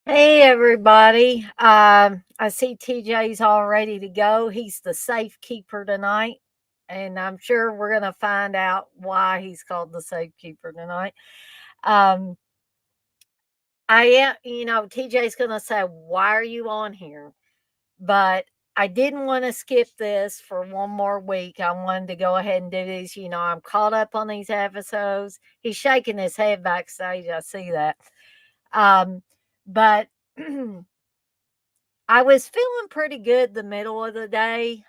Hey everybody. I see TJ's all ready to go. He's the safekeeper tonight. And I'm sure we're gonna find out why he's called the safekeeper tonight. Um, I am, TJ's gonna say, why are you on here? But I didn't want to skip this for one more week. I wanted to go ahead and do these. I'm caught up on these episodes. He's shaking his head backstage. I see that. But I was feeling pretty good the middle of the day.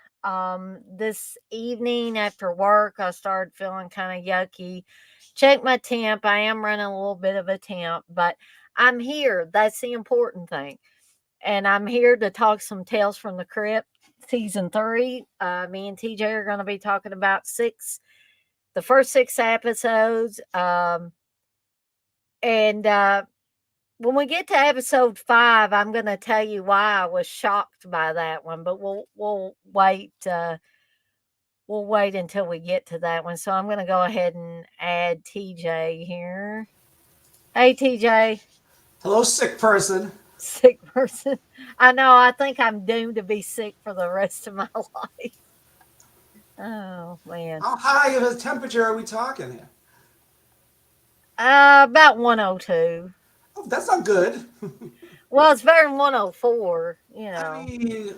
This evening after work, I started feeling kind of yucky. Check my temp. I am running a little bit of a temp, but I'm here. That's the important thing. And I'm here to talk some Tales from the Crypt season 3. Me and TJ are going to be talking about the first 6 episodes. And when we get to episode 5, I'm gonna tell you why I was shocked by that one, but we'll wait until we get to that one. So I'm gonna go ahead and add TJ here. Hey TJ, Hello, sick person. sick person. I know. I think I'm doomed to be sick for the rest of my life. Oh man, How high of a temperature are we talking here? about 102. Oh, that's not good. Well, it's better than 104. I mean,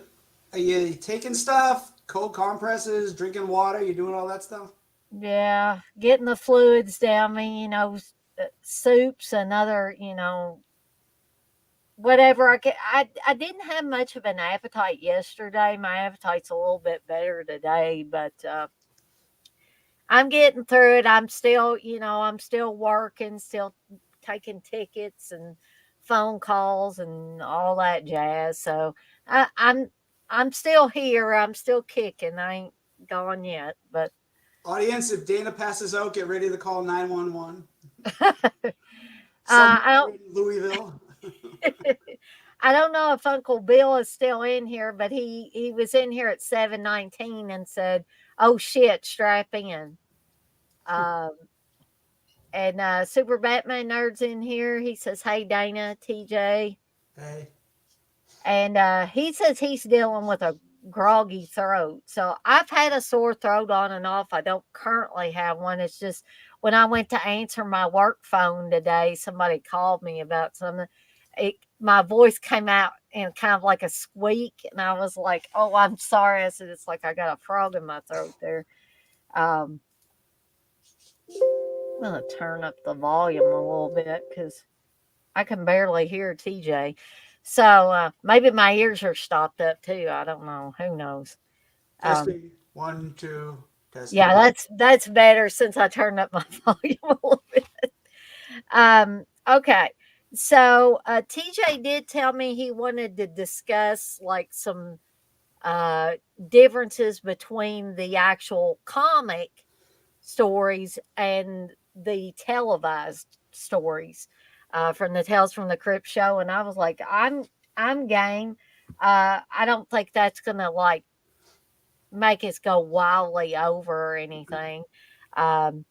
are you taking stuff? Cold compresses, drinking water, you doing all that stuff? Yeah, getting the fluids down me, soups and other, whatever I can. I didn't have much of an appetite yesterday. My appetite's a little bit better today, but I'm getting through it. I'm still working, still taking tickets and phone calls and all that jazz. So I, I'm I'm still here. I'm still kicking. I ain't gone yet, but Audience, if Dana passes out, get ready to call 911. I Somewhere don't. in Louisville. I don't know if Uncle Bill is still in here, but he was in here at 7:19 and said, "Oh shit, strap in." Um, and Super Batman Nerd's in here. He says, "Hey Dana, TJ," Hey. and he says he's dealing with a groggy throat. So I've had a sore throat on and off. I don't currently have one. It's just when I went to answer my work phone today, somebody called me about something. My voice came out in kind of like a squeak, and I was like, "Oh, I'm sorry." I said, "It's like I got a frog in my throat there." Um, I'm gonna turn up the volume a little bit because I can barely hear TJ. So maybe my ears are stopped up too. I don't know. Who knows? Um, Testing. One, two, yeah, testing. that's better since I turned up my volume a little bit. Okay. So TJ did tell me he wanted to discuss like some uh, differences between the actual comic stories and the televised stories from the Tales from the Crypt show, and I was like, I'm game. I don't think that's gonna like make us go wildly over or anything. Um,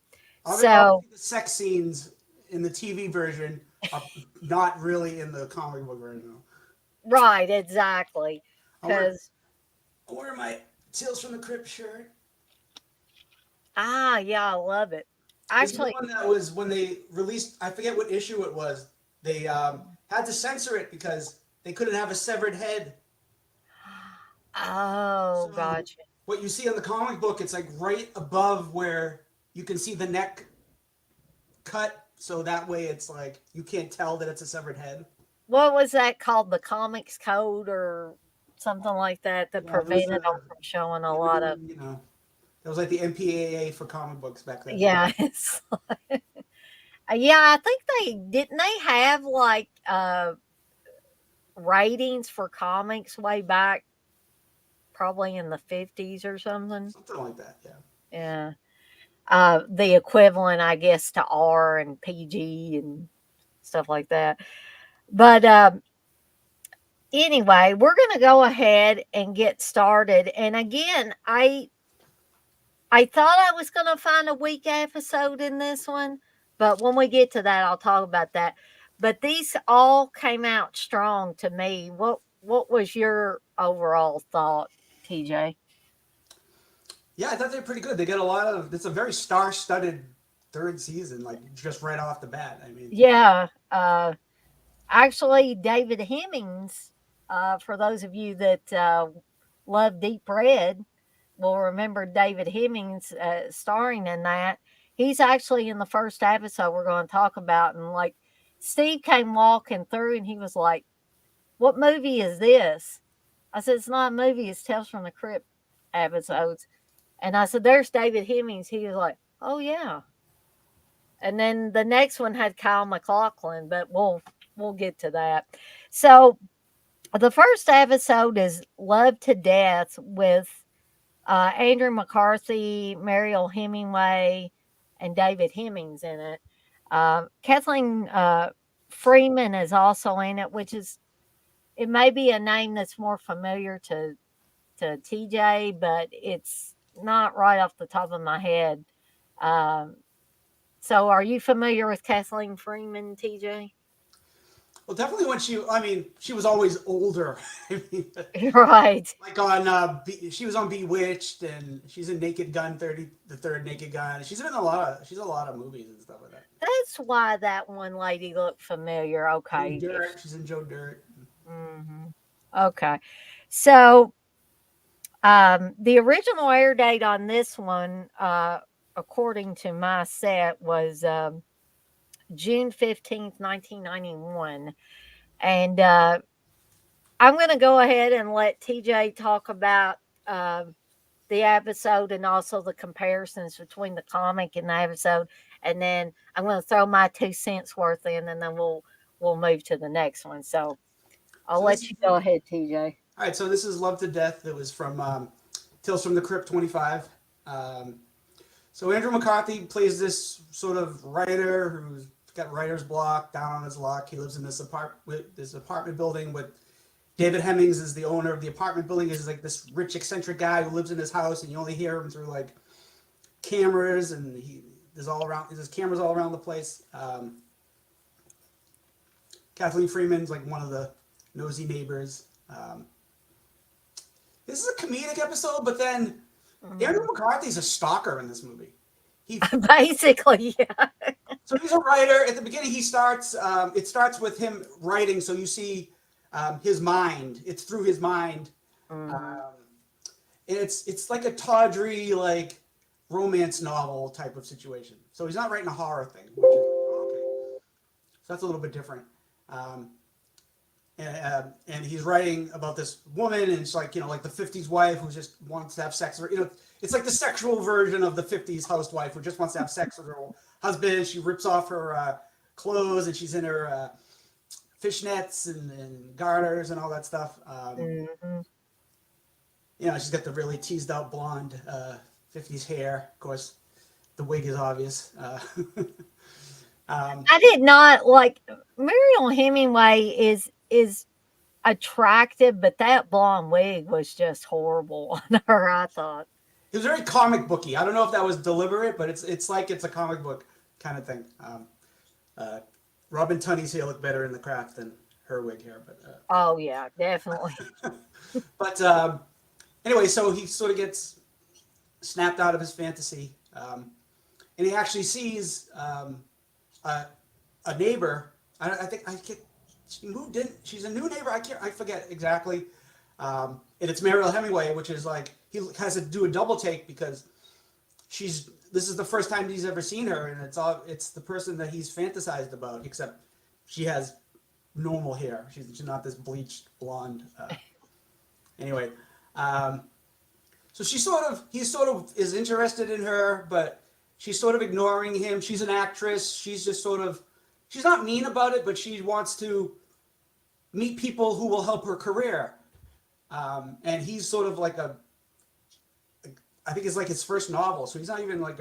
so Obviously, the sex scenes in the TV version are not really in the comic book version. Though. right, exactly, because I wear my Tales from the Crypt shirt. yeah, I love it. This is the Actually, one that was when they released. I forget what issue it was. They had to censor it because they couldn't have a severed head. oh, So gotcha. what you see on the comic book, it's like right above where you can see the neck cut. So that way, it's like you can't tell that it's a severed head. What was that called? The comics code or something like that that Yeah, there was prevented them a from showing a they lot of. wouldn't, that was like the MPAA for comic books back then. Yeah, it's yeah. I think they have like ratings for comics way back, probably in the 50s or something. Something like that. Yeah. Yeah, the equivalent, I guess, to R and PG and stuff like that. But anyway, we're gonna go ahead and get started. And again, I thought I was gonna find a weak episode in this one, but when we get to that, I'll talk about that. but these all came out strong to me. What was your overall thought, TJ? Yeah, I thought they were pretty good. They get a lot of. It's a very star-studded third season, like just right off the bat. I mean, Yeah, actually, David Hemmings, for those of you that love Deep Red, will remember David Hemmings starring in that. He's actually in the first episode we're going to talk about. And like, Steve came walking through and he was like, "What movie is this?" I said, "It's not a movie, it's Tales from the Crypt episodes." And I said, "There's David Hemmings." He was like, "Oh, yeah." And then the next one had Kyle MacLachlan, but we'll get to that. So the first episode is Love to Death with Andrew McCarthy, Mariel Hemingway, and David Hemmings in it. Kathleen Freeman is also in it, which is it may be a name that's more familiar to TJ, but it's not right off the top of my head. Um, so, are you familiar with Kathleen Freeman, TJ? well, definitely when she. I mean, she was always older. I mean, Right. like on she was on Bewitched, and she's in Naked Gun 30, the third Naked Gun. She's in a lot of movies and stuff like that. That's why that one lady looked familiar. Joe Okay. Dirt, she's in Joe Dirt. Mhm. Okay. So, the original air date on this one, according to my set, was June 15th, 1991. And I'm going to go ahead and let TJ talk about the episode and also the comparisons between the comic and the episode. And then I'm going to throw my 2 cents worth in, and then we'll move to the next one. So I'll So this let is you go ahead, TJ. all right. So this is Love to Death. That was from Tales from the Crypt 25. Um, so Andrew McCarthy plays this sort of writer who's got writer's block, down on his luck. He lives in this apartment building with David Hemmings is the owner of the apartment building. He's like this rich eccentric guy who lives in his house, and you only hear him through like cameras, and there's cameras all around the place. Kathleen Freeman's like one of the nosy neighbors. This is a comedic episode, but then Andrew Mhm. McCarthy's a stalker in this movie. He Basically, yeah. So he's a writer. At the beginning, he starts. It starts with him writing, so you see his mind. It's through his mind, Mhm. um, and it's like a tawdry like romance novel type of situation. So he's not writing a horror thing, which is okay. So that's a little bit different. Um, and he's writing about this woman, and it's like like the '50s wife who just wants to have sex. It's like the sexual version of the '50s housewife who just wants to have sex with her husband. She rips off her clothes, and she's in her fishnets and garters and all that stuff. Mhm. She's got the really teased out blonde '50s hair. Of course, the wig is obvious. Um, I did not like Mariel Hemingway is attractive, but that blonde wig was just horrible on her, I thought. It was very comic booky. I don't know if that was deliberate, but it's like it's a comic book kind of thing. Uh, Robin Tunney's hair looked better in the craft than her wig hair, Oh yeah, definitely. but anyway, so he sort of gets snapped out of his fantasy, and he actually sees a, a neighbor. I think I can't. She moved in. She's a new neighbor. I forget exactly. And it's Mariel Hemingway, which is like he has to do a double take because this is the first time he's ever seen her, and it's the person that he's fantasized about, except she has normal hair. She's not this bleached blonde. Anyway, um, so he sort of is interested in her, but she's sort of ignoring him. She's an actress. She's just sort of she's not mean about it, but she wants to meet people who will help her career. And he's sort of like I think it's like his first novel, so he's not even like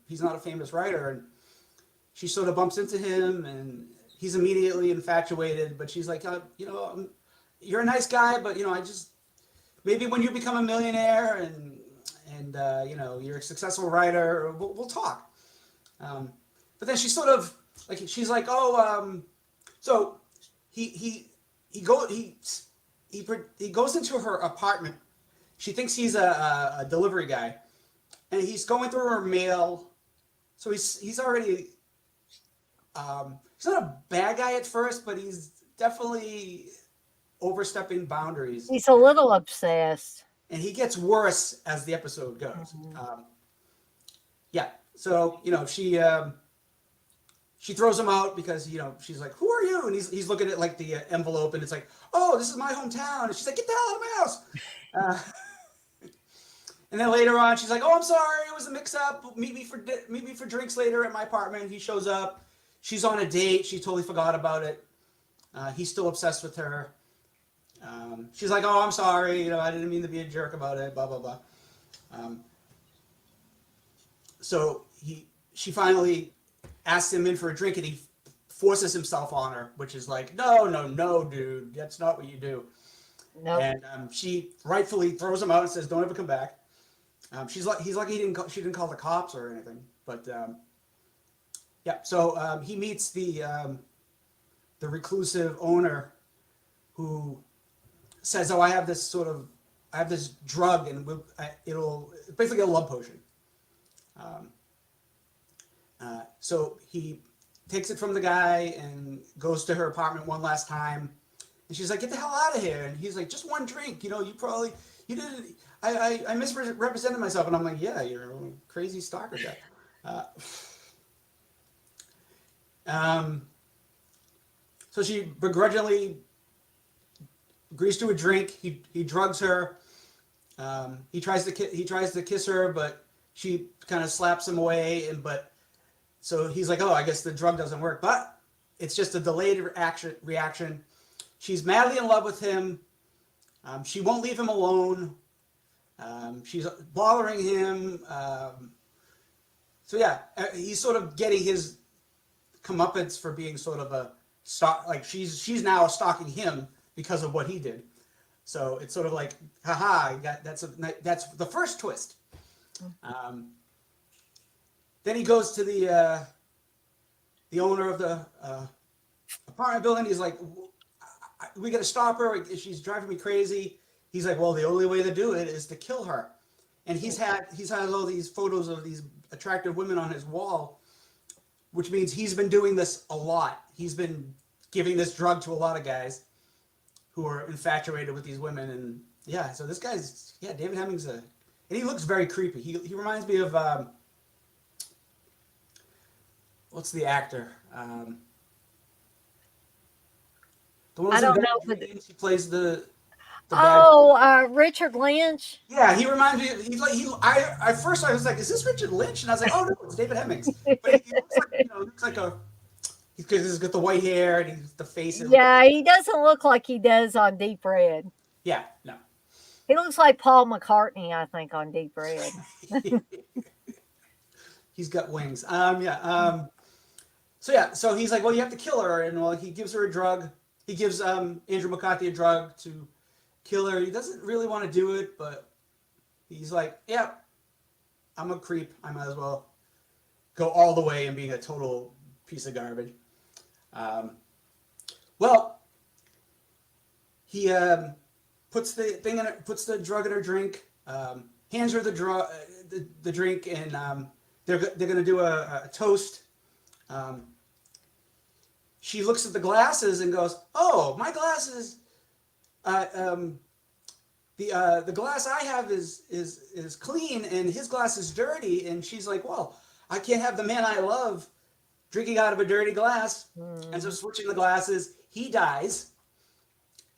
he's not a famous writer, and she sort of bumps into him, and he's immediately infatuated, but she's like, you're a nice guy, but I just maybe when you become a millionaire and you're a successful writer, we'll talk. But then she sort of she's like, oh, So he he he go he goes into her apartment. She thinks he's a delivery guy, and he's going through her mail. So he's already he's not a bad guy at first, but he's definitely overstepping boundaries, He's a little obsessed. and he gets worse as the episode goes. Mhm. Yeah, so she throws him out because she's like, "Who are you?" And he's looking at like the envelope, and it's like, "Oh, this is my hometown." And she's like, "Get the hell out of my house!" And then later on, she's like, "Oh, I'm sorry, it was a mix-up. Meet me for drinks later at my apartment." He shows up. She's on a date. She totally forgot about it. He's still obsessed with her. She's like, "Oh, I'm sorry. I didn't mean to be a jerk about it." Blah blah blah. Um, so she finally asks him in for a drink, and he forces himself on her, which is like, "No, no, no, dude, that's not what you do." Nope. And she rightfully throws him out and says, "Don't ever come back." He's like she didn't call the cops or anything, but yeah. So he meets the reclusive owner who says, "Oh, I have this drug, and it'll basically a love potion." Um, so he takes it from the guy and goes to her apartment one last time. And she's like, "Get the hell out of here!" And he's like, "Just one drink. You didn't. I misrepresented myself." And I'm like, "Yeah, you're a crazy stalker guy." Uh, um, so she begrudgingly agrees to a drink. He drugs her. He tries to kiss her, but she kind of slaps him away. So he's like, "Oh, I guess the drug doesn't work." But it's just a delayed reaction. She's madly in love with him. She won't leave him alone. She's bothering him. So yeah, he's sort of getting his comeuppance for being sort of a stalk. Like she's now stalking him because of what he did. So it's sort of like, haha, that's the first twist. Um, then he goes to the owner of the apartment building. He's like, "We got to stop her. She's driving me crazy." He's like, "Well, the only way to do it is to kill her." And he's had all these photos of these attractive women on his wall, which means he's been doing this a lot. He's been giving this drug to a lot of guys who are infatuated with these women. And yeah, so this guy's, yeah, David Hemmings, and he looks very creepy. He reminds me of what's the actor? The one I who's in don't Bad know, but Dreams. He plays the bad. oh, Richard Lynch. Yeah, he reminds me. He's like he. I at first I was like, "Is this Richard Lynch?" And I was like, "Oh no, it's David Hemmings." But he looks like looks like a. Because he's got the white hair and he's the face. It looks, Yeah, he doesn't look like he does on Deep Red. yeah, no. He looks like Paul McCartney, I think, on Deep Red. He's got wings. Yeah. So yeah, so he's like, "Well, you have to kill her," and well, he gives her a drug. He gives Andrew McCarthy a drug to kill her. He doesn't really want to do it, but he's like, "Yeah, I'm a creep. I might as well go all the way and being a total piece of garbage." Um, well, he puts the drug in her drink, hands her the drink, and they're gonna do a toast. Um, she looks at the glasses and goes, "Oh, my glasses. Uh, um, the glass I have is clean, and his glass is dirty." And she's like, "Well, I can't have the man I love drinking out of a dirty glass." And so Mm. switching the glasses, he dies,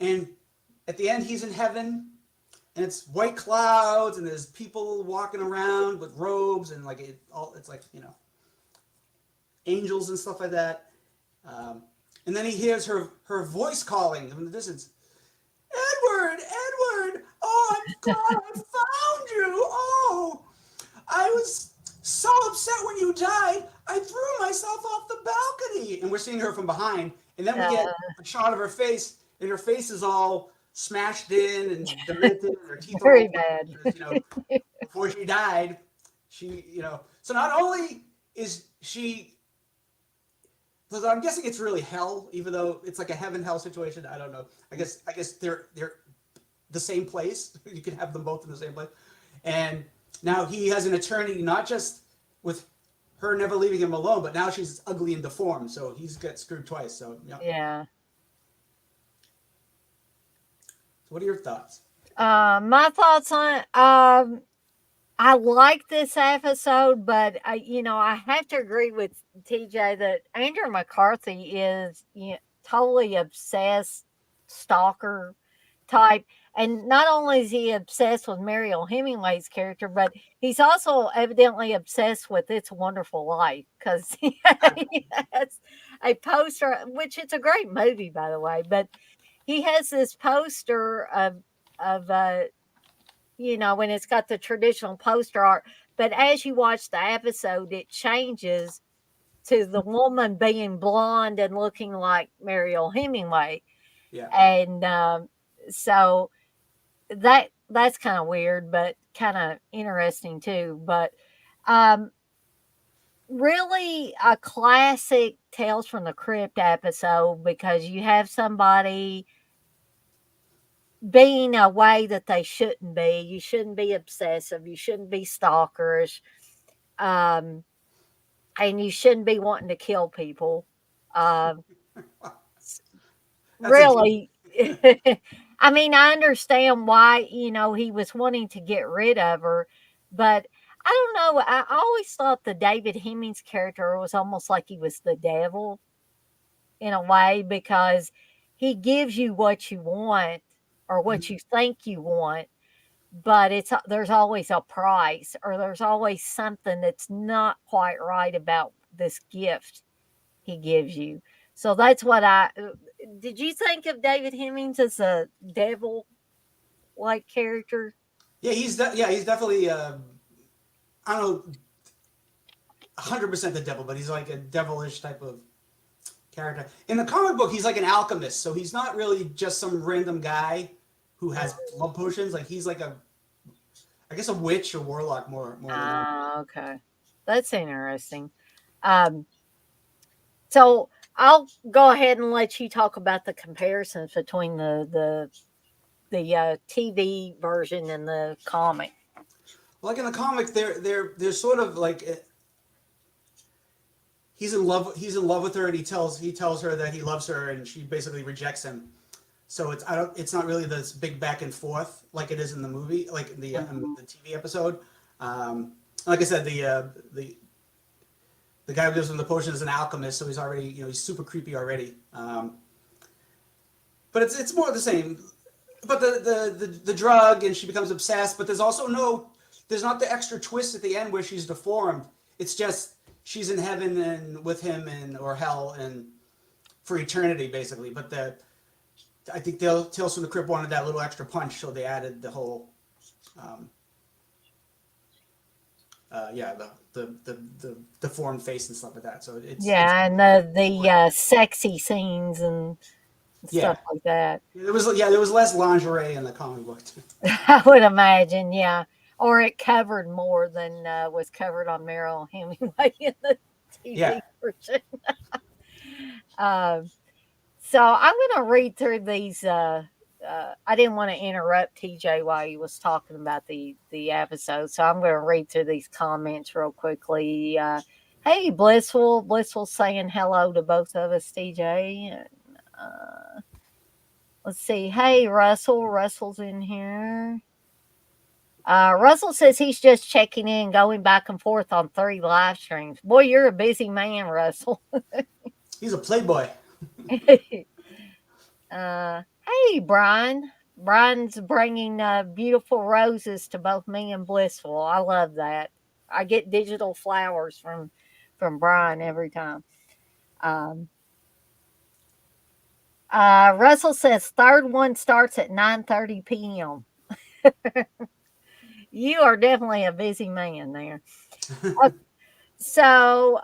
and at the end he's in heaven, and it's white clouds, and there's people walking around with robes, and like it's like angels and stuff like that. And then he hears her voice calling from the distance. "Edward, Edward! Oh, I'm glad I found you! Oh, I was so upset when you died. I threw myself off the balcony." And we're seeing her from behind, and then we get Uh, a shot of her face, and her face is all smashed in and demented, and her teeth are very all bad. because before she died, she. So not only is she So I'm guessing it's really hell, even though it's like a heaven hell situation. I don't know. I guess they're the same place. You can have them both in the same place. And now he has an attorney, not just with her never leaving him alone, but now she's ugly and deformed, so he's got screwed twice. So yeah. Yeah. So what are your thoughts? My thoughts on it. I like this episode, but I have to agree with TJ that Andrew McCarthy is totally obsessed stalker type. And not only is he obsessed with Mariel Hemingway's character, but he's also evidently obsessed with It's a Wonderful Life because he has a poster, which it's a great movie, by the way, but he has this poster of when it's got the traditional poster art. But as you watch the episode, it changes to the woman being blonde and looking like Mariel Hemingway. Yeah. And so that's kind of weird, but kind of interesting too. But um, really a classic Tales from the Crypt episode because you have somebody being a way that they shouldn't be. You shouldn't be obsessive. You shouldn't be stalkerish. Um, and you shouldn't be wanting to kill people. Um, That's a deep. really, I mean, I understand why, he was wanting to get rid of her, but I don't know. I always thought the David Hemmings character was almost like he was the devil in a way because he gives you what you want or what you think you want, but there's always a price or there's always something that's not quite right about this gift he gives you. So that's what I did. You think of David Hemmings as a devil like character? Yeah, he's definitely I don't know 100% the devil, but he's like a devilish type of character. In the comic book, he's like an alchemist, so he's not really just some random guy who has love potions. Like he's like I guess a witch or warlock more than anything. Ah, okay, that's interesting. Um, so I'll go ahead and let you talk about the comparisons between the TV version and the comic. Like in the comic, they're sort of like he's in love with her, and he tells her that he loves her, and she basically rejects him. So it's not really this big back and forth like it is in the movie, like in Mhm. the TV episode. Like I said, the guy who gives him the potion is an alchemist, so he's already he's super creepy already. But it's more of the same. But the drug, and she becomes obsessed. But there's not the extra twist at the end where she's deformed. It's just she's in heaven and with him and or hell and for eternity basically. But I think Tales from the Crypt wanted that little extra punch, so they added the whole um, yeah, the deformed face and stuff like that. So it's Yeah, and the sexy scenes and yeah. stuff like that. There was less lingerie in the comic book. I would imagine, yeah. Or it covered more than was covered on Meryl Hemingway in the Yeah. TV version. Um, so I'm going to read through these. I didn't want to interrupt TJ while he was talking about the episode, so I'm going to read through these comments real quickly. Hey, Blissful saying hello to both of us, TJ. Let's see. Hey, Russell's in here. Russell says he's just checking in, going back and forth on 3 live streams. Boy, you're a busy man, Russell. He's a playboy. Hey, Brian. Brian's bringing beautiful roses to both me and Blissful. I love that. I get digital flowers from Brian every time. Um, Russell says third one starts at 9:30 p.m. You are definitely a busy man there. So,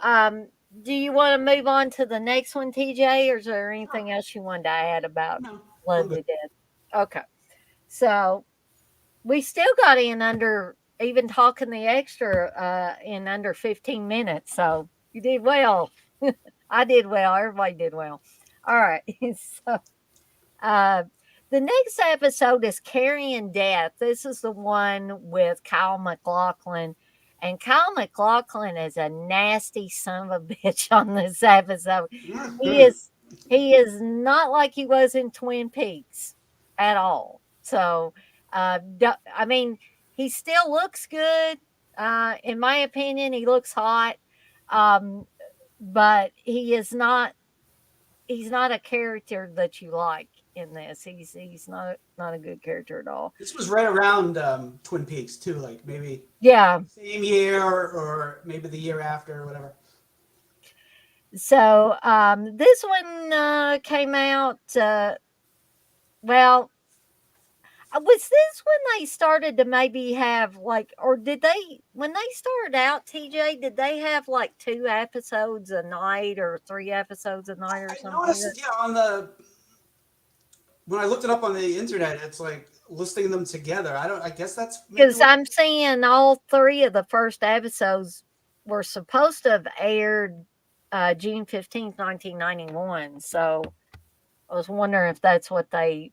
do you want to move on to the next one, TJ, or is there anything else you wanted to add about No, I'm good. Lovely Death? Okay. So, we still got in under, even talking the extra, in under 15 minutes. So, you did well. I did well. Everybody did well. All right. So, uh, the next episode is Carrion Death. This is the one with Kyle MacLachlan. And Kyle MacLachlan is a nasty son of a bitch on this episode. He Mhm. is he is not like he was in Twin Peaks at all. So, I mean, he still looks good. In my opinion, he looks hot. Um, but he's not a character that you like in this. He's not a good character at all. This was right around Twin Peaks too, like maybe Yeah. same year or maybe the year after or whatever. So this one came out. Well, was this when they started to maybe have like, or did they when they started out? TJ, did they have like 2 episodes a night or 3 episodes a night or I something like that? noticed, yeah, on the when I looked it up on the internet, it's like listing them together. I don't. I guess that's maybe Because what. I'm seeing all three of the first episodes were supposed to have aired June 15th, 1991. So I was wondering if that's what they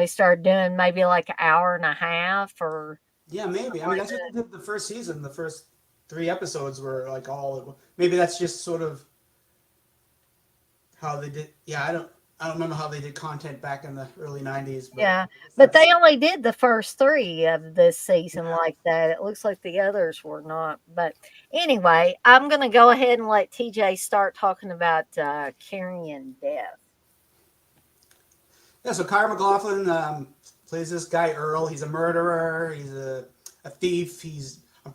started doing, maybe like an hour and a half or Yeah, something maybe. I mean, like that's what that. they did the first season. The first 3 episodes were like all. Maybe that's just sort of how they did. Yeah, I don't. I don't remember how they did content back in the early '90s, but Yeah, I guess but they that's only did the first three of this season yeah. like that. It looks like the others were not. But anyway, I'm going to go ahead and let TJ start talking about Carrion Death. Yeah, so Kyra McLaughlin plays this guy Earl. He's a murderer. He's a thief. I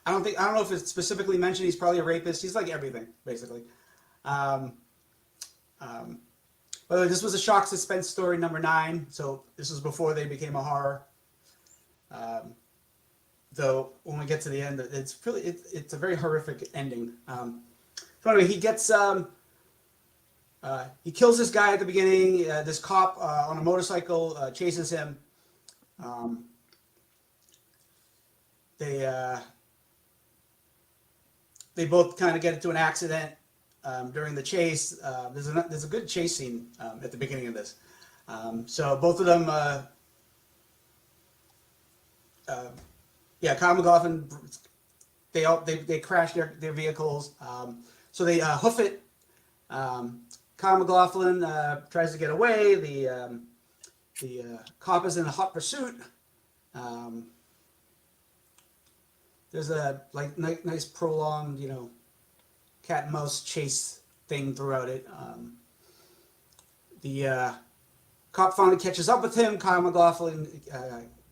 don't know if it's specifically mentioned. He's probably a rapist. He's like everything basically. Um, um, by the way, this was a shock suspense story number 9. So this was before they became a horror. Um, though when we get to the end, it's a very horrific ending. So anyway, he kills this guy at the beginning. This cop on a motorcycle chases him. Um, they they both kind of get into an accident during the chase. There's a good chase scene at the beginning of this. So both of them, uh, yeah, Kyle McLaughlin, they crash their vehicles. So they hoof it. Kyle McLaughlin tries to get away. The cop is in a hot pursuit. Um, there's a like nice prolonged, cat and mouse chase thing throughout it. The cop finally catches up with him. Kyle McLaughlin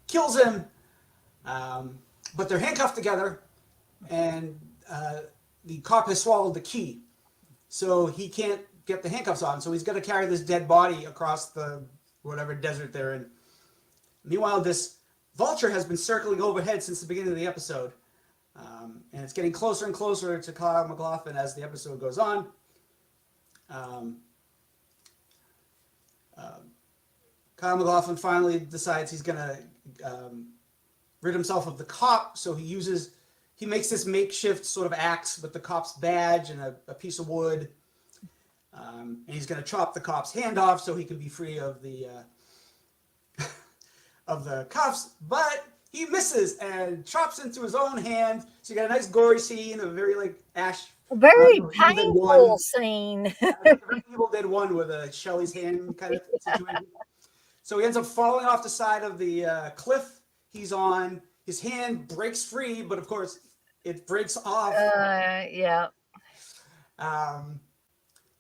kills him, but they're handcuffed together, and the cop has swallowed the key, so he can't get the handcuffs on. So he's got to carry this dead body across the whatever desert they're in. Meanwhile, this vulture has been circling overhead since the beginning of the episode. And it's getting closer and closer to Kyle McLaughlin as the episode goes on. Um, um, Kyle McLaughlin finally decides he's going to rid himself of the cop, so he makes this makeshift sort of axe with the cop's badge and a piece of wood. And he's going to chop the cop's hand off so he can be free of the of the cuffs, but he misses and chops into his own hand. So you got a nice gory scene of very like Ash, Very Evil Dead painful 1. scene. Yeah, like the Evil Dead 1 with a Shelly's hand kind of situation. So he ends up falling off the side of the cliff he's on. His hand breaks free, but of course it breaks off. Yeah. Um,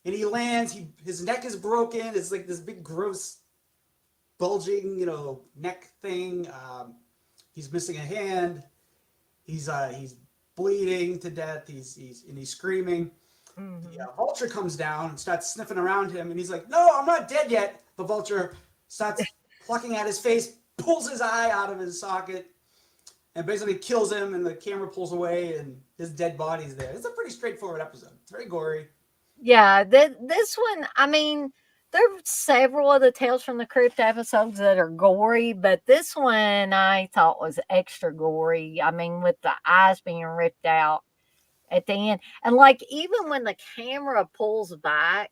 and he lands. His neck is broken. It's like this big gross bulging, neck thing. He's missing a hand. He's bleeding to death. He's screaming. The Hmm. vulture comes down and starts sniffing around him, and he's like, "No, I'm not dead yet." The vulture starts plucking at his face, pulls his eye out of his socket, and basically kills him. And the camera pulls away, and his dead body's there. It's a pretty straightforward episode. It's very gory. Yeah, this one, I mean, there are several of the Tales from the Crypt episodes that are gory, but this one I thought was extra gory. I mean, with the eyes being ripped out at the end. And like even when the camera pulls back,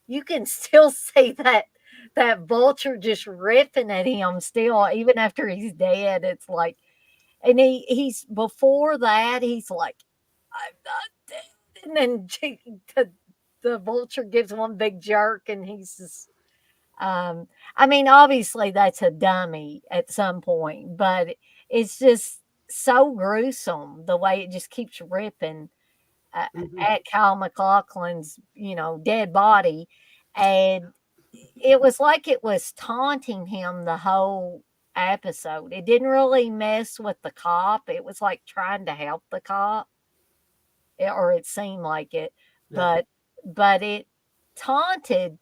you can still see that vulture just ripping at him still, even after he's dead. It's like, and he's before that, he's like, I'm not dead. And then the vulture gives one big jerk and he's just I mean, obviously that's a dummy at some point, but it's just so gruesome the way it just keeps ripping uh, Hmm. at Kyle MacLachlan's, dead body. And it was like it was taunting him the whole episode. It didn't really mess with the cop. It was like trying to help the cop, or it seemed like it, Yeah. but it taunted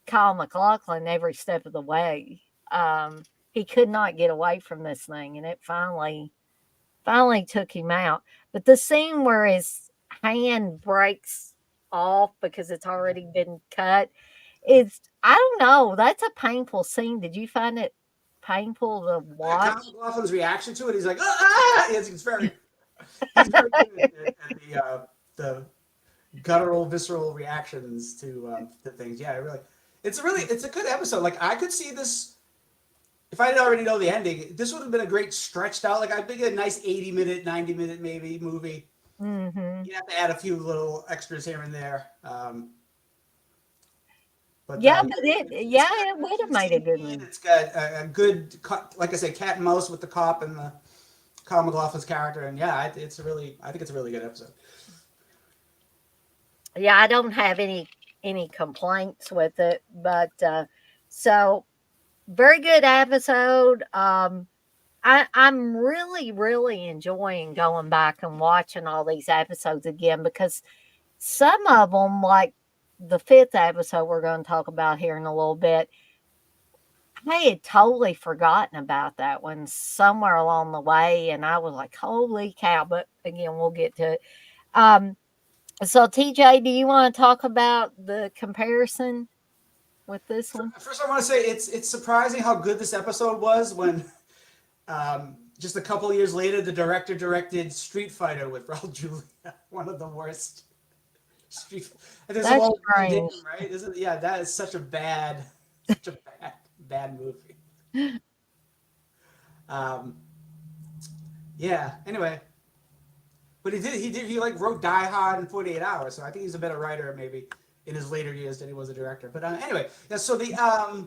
Kyle MacLachlan every step of the way. He could not get away from this thing, and it finally took him out. But the scene where his hand breaks off because it's Yeah. already been cut is, I don't know, that's a painful scene. Did you find it painful to Kyle watch? MacLachlan's reaction to it, he's like, ah! He's very good at the guttural, visceral reactions to things. Yeah, it's a good episode. Like I could see this if I didn't already know the ending. This would have been a great stretched out. Like I think a nice 80-minute, 90-minute maybe movie. Mhm. You have to add a few little extras here and there. But Yeah, yeah, but it's got it would have action made a good scene. one. It's got a good, like I said, cat and mouse with the cop and the Kyle MacLachlan's character. And yeah, I think it's a really good episode. Yeah, I don't have any complaints with it, but so very good episode. I'm really really enjoying going back and watching all these episodes again because some of them, like the fifth episode we're going to talk about here in a little bit, I had totally forgotten about that one somewhere along the way, and I was like, "Holy cow!" But again, we'll get to it. Um, so, TJ, do you want to talk about the comparison with this one? First, I want to say it's surprising how good this episode was when just a couple of years later, the director directed Street Fighter with Raul Julia, one of the worst Street. And there's That's all Van Damme, strange. right? Isn't yeah? That is such a bad movie. Um, yeah. Anyway, but he like wrote Die Hard in 48 hours, so I think he's a better writer maybe in his later years than he was a director. But anyway, yeah. So yeah,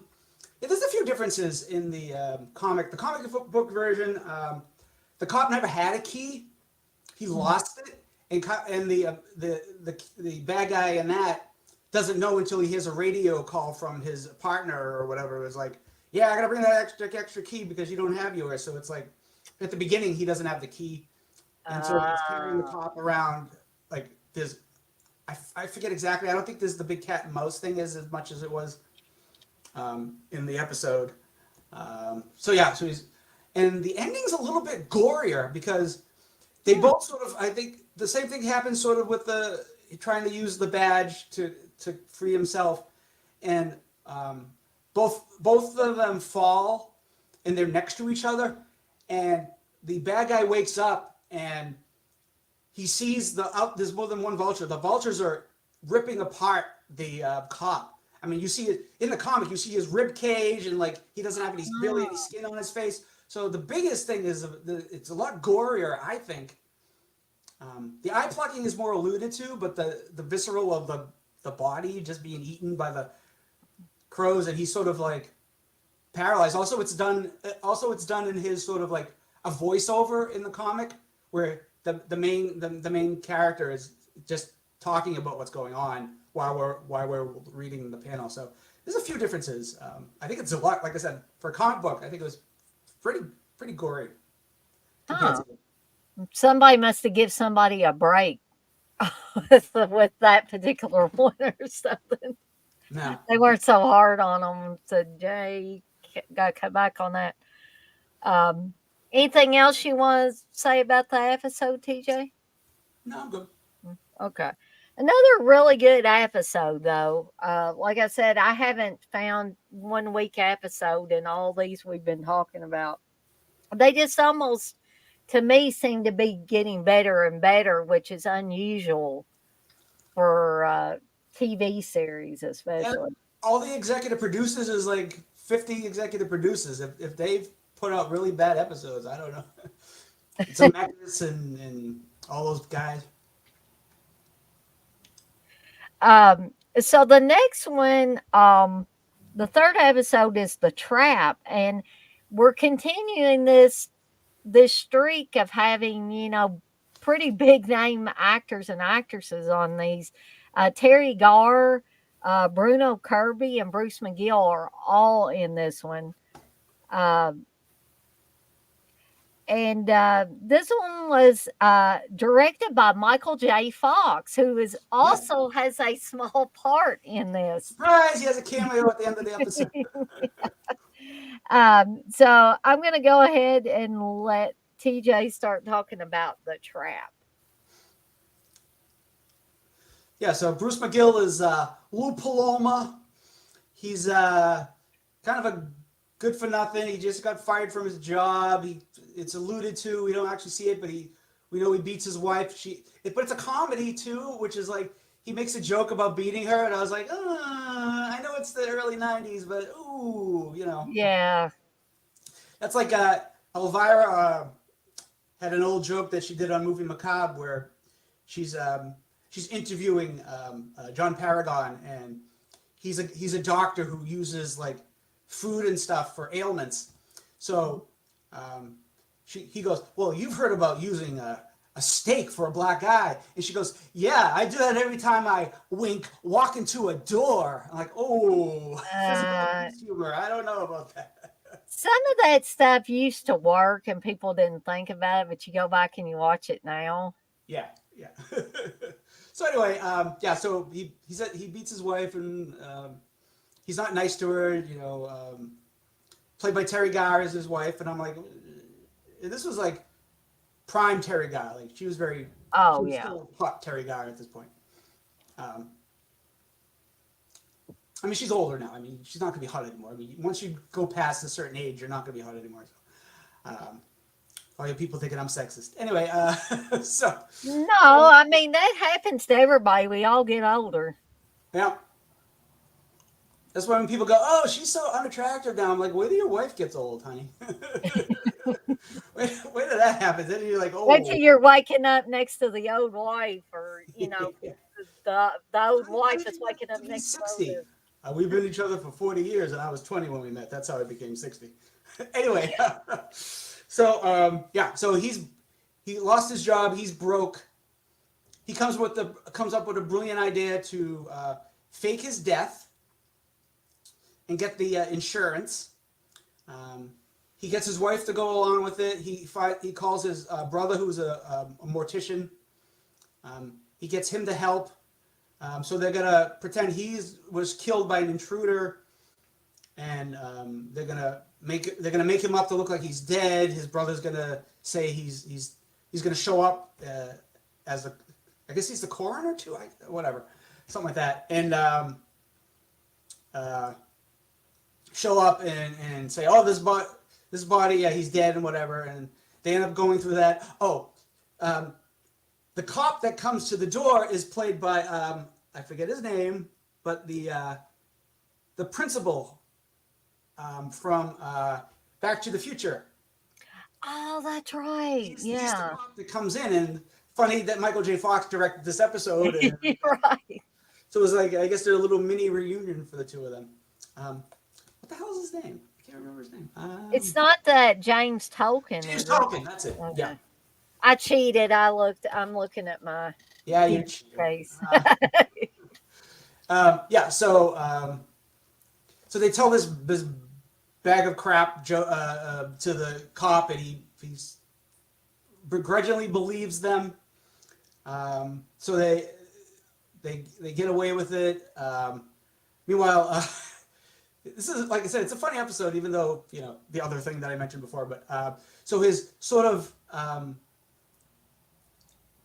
there's a few differences in the comic. The comic book version, the cop never had a key. He lost it, and the bad guy in that doesn't know until he hears a radio call from his partner or whatever. It was like, yeah, I gotta bring that extra key because you don't have yours. So it's like at the beginning he doesn't have the key, and so he's carrying the Uh, cop around like there's I forget exactly. I don't think there's the big cat and mouse thing is as much as it was in the episode. So yeah, so he's and the ending's a little bit gorier because they hmm, both sort of I think the same thing happens sort of with the trying to use the badge to free himself, and um, both of them fall and they're next to each other, and the bad guy wakes up and he sees there's more than one vulture. The vultures are ripping apart the cop. I mean, you see it in the comic. You see his rib cage, and like he doesn't have barely any oh, skin on his face. So the biggest thing is it's a lot gorier, I think. The eye plucking is more alluded to, but the visceral of the body just being eaten by the crows, and he's sort of like paralyzed. Also, it's done. Also, it's done in his sort of like a voiceover in the comic where the main character is just talking about what's going on while we're reading the panel. So there's a few differences. I think it's a lot. Like I said, for a comic book, I think it was pretty pretty gory compared huh. to. Somebody must have give somebody a break with that particular one or something. No, They weren't so hard on them. So Jay, got to come back on that. Um, Anything else you want to say about the episode, TJ? no, I'm good. Okay. Another really good episode, though. Like I said, I haven't found 1 week episode in all these we've been talking about. They just almost to me seem to be getting better and better, which is unusual for TV series, And especially. all the executive producers is like 50 executive producers. If they've put out really bad episodes, I don't know. Zemeckis and all those guys. So the next one, the third episode is the trap, and we're continuing this streak of having, pretty big name actors and actresses on these. Terry Garr, Bruno Kirby, and Bruce McGill are all in this one. Um, and this one was directed by Michael J. Fox, who is Yeah. also has a small part in this. Surprise! He has a cameo at the end of the episode. So I'm going to go ahead and let TJ start talking about the trap. Yeah. So Bruce McGill is Lou Paloma. He's kind of a good for nothing. He just got fired from his job. It's alluded to. We don't actually see it, but we know he beats his wife. But it's a comedy too, which is like he makes a joke about beating her, and I was like, I know it's the early '90s, but ooh, Yeah. that's like Elvira had an old joke that she did on Movie Macabre where she's she's interviewing John Paragon, and he's a doctor who uses like food and stuff for ailments. So he goes, well, you've heard about using a steak for a black eye. And she goes, yeah, I do that every time I walk into a door. I'm like, oh, physical Uh, abuse humor. I don't know about that. some of that stuff used to work and people didn't think about it, but you go back and you watch it now. Yeah, yeah. So anyway, yeah. So he beats his wife, and he's not nice to her. Played by Terry Garr as his wife, and I'm like, this was like prime Terry Garr. Like she Oh, was yeah. still hot Terry Garr at this point. Um, I mean, she's older now. I mean, she's not gonna be hot anymore. I mean, once you go past a certain age, you're not gonna be hot anymore. So, all you people thinking I'm sexist. Anyway, so No, so I mean, that happens to everybody. We all get older. yeah, that's why when people go, "Oh, she's so unattractive now," I'm like, "Wait till your wife gets old, honey." Wait till that happens. Then you're like, Wait till "Oh." you're waking up next to the old wife, or, Yeah. the old How wife did is you waking get up to be next to 60? old. We've been each other for 40 years, and I was 20 when we met. That's how I became 60. Anyway, so yeah, so he lost his job. He's broke. He comes up with a brilliant idea to fake his death and get the insurance. Um, he gets his wife to go along with it. He calls his brother, who's a mortician. He gets him to help. So they're gonna pretend was killed by an intruder, and they're gonna make him up to look like he's dead. His brother's gonna say he's gonna show up as I guess he's the coroner too, whatever, something like that, and uh, show up and say, oh, this body, yeah, he's dead and whatever, and they end up going through that. Oh, um, the cop that comes to the door is played by I forget his name, but the principal from Back to the Future. Oh, that's right. He's the Yeah. cop that comes in, and funny that Michael J. Fox directed this episode, and Right. so it was like I guess they're a little mini reunion for the two of them. What the hell is his name? I can't remember his name. It's not that James Tolkien, James is it? Tolkien. That's it. Yeah, Okay. I cheated. I'm looking at my yeah, you're TV cheater. case. Yeah, so they tell this bag of crap to the cop, and he's begrudgingly believes them. So they get away with it. Meanwhile, this is like I said, it's a funny episode, even though the other thing that I mentioned before. But so his sort of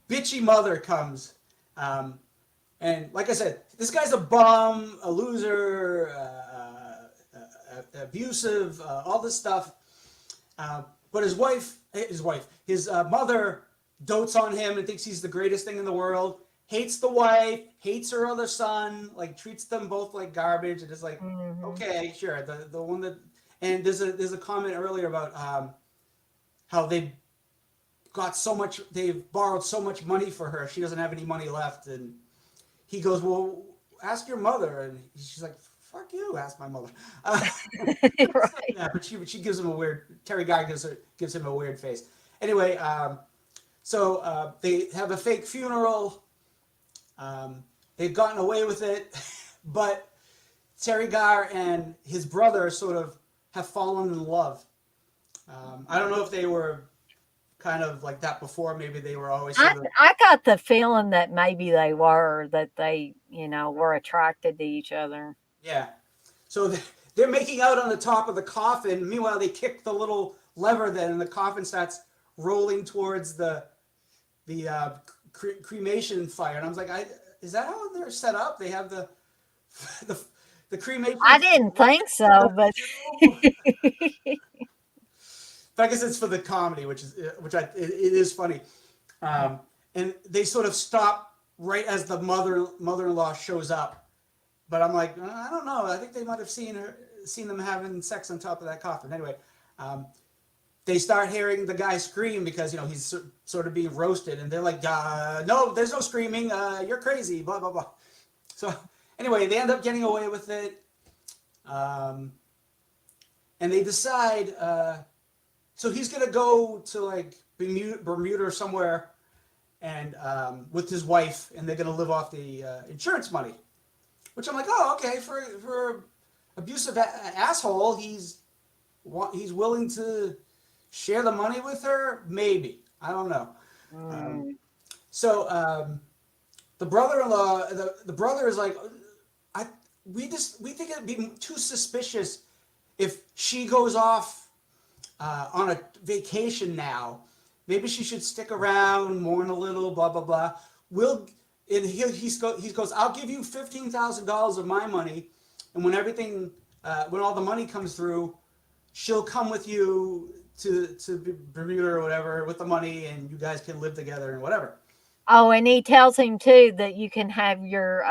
bitchy mother comes, and like I said, this guy's a bum, a loser, abusive, all this stuff. but his mother dotes on him and thinks he's the greatest thing in the world. Hates the wife, hates her other son, like treats them both like garbage, and is like, Mhm. okay, sure. The one that, and there's a comment earlier about how they've borrowed so much money for her, she doesn't have any money left, and he goes, well, ask your mother, and she's like, fuck you, ask my mother. Right. Yeah, but she gives him a weird. Terry Guy gives him a weird face. Anyway, so they have a fake funeral. They've gotten away with it, but Terry Gar and his brother sort of have fallen in love. I don't know if they were kind of like that before. Maybe they were always I sort of, I got the feeling that maybe they were, that they, were attracted to each other. yeah. So they're making out on the top of the coffin. Meanwhile, they kick the little lever then, and the coffin starts rolling towards the cremation fire. And I was like, is that how they're set up? They have the the cremation I fire didn't right think next to so, the but funeral. But I guess it's for the comedy, it is funny. Um, and they sort of stop right as the mother-in-law shows up. But I'm like, I don't know. I think they might have seen them having sex on top of that coffin. Anyway, um, they start hearing the guy scream because he's sort of being roasted, and they're like, "No, there's no screaming. You're crazy." Blah blah blah. So anyway, they end up getting away with it, um, and they decide. So he's gonna go to like Bermuda or somewhere, and with his wife, and they're gonna live off the insurance money. Which I'm like, oh, okay, for abusive asshole, he's willing to share the money with her. Maybe, I don't know. Um, mm, so the brother-in-law, the brother is like, I we think it'd be too suspicious if she goes off on a vacation now. Maybe she should stick around, mourn a little, blah blah blah. We'll and he goes, I'll give you $15,000 of my money, and when all the money comes through, she'll come with you to Bermuda or whatever with the money, and you guys can live together and whatever. oh, and he tells him too that you can have your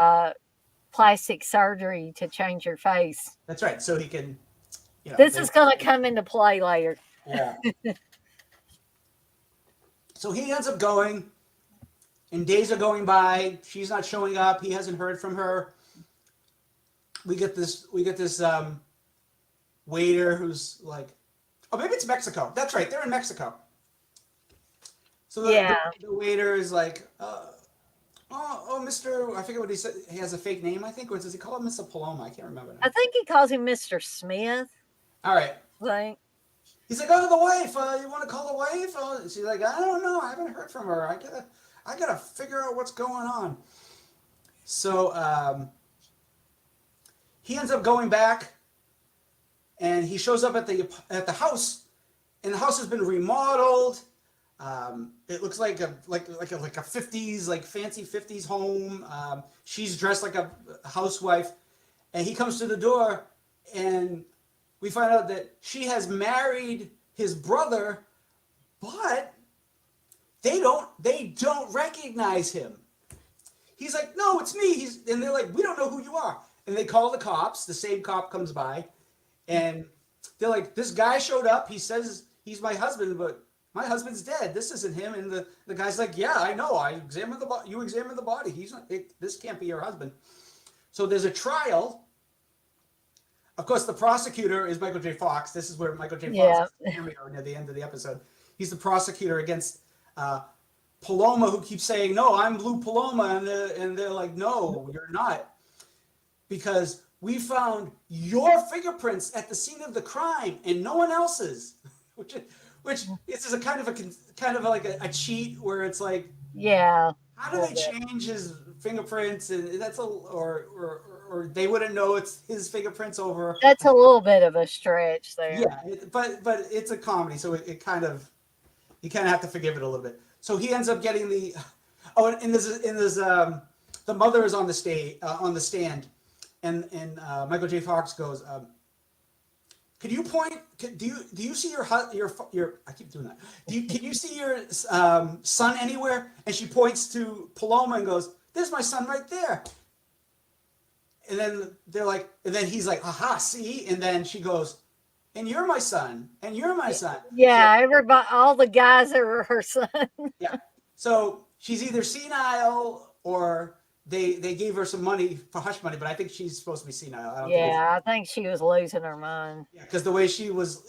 plastic surgery to change your face. That's right. So he can, This they, is going to come into play later. yeah. So he ends up going, and days are going by. She's not showing up. He hasn't heard from her. We get this waiter who's like, oh, maybe it's Mexico. That's right, they're in Mexico. So the, Yeah, the, the waiter is like, Mr. I forget what he said. He has a fake name, I think, or does he call him Mr. Paloma? I can't remember now. I think he calls him Mr. Smith. All right. I think. He's like, oh, the wife. You want to call the wife? She's like, I don't know. I haven't heard from her. I gotta figure out what's going on. So he ends up going back, and he shows up at the house, and the house has been remodeled. It looks like a 50s, like fancy 50s home. She's dressed like a housewife, and he comes to the door, and we find out that she has married his brother, but they don't recognize him. He's like, no, it's me. And they're like, we don't know who you are. And they call the cops. The same cop comes by, and they're like, this guy showed up. He says he's my husband, but my husband's dead. This isn't him. And the guy's like, yeah, I know. I examined the body. You examined the body. He's not. This can't be your husband. So there's a trial. Of course, the prosecutor is Michael J. Fox. This is where Michael J. Fox Yeah. has a cameo near the end of the episode. He's the prosecutor against Paloma, who keeps saying, no, I'm Lou Paloma. And they're like, no, you're not. Because we found your fingerprints at the scene of the crime and no one else's. Which is a kind of like a cheat where it's like, Yeah. how A do little they bit. change his fingerprints? And or they wouldn't know it's his fingerprints over. That's a little bit of a stretch there. Yeah, but it's a comedy, so it kind of you kind of have to forgive it a little bit. So he ends up getting the and there's the mother is on the stand, and Michael J. Fox goes, Can you point? Do you see your? I keep doing that. Can you see your son anywhere? And she points to Paloma and goes, "There's my son right there." And then they're like, and then he's like, "Aha, see?" And then she goes, "And you're my son, and you're my son." So Yeah, everybody, all the guys are her son. yeah, so she's either senile or they gave her some money for hush money, but I think she's supposed to be senile. I don't think it's Yeah, I think she was losing her mind. yeah, because the way she was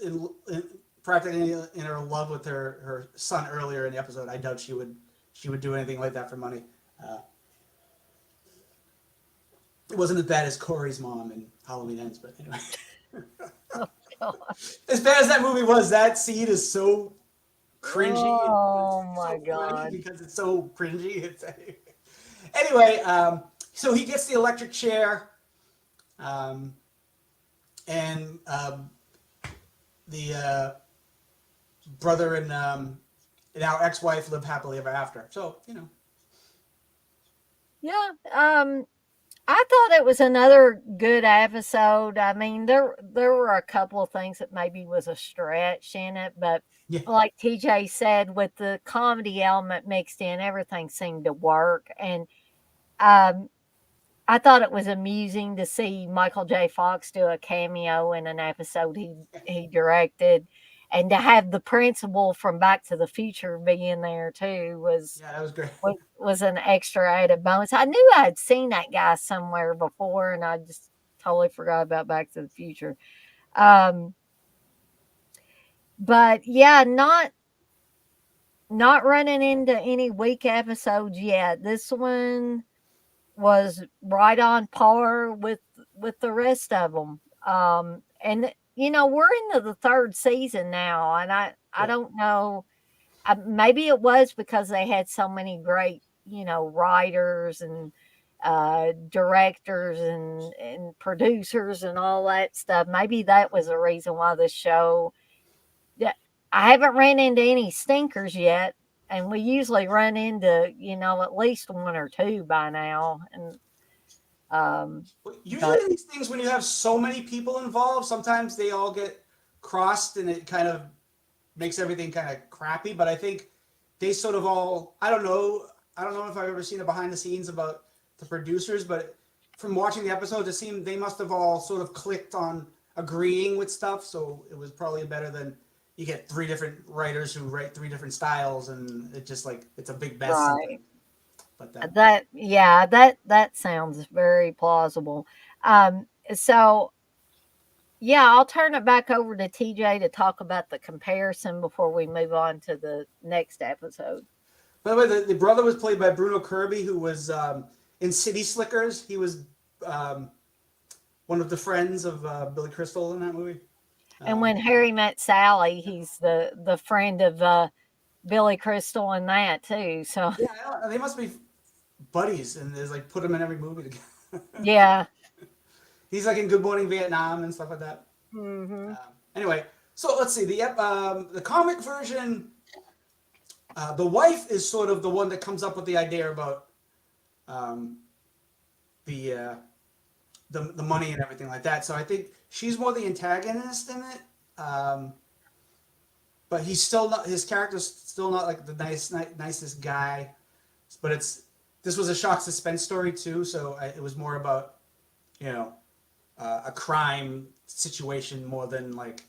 practically in her love with her son earlier in the episode, I doubt she would do anything like that for money. Uh, it wasn't as bad as Corey's mom in Halloween Ends, but anyway. Oh God. As bad as that movie was, that scene is so cringy and Oh so my funny God. because it's so cringy. It's anyway. So he gets the electric chair, um, and the brother and our ex-wife live happily ever after. So Yeah. I thought it was another good episode. I mean, there were a couple of things that maybe was a stretch in it, but yeah, like TJ said, with the comedy element mixed in, everything seemed to work. And um, I thought it was amusing to see Michael J. Fox do a cameo in an episode he directed, and to have the principal from Back to the Future be in there too yeah, that was great. was an extra added bonus. I knew I had seen that guy somewhere before, and I just totally forgot about Back to the Future. Um, but yeah, not running into any weak episodes yet. This one was right on par with the rest of them. And we're into the third season now, and I Right. don't know. Maybe it was because they had so many great writers and directors and producers and all that stuff. Maybe that was the reason why the show. Yeah, I haven't ran into any stinkers yet, and we usually run into at least one or two by now, and Usually but these things, when you have so many people involved, sometimes they all get crossed, and it kind of makes everything kind of crappy. But I think they sort of all. I don't know if I've ever seen a behind the scenes about the producers, but from watching the episodes, it seemed they must have all sort of clicked on agreeing with stuff. So it was probably better than you get three different writers who write three different styles, and it just like it's a big mess sometimes. right. But That sounds very plausible. So yeah, I'll turn it back over to TJ to talk about the comparison before we move on to the next episode. by the way, the brother was played by Bruno Kirby, who was in City Slickers. He was um, one of the friends of Billy Crystal in that movie. And Um, when Harry met Sally, he's the friend of Billy Crystal in that too. So yeah, they must be buddies, and there's like put him in every movie together. yeah. He's like in Good Morning Vietnam and stuff like that. Hmm. Anyway, so let's see the comic version. The wife is sort of the one that comes up with the idea about um, the, uh, the money and everything like that. So I think she's more the antagonist in it. But he's still not. His character's still not like the nicest guy. But this was a shock suspense story too, so it was more about you know a crime situation more than like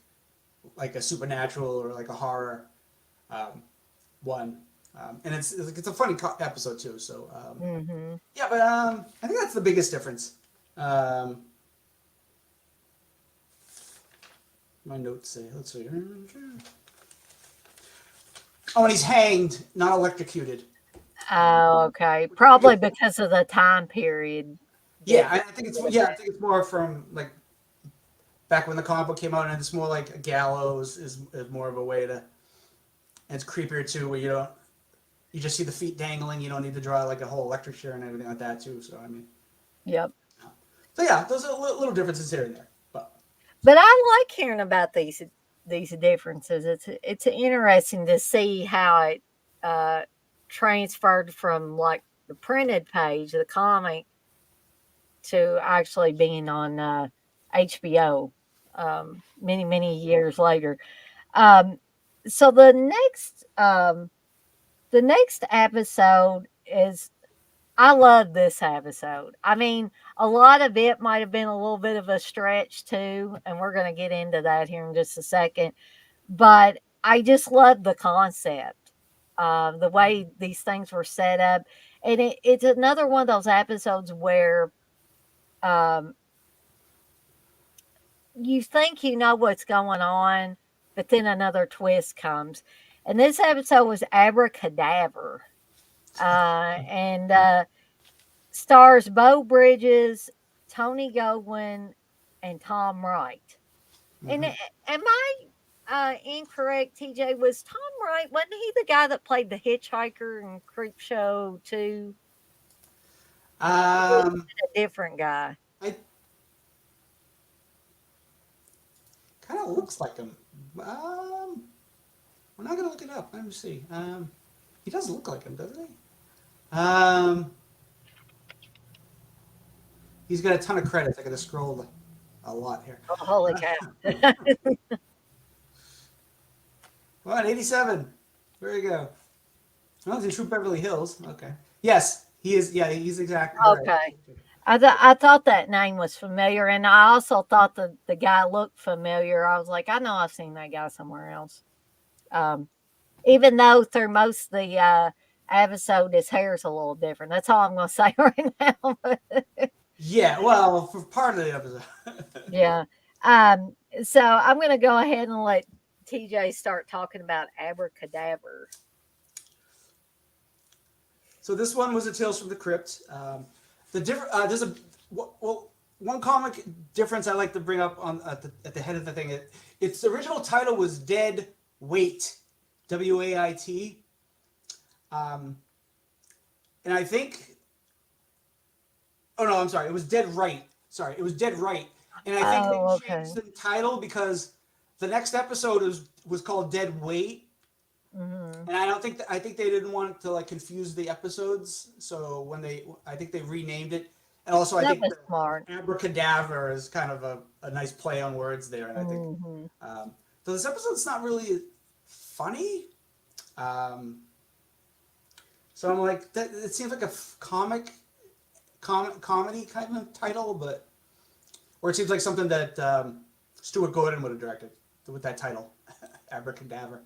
a supernatural or like a horror um, one. And it's a funny episode too. So Hmm. yeah, but I think that's the biggest difference. Um, my notes say, let's see. Oh, and he's hanged, not electrocuted. Oh, okay. Which I think Probably it's because of the time period yeah, I difference think a it's little yeah, I bit. think it's more from like back when the comic book came out, and it's more like a gallows is more of a way to. And it's creepier too, where you just see the feet dangling. You don't need to draw like a whole electric chair and everything like that too. So I mean, Yep. so yeah, those are little differences here and there. But But I like hearing about these differences. It's interesting to see how it uh, transferred from like the printed page, the comic, to actually being on HBO. many, many years later. Um, so the next episode is I love this episode. I mean, a lot of it might have been a little bit of a stretch too, and we're going to get into that here in just a second. But I just love the concept, the way these things were set up, and it's another one of those episodes where um, you think you know what's going on, but then another twist comes. And this episode was Abracadaver, and stars Bo Bridges, Tony Goldwyn, and Tom Wright. And Mm-hmm. am I incorrect, TJ? Was Tom Wright, wasn't he the guy that played the hitchhiker in Creep Show too? Um, A different guy. I kind of looks like him. We're not gonna look it up. Let me see. He does look like him, doesn't he? He's got a ton of credits. I got to scroll a lot here. Oh, holy Uh, cow. well, at 87. There you go. Oh, he's in True Beverly Hills. Okay. Yes, he is. Yeah, he's exactly. You're right. Okay. I thought that name was familiar, and I also thought the guy looked familiar. I was like, I know I've seen that guy somewhere else. Um, Even though through most of the episode, his hair's a little different. That's all I'm going to say right now. Yeah, well, for part of the episode. Yeah. Um, so I'm going to go ahead and let TJ start talking about Abracadaver. So this one was a Tales from the Crypt. The different there's a well one comic difference I like to bring up on at the head of the thing. Its original title was Dead Weight, Wait, um, and I think oh no, I'm sorry, it was Dead Right. Sorry, it was Dead Right, and I think they Oh, okay. changed the title because the next episode was called Dead Weight, Hmm. and I don't think I think they didn't want to like confuse the episodes, so when they I think they renamed it, and also I That think was the smart. abracadaver is kind of a nice play on words there, and I think Hmm. um, so this episode's not really funny, um, so I'm like that it seems like a comedy kind of title, but or it seems like something that Stuart Gordon would have directed with that title, abracadaver.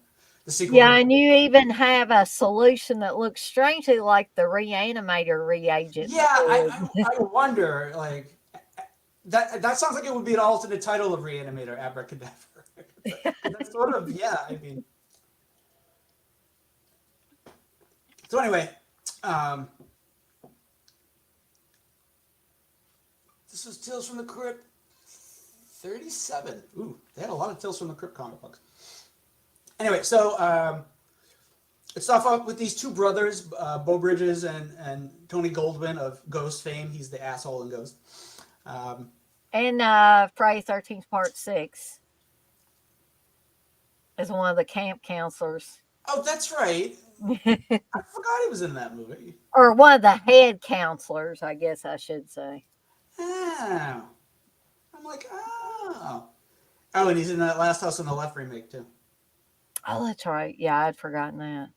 The sequel Yeah, to and you even have a solution that looks strangely like the reanimator reagent yeah, fluid. I wonder like that sounds like it would be an alternate title of Reanimator, Abracadaver. Because that's sort of yeah. I mean, so anyway, um, this was Tales from the Crypt 37. Ooh, they had a lot of Tales from the Crypt comic books. Anyway, so it starts off with these two brothers, Bo Bridges and Tony Goldwyn of Ghost fame. He's the asshole in Ghost. Um, And Friday 13th Part 6 is one of the camp counselors. oh, that's right. I forgot he was in that movie. Or one of the head counselors, I guess I should say. Oh, I'm like, oh. Oh, and he's in that Last House on the Left remake too. Oh, that's right. Yeah, I'd forgotten that.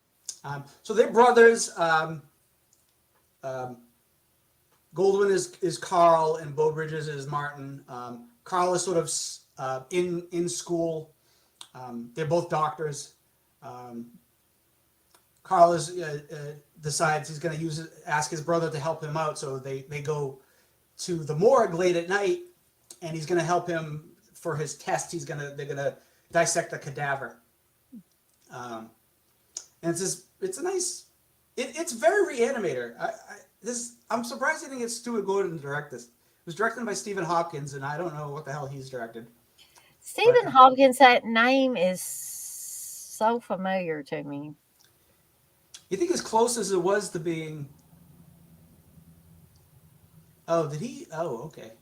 So they're brothers. Um, Goldwyn is Carl, and Bo Bridges is Martin. Carl is sort of in school. They're both doctors. Um, Carl decides he's going to ask his brother to help him out, so they go to the morgue late at night, and he's going to help him for his test. They're gonna dissect the cadaver. Um, and it's a nice, it's very Reanimator. I'm surprised they didn't get Stuart Gordon to direct this. It was directed by Stephen Hopkins, and I don't know what the hell he's directed. But Stephen Hopkins, that name is so familiar to me. you think as close as it was to being? Oh, did he? Oh, okay.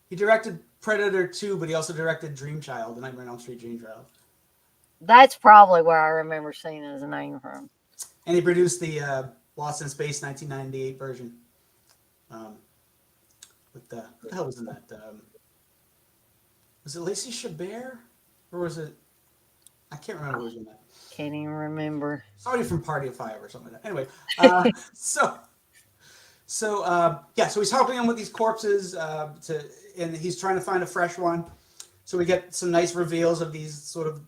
He directed Predator 2, but he also directed Dream Child, the Nightmare on Elm Street Dream Child. That's probably where I remember seeing his name from. And he produced the Lost in Space 1998 version. What the hell was in that? Was it Lacey Chabert? Or was it, I can't remember who was in that. Can't even remember. Somebody from Party of Five or something like that. Anyway, uh, so yeah, so he's helping him with these corpses and he's trying to find a fresh one. So we get some nice reveals of these sort of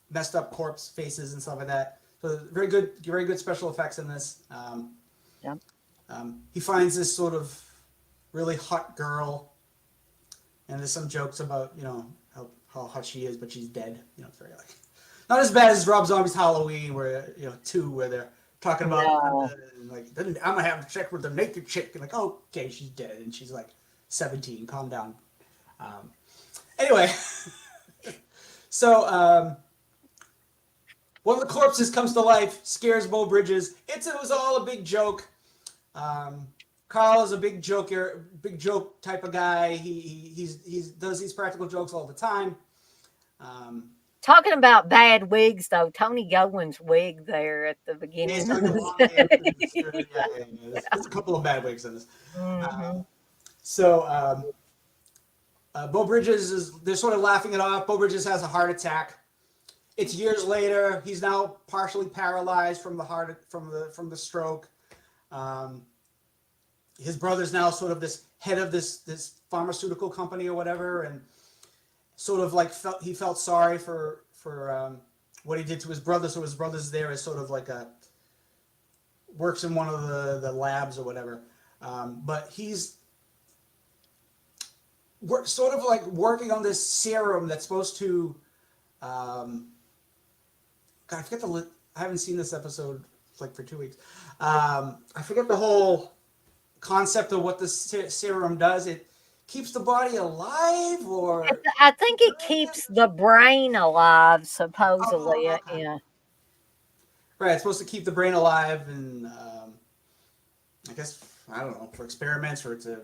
messed up corpse faces and stuff like that. So very good special effects in this. Yep. He finds this sort of really hot girl, and there's some jokes about how hot she is, but she's dead. It's very like not as bad as Rob Zombie's Halloween, where 2, where they're talking about No. like I'm gonna have to check with the naked chick, and like, oh, okay, she's dead, and she's like 17. Calm down. Anyway, so one of the corpses comes to life, scares Beau Bridges. It was all a big joke. Carl is a big joke type of guy. He does these practical jokes all the time. Talking about bad wigs, though, Tony Gowan's wig there at the Yeah, he's beginning got of the the long hair. Yeah. yeah. There's a couple of bad wigs in this. Hmm. So Beau Bridges they're sort of laughing it off. Beau Bridges has a heart attack. It's years later. He's now partially paralyzed from the stroke. His brother's now sort of this head of this pharmaceutical company or whatever, and sort of like he felt sorry for what he did to his brother. So his brother's there as sort of like works in one of the labs or whatever. But he's sort of like working on this serum that's supposed to. God, I forget I haven't seen this episode like for 2 weeks. I forget the whole concept of what the serum does. It keeps the body alive, or I think it keeps the brain alive, supposedly. oh, okay. Yeah. Right, it's supposed to keep the brain alive, and I guess I don't know, for experiments or to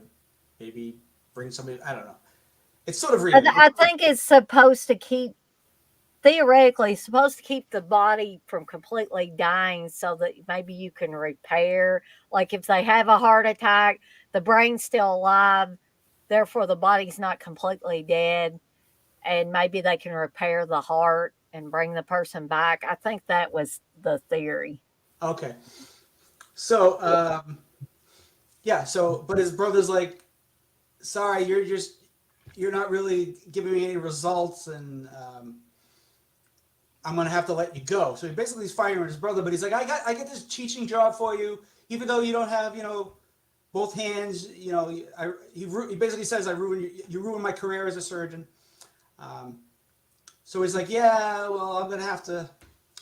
maybe bring somebody. I don't know. It's sort of weird. I think it's supposed to keep, theoretically, it's supposed to keep the body from completely dying so that maybe you can repair. Like if they have a heart attack, the brain's still alive, therefore the body's not completely dead, and maybe they can repair the heart and bring the person back. I think that was the theory. Okay, so yeah, so but his brother's like, sorry, you're not really giving me any results, and I'm gonna have to let you go. So he basically is firing his brother, but he's like, I get this teaching job for you, even though you don't have both hands. He basically says you ruined my career as a surgeon. So he's like, yeah, well, I'm gonna have to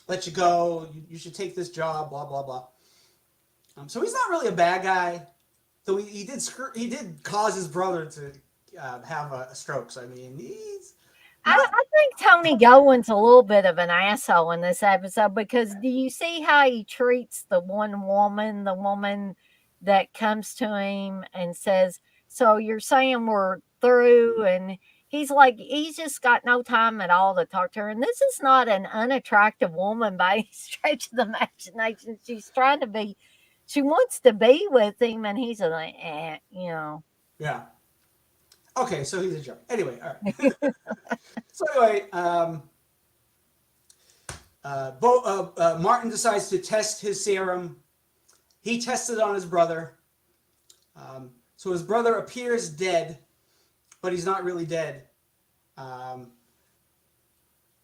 let you go. You should take this job. Blah blah blah. So he's not really a bad guy, though he did cause his brother to have a stroke. So I mean, he's not. I think Tony Gowan's a little bit of an asshole in this episode because do you see how he treats the the woman that comes to him and says, so you're saying we're through? And he's like, he's just got no time at all to talk to her. And this is not an unattractive woman by any stretch of the imagination. She wants to be with him, and he's like, Yeah. Okay, so he's a jerk. Anyway, all right. So anyway, Martin decides to test his serum. He tests it on his brother. So his brother appears dead, but he's not really dead. Well,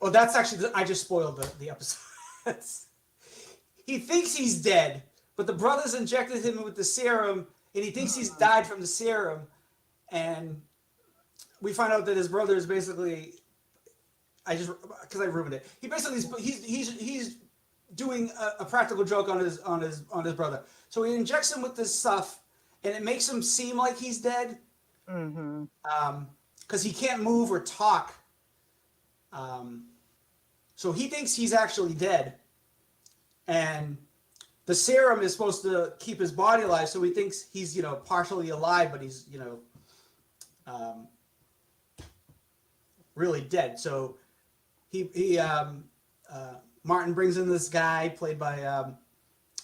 that's actually, I just spoiled the episode. He thinks he's dead, but the brothers injected him with the serum, and he thinks he's died from the serum. And we find out that his brother is basically, because I ruined it. He basically he's doing a practical joke on his brother. So he injects him with this stuff, and it makes him seem like he's dead. mm-hmm. Because he can't move or talk. So he thinks he's actually dead, and the serum is supposed to keep his body alive. So he thinks he's partially alive, but he's really dead. So Martin brings in this guy played by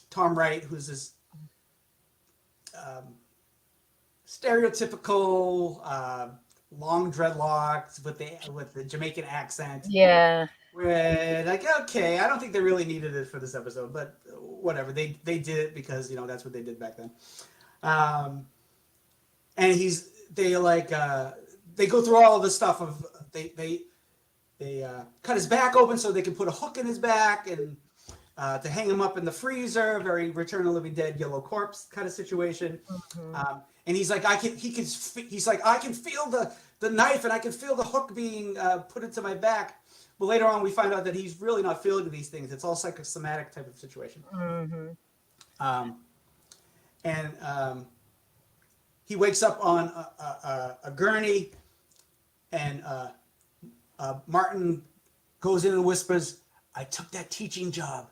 Tom Wright, who's this stereotypical long dreadlocks with the Jamaican accent. Yeah. Where like, okay, I don't think they really needed it for this episode, but whatever. They did it because that's what they did back then. Um, and they like they go through all the stuff of they cut his back open so they can put a hook in his back and to hang him up in the freezer, very Return of the Living Dead yellow corpse kind of situation. Hmm. And he's like, he's like, I can feel the knife and I can feel the hook being put into my back. But later on, we find out that he's really not feeling these things. It's all psychosomatic type of situation. Hmm. Um, and he wakes up on a gurney, and Martin goes in and whispers, "I took that teaching job,"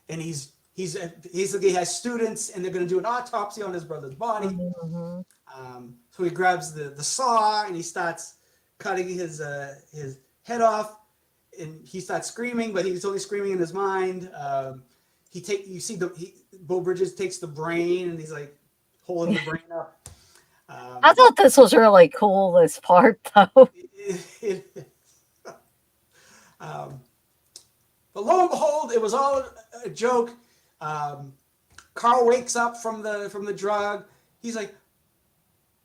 and he has students, and they're going to do an autopsy on his brother's body. Hmm. So he grabs the saw and he starts cutting his head off, and he starts screaming, but he's only screaming in his mind. You see Bo Bridges takes the brain and he's like holding the brain up. I Um, thought this was really cool, this part, though. um, but lo and behold, it was all a joke. Um, Carl wakes up from the drug. He's like,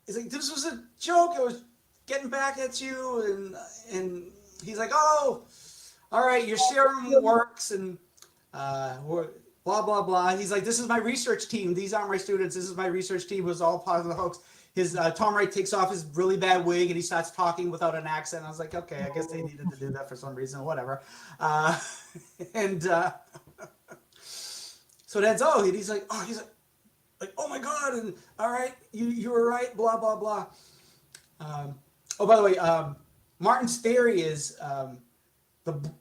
this was a joke. It was getting back at you, and he's like, oh, all right, your serum works, and blah blah blah. He's like, this is my research team. These aren't my students. This is my research team. It was all part of the hoax. His Tom Wright takes off his really bad wig and he starts talking without an accent. I was like, okay, I guess they needed to do that for some reason, whatever. Uh, and so that's he's like, oh my god, and all right, you were right, blah blah blah. Oh, by the way, Martin's theory is the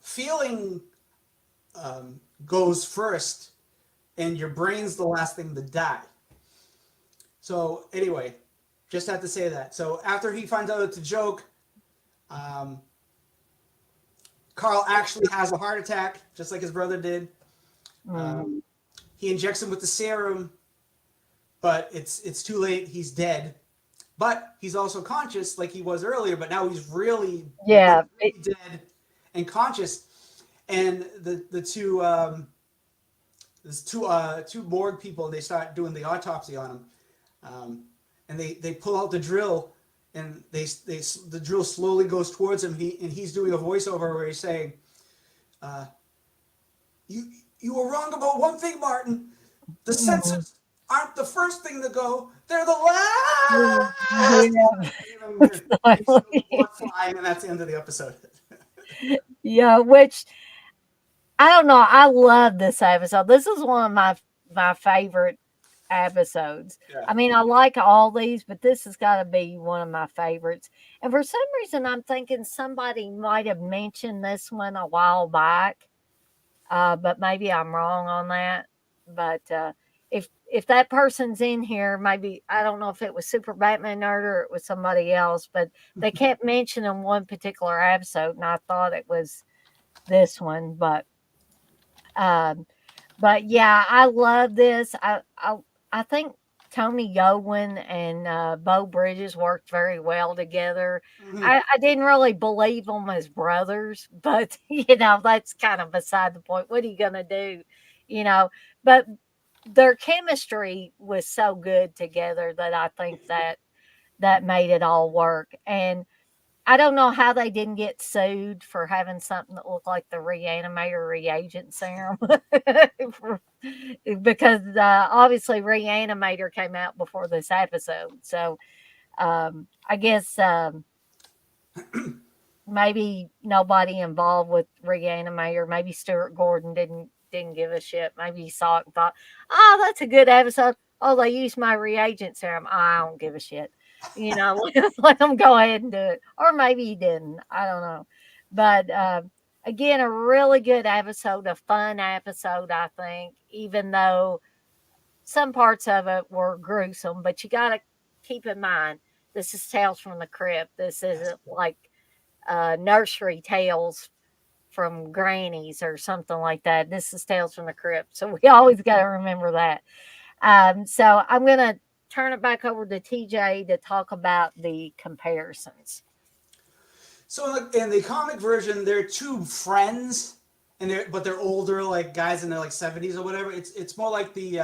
feeling goes first, and your brain's the last thing to die. So anyway, just had to say that. So after he finds out it's a joke, um, Carl actually has a heart attack, just like his brother did. Mm. Um, he injects him with the serum, but it's too late. He's dead. But he's also conscious, like he was earlier. But now he's really, Yeah. really dead and conscious. And the two there's two morgue people, and they start doing the autopsy on him. And they pull out the drill, and the drill slowly goes towards him. He's doing a voiceover where he's saying, "You you were wrong about one thing, Martin. The Mhm. sensors aren't the first thing to go; they're the last." Yeah. He's Finally. blood flying, and that's the end of the episode. Yeah, which I don't know. I love this episode. This is one of my favorite episodes. Yeah. I mean, I like all these, but this has got to be one of my favorites. And for some reason, I'm thinking somebody might have mentioned this one a while back, but maybe I'm wrong on that. But if that person's in here, maybe I don't know if it was Super Batman Nerd or it was somebody else, but they kept mentioning one particular episode, and I thought it was this one. Um, but yeah, I love this. I think Tony Gowan and Bo Bridges worked very well together. Mm-hmm. I didn't really believe them as brothers, but you know that's kind of beside the point. What are you gonna do? You know, but their chemistry was so good together that I think that made it all work. And I don't know how they didn't get sued for having something that looked like the reanimator reagent serum. Because obviously Reanimator came out before this episode. So I guess maybe nobody involved with Reanimator, maybe Stuart Gordon didn't give a shit. Maybe he saw it and thought, oh, that's a good episode. Oh, they used my reagent serum. I don't give a shit. You know, let them go ahead and do it. Or maybe he didn't. I don't know. But again, a really good episode, a fun episode, I think, even though some parts of it were gruesome, but you got to keep in mind this is Tales from the Crypt. This Yes. isn't like nursery tales from grannies or something like that. This is Tales from the Crypt. So we always got to remember that. So I'm going to turn it back over to TJ to talk about the comparisons. So in the comic version, they're two friends, and they're older, like guys in their like 70s or whatever. It's more like the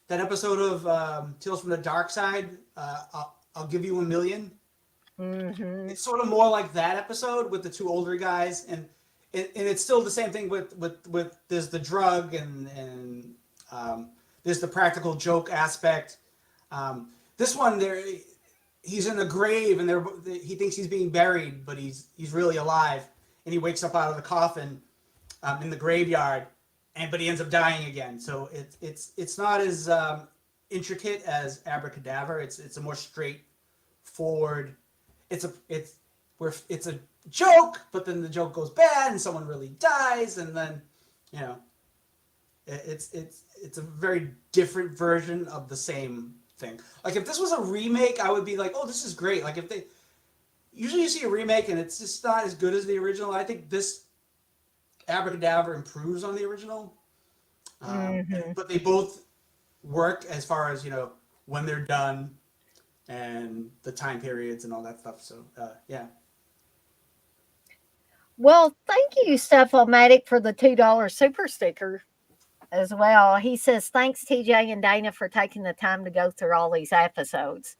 that episode of Tales from the Dark Side. I'll give you a million. Hmm. It's sort of more like that episode with the two older guys, and it's still the same thing with there's the drug and there's the practical joke aspect. This one there, he's in the grave and he thinks he's being buried, but he's really alive, and he wakes up out of the coffin in the graveyard, and but he ends up dying again. So it's not as intricate as Abracadaver. It's a more straightforward. It's a joke, but then the joke goes bad, and someone really dies, and then you know it's a very different version of the same thing. Like if this was a remake, I would be like, oh, this is great. Like if they usually you see a remake and it's just not as good as the original. I think this Abracadaver improves on the original, Hmm. but they both work as far as when they're done and the time periods and all that stuff. So yeah. Well, thank you, Steph-O-Matic, for the $2 super sticker as well. He says, thanks, TJ and Dana, for taking the time to go through all these episodes.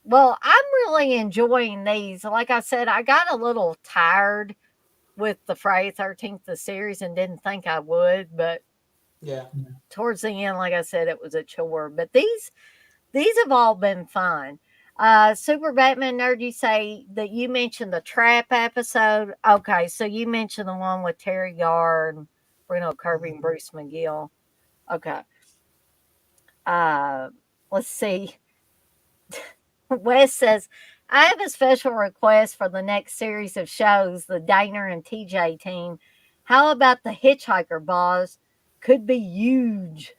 Well, I'm really enjoying these. Like I said, I got a little tired with the Friday 13th, the series, and didn't think I would, but Yeah. towards the end, like I said, it was a chore. But these have all been fun. Super Batman Nerd, you say that you mentioned the trap episode. Okay, so you mentioned the one with Terry Garr and Bruno Kirby and Bruce McGill. Okay. Uh, let's see. Wes says, I have a special request for the next series of shows, the Dana and TJ team. How about the Hitchhiker boss? Could be huge.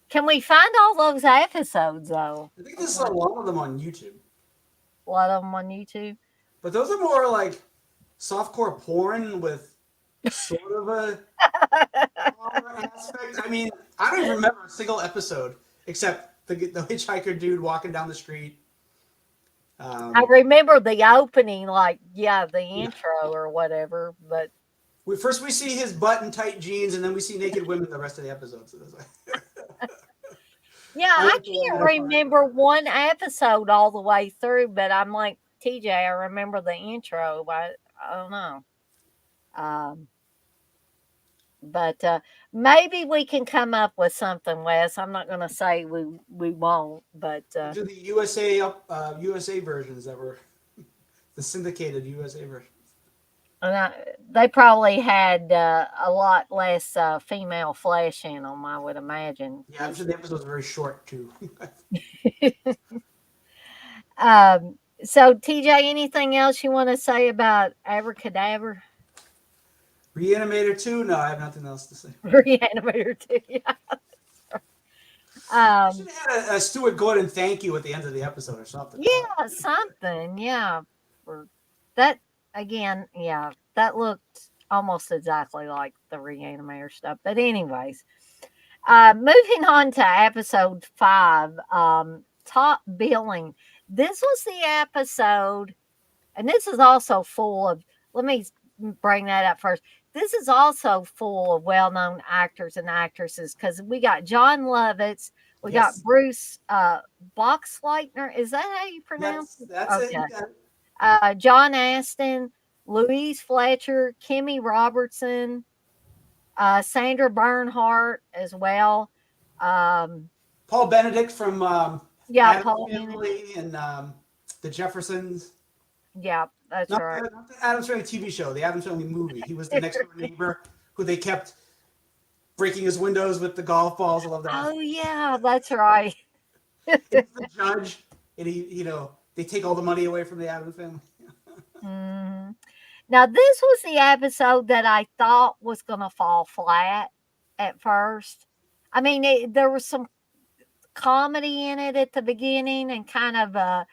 Can we find all those episodes though? I think there's a lot of them on YouTube, A lot of them on YouTube. but those are more like softcore porn with sort of a horror aspect. I mean, I don't even remember a single episode except the hitchhiker dude walking down the street. I Um, remember the opening, like, yeah, the yeah. intro or whatever, but First we see his butt in tight jeans, and then we see naked women the rest of the episode. So yeah, I I like the can't that part. remember one episode all the way through, but I'm like, TJ, I remember the intro, but I don't know. Um, but maybe we can come up with something, Wes. I'm not going to say we won't, but We'll do the USA versions that were the syndicated USA version. and they probably had a lot less female flesh in them, I would imagine. Yeah, I'm sure the episodes are very short too. So, TJ, anything else you want to say about Abracadaver? Reanimator 2? No, I have nothing else to say. Reanimator 2, yeah. They should have had a Stuart Gordon thank you at the end of the episode or something. Yeah, something, yeah. For that, again, yeah, that looked almost exactly like the Reanimator stuff. But, anyways, moving on to episode 5, top billing. This was the episode, and this is also full of, let me bring that up first. This is also full of well-known actors and actresses because we got John Lovitz, we got Yes. Bruce Boxleitner. Is that how you pronounce it? That's it. Okay. You got it. John Aston, Louise Fletcher, Kimmy Robertson, Sandra Bernhardt as well. Paul Benedict from Yeah, Adam's Paul Heenan. Family and the Jeffersons. Yeah, that's right. Not the Adams Family TV show, the Adams Family movie. He was the next door neighbor who they kept breaking his windows with the golf balls. I love that. Oh yeah, that's right. And he's the judge, and they take all the money away from the Adams Family. Hmm. Now, this was the episode that I thought was going to fall flat at first. I mean, there was some comedy in it at the beginning, and kind of I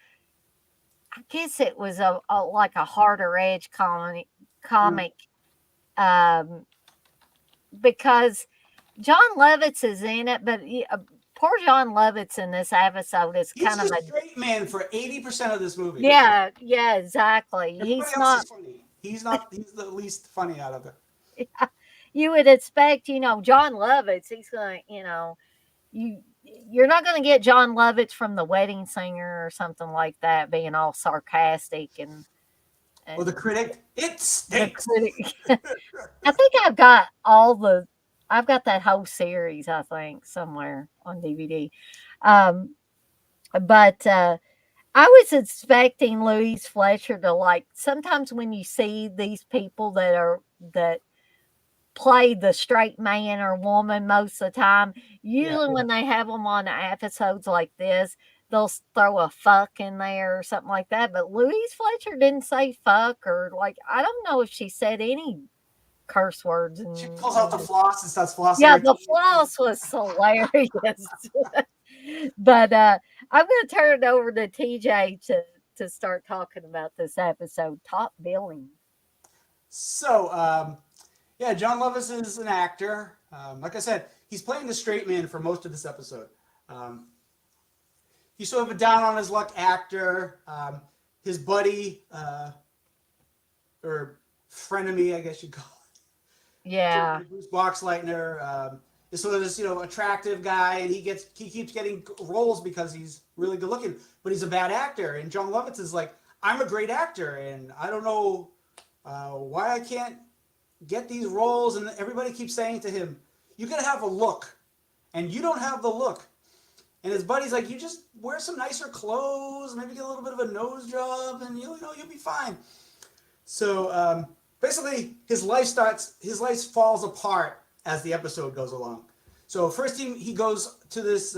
guess it was a like a harder edge comic, um, because John Lovitz is in it, but poor John Lovitz in this episode is He's kind of the a straight man for 80% of this movie. yeah, exactly. Everybody He's else not. is funny. He's not. He's the least funny out of it. You would expect, John Lovitz. He's gonna, you're not gonna get John Lovitz from The Wedding Singer or something like that, being all sarcastic Or the and critic, it the stinks. critic. I think I've got that whole series, I think, somewhere on DVD. Um, but I was expecting Louise Fletcher to, like, sometimes when you see these people that play the straight man or woman most of the time, Yeah. usually when they have them on episodes like this, they'll throw a fuck in there or something like that. But Louise Fletcher didn't say fuck, or, like, I don't know if she said any curse words. She And pulls out the floss and starts flossing yeah, her the teeth. floss was hilarious. But I'm going to turn it over to TJ to start talking about this episode, top billing. So, yeah, John Lovitz is an actor. Like I said, he's playing the straight man for most of this episode. Um, he's sort of a down on his luck actor. His buddy, or frenemy, I guess you'd call Yeah. it, Bruce Boxleitner, is sort of this, attractive guy, and he keeps getting roles because he's really good looking, but he's a bad actor. And John Lovitz is like, I'm a great actor, and I don't know why I can't get these roles. And everybody keeps saying to him, you gotta have a look, and you don't have the look. And his buddy's like, you just wear some nicer clothes, maybe get a little bit of a nose job, and you'll be fine. So basically, his life falls apart as the episode goes along. So first he goes to this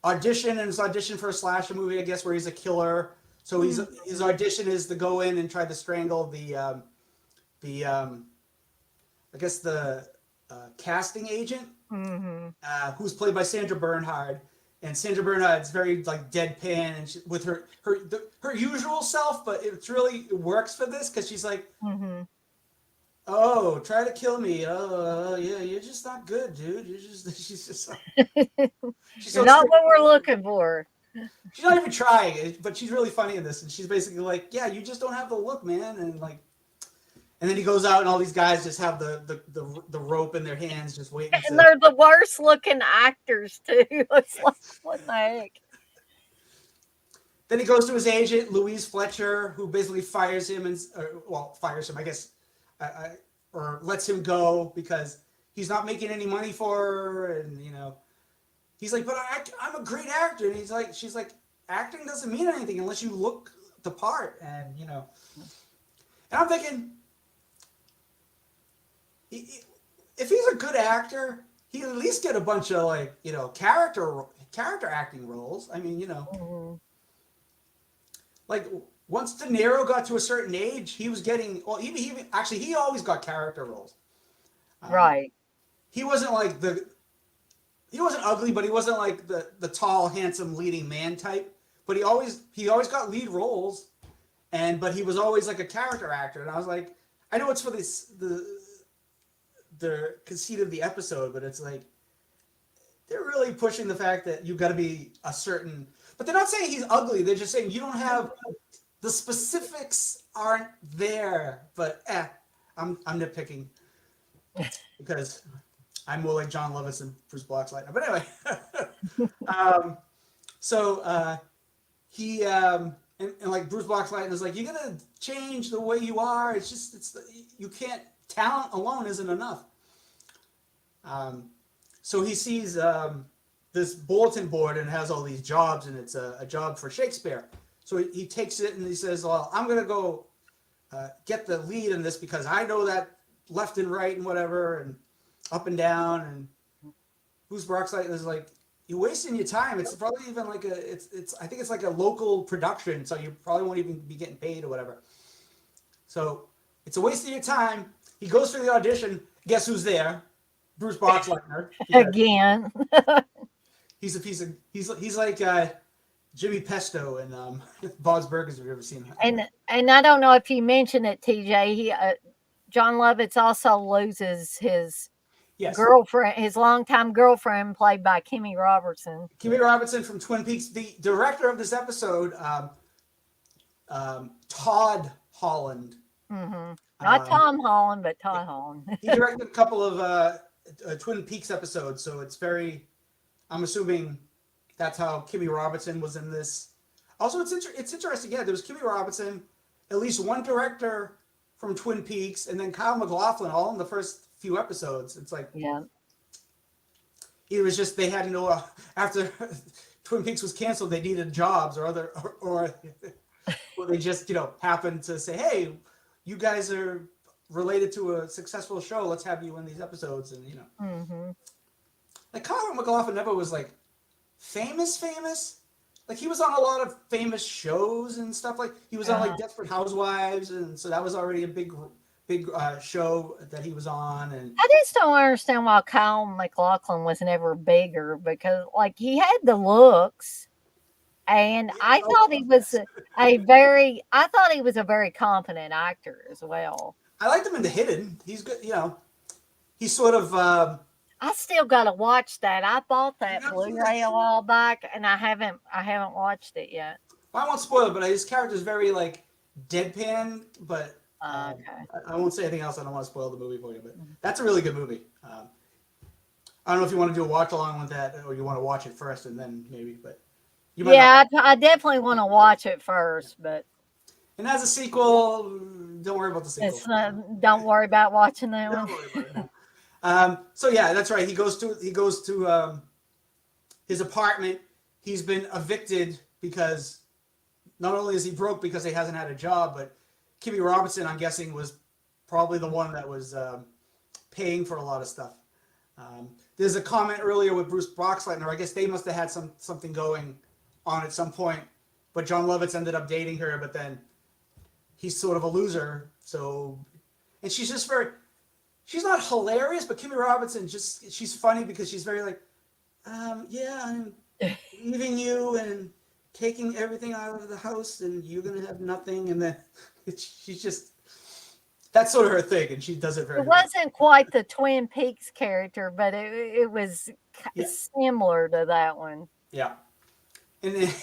audition, and it's audition for a slasher movie, I guess, where he's a killer. So his audition is to go in and try to strangle the I guess the casting agent, Mm-hmm. who's played by Sandra Bernhard. And Sandra Bernhard's very like deadpan, and with her usual self, but it works for this because she's like, Mm-hmm. oh, try to kill me. Oh, yeah, you're just not good, dude. She's just she's You're so not straight. what we're looking for. She's not even trying, but she's really funny in this, and she's basically like, yeah, you just don't have the look, man, and like. And then he goes out, and all these guys just have the rope in their hands, just waiting And to. they're the worst looking actors too. It's like, what in the heck? Then he goes to his agent, Louise Fletcher, who basically fires him fires him, I guess, or lets him go because he's not making any money for her, and he's like, but I'm a great actor, and she's like, acting doesn't mean anything unless you look the part, and and I'm thinking, if he's a good actor, he'd at least get a bunch of character acting roles. I mean, Mm-hmm. like once De Niro got to a certain age, he was getting. Well, he always got character roles. Right. He wasn't like he wasn't ugly, but he wasn't like the tall, handsome leading man type. But he always got lead roles, but he was always like a character actor. And I was like, I know it's for the conceit of the episode, but it's like they're really pushing the fact that you've got to be a certain. But they're not saying he's ugly. They're just saying you don't have the specifics aren't there. But I'm nitpicking because I'm more like John Lovitz and Bruce Boxleitner. But anyway, so he and like Bruce Boxleitner is like, you gotta change the way you are. You can't. Talent alone isn't enough. So he sees this bulletin board and it has all these jobs, and it's a job for Shakespeare. So he takes it and he says, well, I'm going to go get the lead in this because I know that left and right and whatever and up and down. And Bruce Boxleitner is like, you're wasting your time. It's probably even like I think it's like a local production, so you probably won't even be getting paid or whatever. So it's a waste of your time. He goes for the audition. Guess who's there? Bruce Boxleitner. Again. He's a piece of. He's like Jimmy Pesto in Bob's Burgers. Have you ever seen that? And I don't know if you mentioned it, TJ. John Lovitz also loses his Yes. girlfriend, his longtime girlfriend, played by Kimmy Robertson. Kimmy Robertson from Twin Peaks. The director of this episode, Todd Holland. Hmm. Not Um, Tom Holland, but yeah, Todd Holland. he directed a couple of Twin Peaks episodes, so it's very. I'm assuming that's how Kimmy Robertson was in this. Also, it's interesting. Yeah, there was Kimmy Robertson, at least one director from Twin Peaks, and then Kyle MacLachlan, all in the first few episodes. It's like Yeah. it was just they had no after Twin Peaks was canceled, they needed jobs or they just happened to say, hey, you guys are related to a successful show. Let's have you in these episodes, and Hmm. like Kyle MacLachlan never was like famous. Like he was on a lot of famous shows and stuff. Like he was on like Desperate Housewives, and so that was already a big show that he was on. And I just don't understand why Kyle MacLachlan was never bigger, because like he had the looks, and I thought he was I thought he was a very competent actor as well. I liked him in The Hidden. He's good. He's sort of. I still gotta watch that. I bought You that know, Blu-ray a while back, and I haven't watched it yet. I won't spoil it, but his character is very like deadpan. But Okay. I won't say anything else. I don't want to spoil the movie for you. But that's a really good movie. I don't know if you want to do a watch along with that, or you want to watch it first and then maybe. But you might Yeah, not. I definitely want to watch it first, but And as a sequel, don't worry about the sequel. it's don't worry about watching that Don't one. worry about it. No. So yeah, that's right. He goes to his apartment. He's been evicted because not only is he broke because he hasn't had a job, but Kimmy Robertson, I'm guessing, was probably the one that was paying for a lot of stuff. There's a comment earlier with Bruce Boxleitner. I guess they must have had something going on at some point, but John Lovitz ended up dating her, but then he's sort of a loser. So, and she's just she's not hilarious, but Kimmy Robertson she's funny because she's very like, yeah, I'm leaving you and taking everything out of the house, and you're gonna have nothing, and then she's just that's sort of her thing, and she does it very It well. wasn't quite the Twin Peaks character, but it was Yeah. similar to that one. Yeah, and then,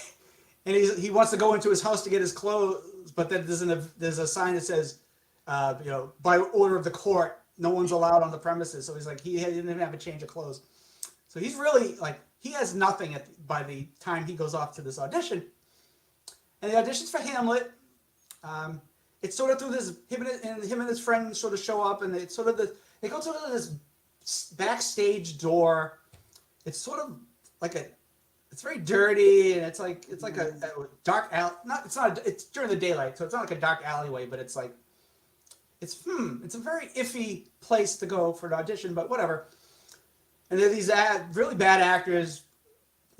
and he wants to go into his house to get his clothes, but then there's a sign that says, by order of the court, no one's allowed on the premises. So he's like he didn't even have a change of clothes. So he's really like he has nothing by the time he goes off to this audition, and the audition's for Hamlet. It's sort of through this him and his friend sort of show up, and they go to this backstage door. It's sort of like it's very dirty, and it's like a dark alley. It's during the daylight, so it's not like a dark alleyway, but it's like it's a very iffy place to go for an audition, but whatever. And there are these really bad actors,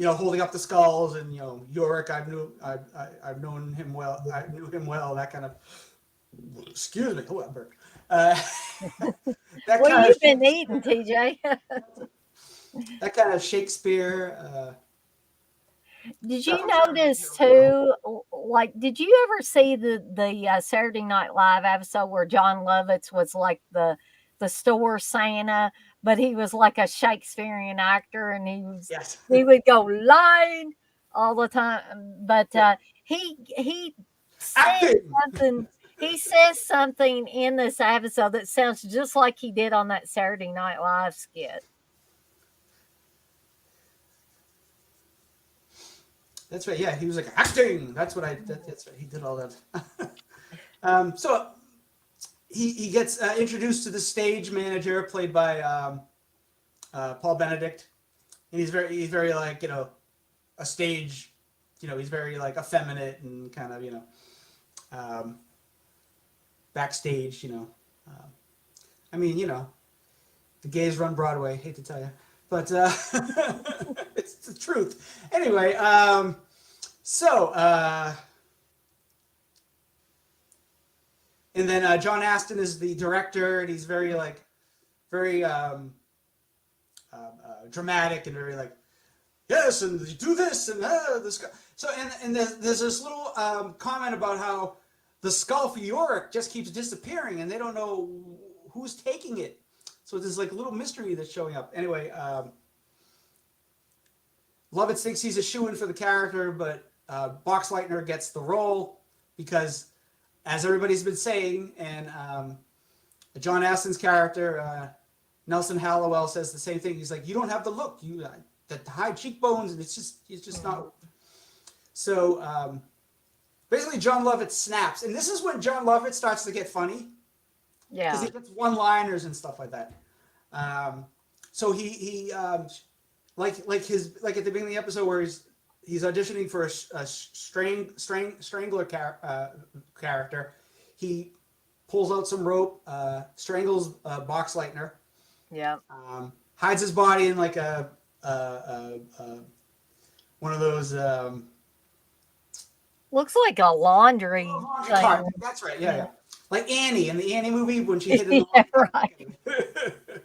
holding up the skulls, and Yorick, I've known him well. I knew him well. That kind of. Excuse me. Oh, I burped. That What kind you of been eating, TJ? that kind of Shakespeare. Did you notice too? Like, did you ever see the Saturday Night Live episode where John Lovitz was like the store Santa, but he was like a Shakespearean actor, and Yes. he would go lying all the time. But he says Acting. something. He says something in this episode that sounds just like he did on that Saturday Night Live skit. That's right. Yeah, he was like acting. That's what that's right. He did all that. So he gets introduced to the stage manager, played by Paul Benedict, and he's very like a stage. He's very like effeminate and kind of backstage. I mean the gays run Broadway. Hate to tell you, but it's the truth. Anyway, and then John Astin is the director, and he's very dramatic and very like, yes, and you do this and this. So and there's this little comment about how the skull for Yorick just keeps disappearing, and they don't know who's taking it. So there's like a little mystery that's showing up. Anyway, Lovitz thinks he's a shoo-in for the character, but Boxleitner gets the role because, as everybody's been saying, and John Astin's character, Nelson Hallowell, says the same thing. He's like, "You don't have the look. You the high cheekbones, and it's just not." So basically, John Lovitz snaps, and this is when John Lovitz starts to get funny because Yeah. he gets one-liners and stuff like that. So he like his like at the beginning of the episode where he's auditioning for a strangler character. He pulls out some rope, strangles Boxleitner, Yeah. hides his body in like one of those Looks like a laundry laundry thing. cart. That's right. Yeah, Yeah. yeah. Like Annie in the Annie movie when she hid in the Yeah, laundry right. cart.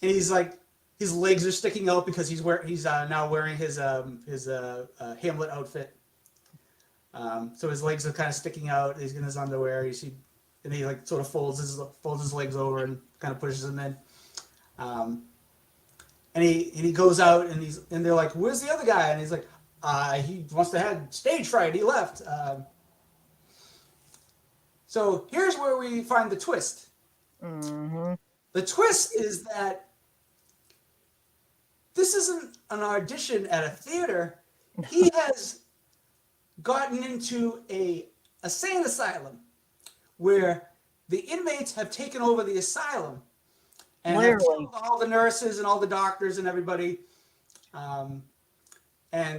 And he's like, his legs are sticking out because he's now wearing his Hamlet outfit. So his legs are kind of sticking out. He's in his underwear. You see, and he like sort of folds his legs over and kind of pushes them in. And he goes out and they're like, "Where's the other guy?" And he's like, "He must have had stage fright. He left." So here's where we find the twist. Mm-hmm. The twist is that this isn't an audition at a theater. He has gotten into a insane asylum where the inmates have taken over the asylum and have Literally. killed all the nurses and all the doctors and everybody. And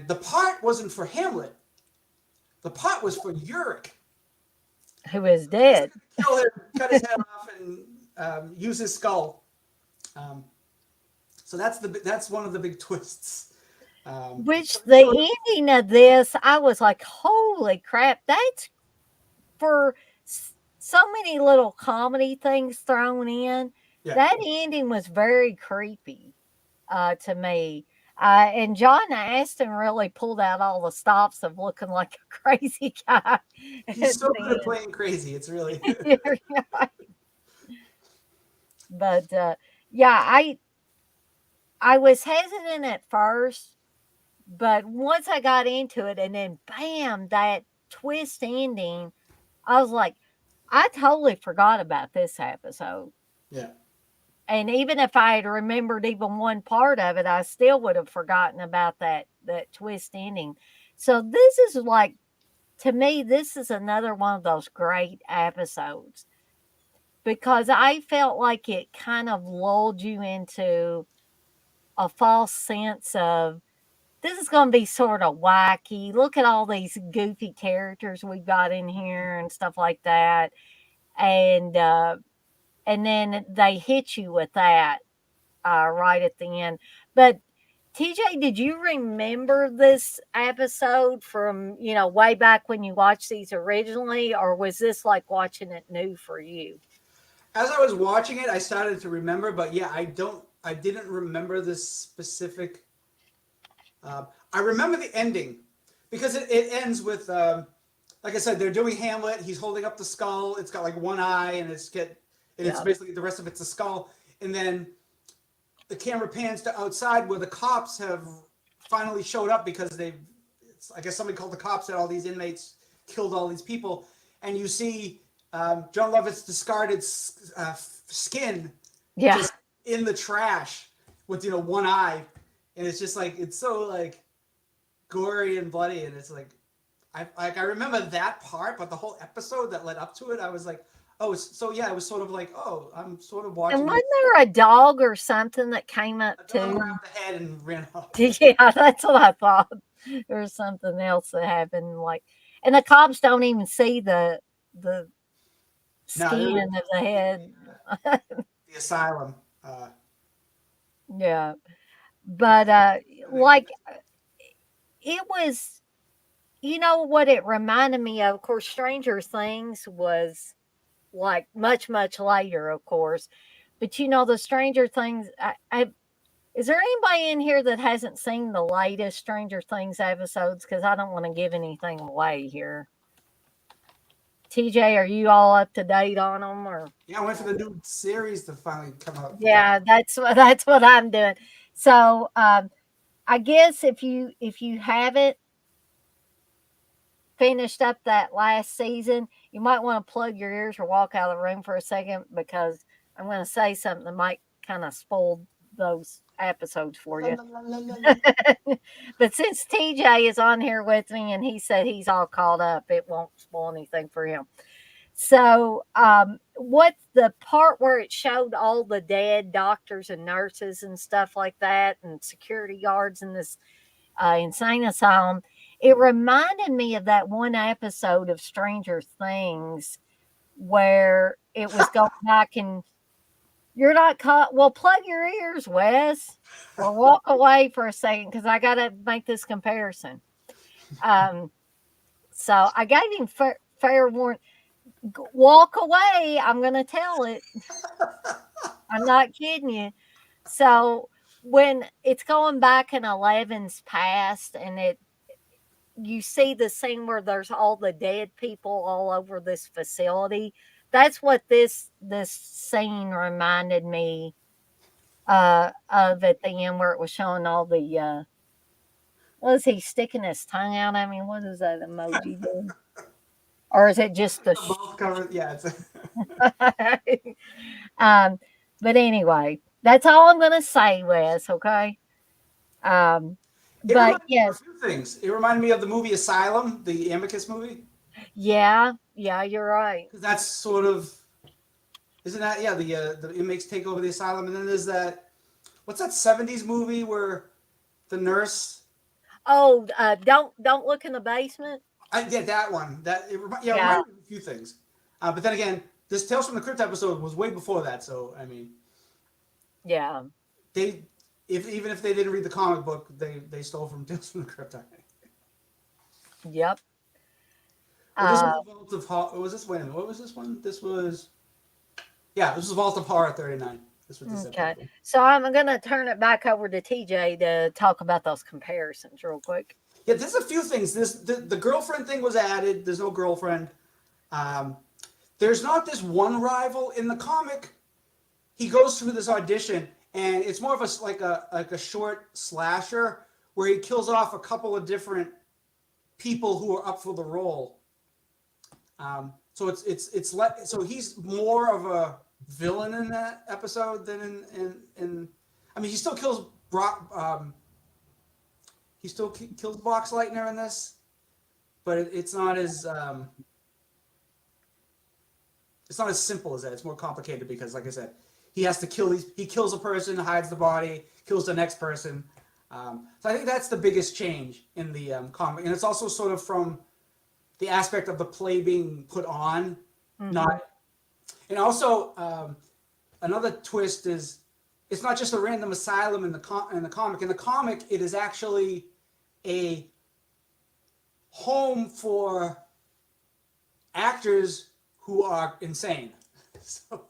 the part wasn't for Hamlet. The part was for Uric. Who is He's dead. going to kill him, cut his head off, and use his skull. So that's one of the big twists. Which the ending of this, I was like, holy crap, that's for so many little comedy things thrown in. Yeah. That ending was very creepy to me. And John Aston really pulled out all the stops of looking like a crazy guy He's at so good at the playing crazy. It's really. end. But yeah, I was hesitant at first, but once I got into it, and then bam, that twist ending, I was like, I totally forgot about this episode. Yeah. And even if I had remembered even one part of it, I still would have forgotten about that twist ending. So this is like, to me, this is another one of those great episodes because I felt like it kind of lulled you into a false sense of this is going to be sort of wacky. Look at all these goofy characters we've got in here and stuff like that. And then they hit you with that right at the end. But TJ, did you remember this episode from way back when you watched these originally, or was this like watching it new for you? As I was watching it, I started to remember, but yeah, I didn't remember this specific. I remember the ending because it ends with, like I said, they're doing Hamlet. He's holding up the skull. It's got like one eye, and it's Yeah. basically the rest of it's a skull. And then the camera pans to outside where the cops have finally showed up because I guess somebody called the cops that all these inmates killed all these people, and you see John Lovett's discarded skin Yeah. just in the trash with one eye, and it's just like it's so like gory and bloody, and it's like I remember that part, but the whole episode that led up to it, I was like, oh, so yeah, it was sort of like, oh, I'm sort of And watching this. wasn't there a dog or something that came up A dog too? grabbed the head and ran off. Yeah, that's what I thought. There was something else that happened, like, and the cops don't even see the No, it skin was of the head. the asylum. Yeah, but like it was, what it reminded me of. Of course, Stranger Things was like much much later, of course, but the Stranger Things. Is there anybody in here that hasn't seen the latest Stranger Things episodes? Because I don't want to give anything away here. TJ, are you all up to date on them? Or Yeah, I wait for the new series to finally come out. yeah, that's what I'm doing. So I guess if you haven't finished up that last season, you might want to plug your ears or walk out of the room for a second because I'm going to say something that might kind of spoil those episodes for La, you. la, la, la, la, la. But since TJ is on here with me and he said he's all caught up, it won't spoil anything for him. So, what's the part where it showed all the dead doctors and nurses and stuff like that, and security guards in this insane asylum? It reminded me of that one episode of Stranger Things where it was going back and you're not caught. Well, plug your ears, Wes, or walk away for a second because I got to make this comparison. Um, so I gave him fair warning. Walk away. I'm going to tell it. I'm not kidding you. So when it's going back in 11's past and you see the scene where there's all the dead people all over this facility. That's what this scene reminded me of at the end where it was showing all the was he sticking his tongue out? I mean, what is that emoji doing? Or is it just the Both covered. Yeah, it's um but anyway, that's all I'm gonna say, Wes, okay? Um it but reminded me of a yes, few things. It reminded me of the movie Asylum, the Amicus movie, yeah, you're right. because that's sort of isn't that yeah the inmates take over the asylum, and then there's that what's that '70s movie where the nurse Oh, don't look in the basement. I yeah that one yeah it Yeah, reminded me of a few things, but then again this Tales from the Crypt episode was way before that, so I mean yeah, they if even if they didn't read the comic book they stole from Tales from the Crypt. I think. yep. Well, this was Uh, the Vault of Horror. Was this? Wait a minute. What was this one? This was yeah. This was Vault of Horror 39. This was this okay. episode. So I'm gonna turn it back over to TJ to talk about those comparisons real quick. Yeah, there's a few things. The girlfriend thing was added. There's no girlfriend. Um, there's not this one rival in the comic. He goes through this audition, and it's more of a short slasher where he kills off a couple of different people who are up for the role. So so he's more of a villain in that episode than in I mean he still kills Brock. He still kills Box Lightner in this, but it's not as simple as that. It's more complicated because, like I said, he has to kill these. He kills a person, hides the body, kills the next person. So I think that's the biggest change in the comic, and it's also sort of from the aspect of the play being put on, Hmm. not. And also another twist is it's not just a random asylum in the comic. In the comic, it is actually a home for actors who are insane. So,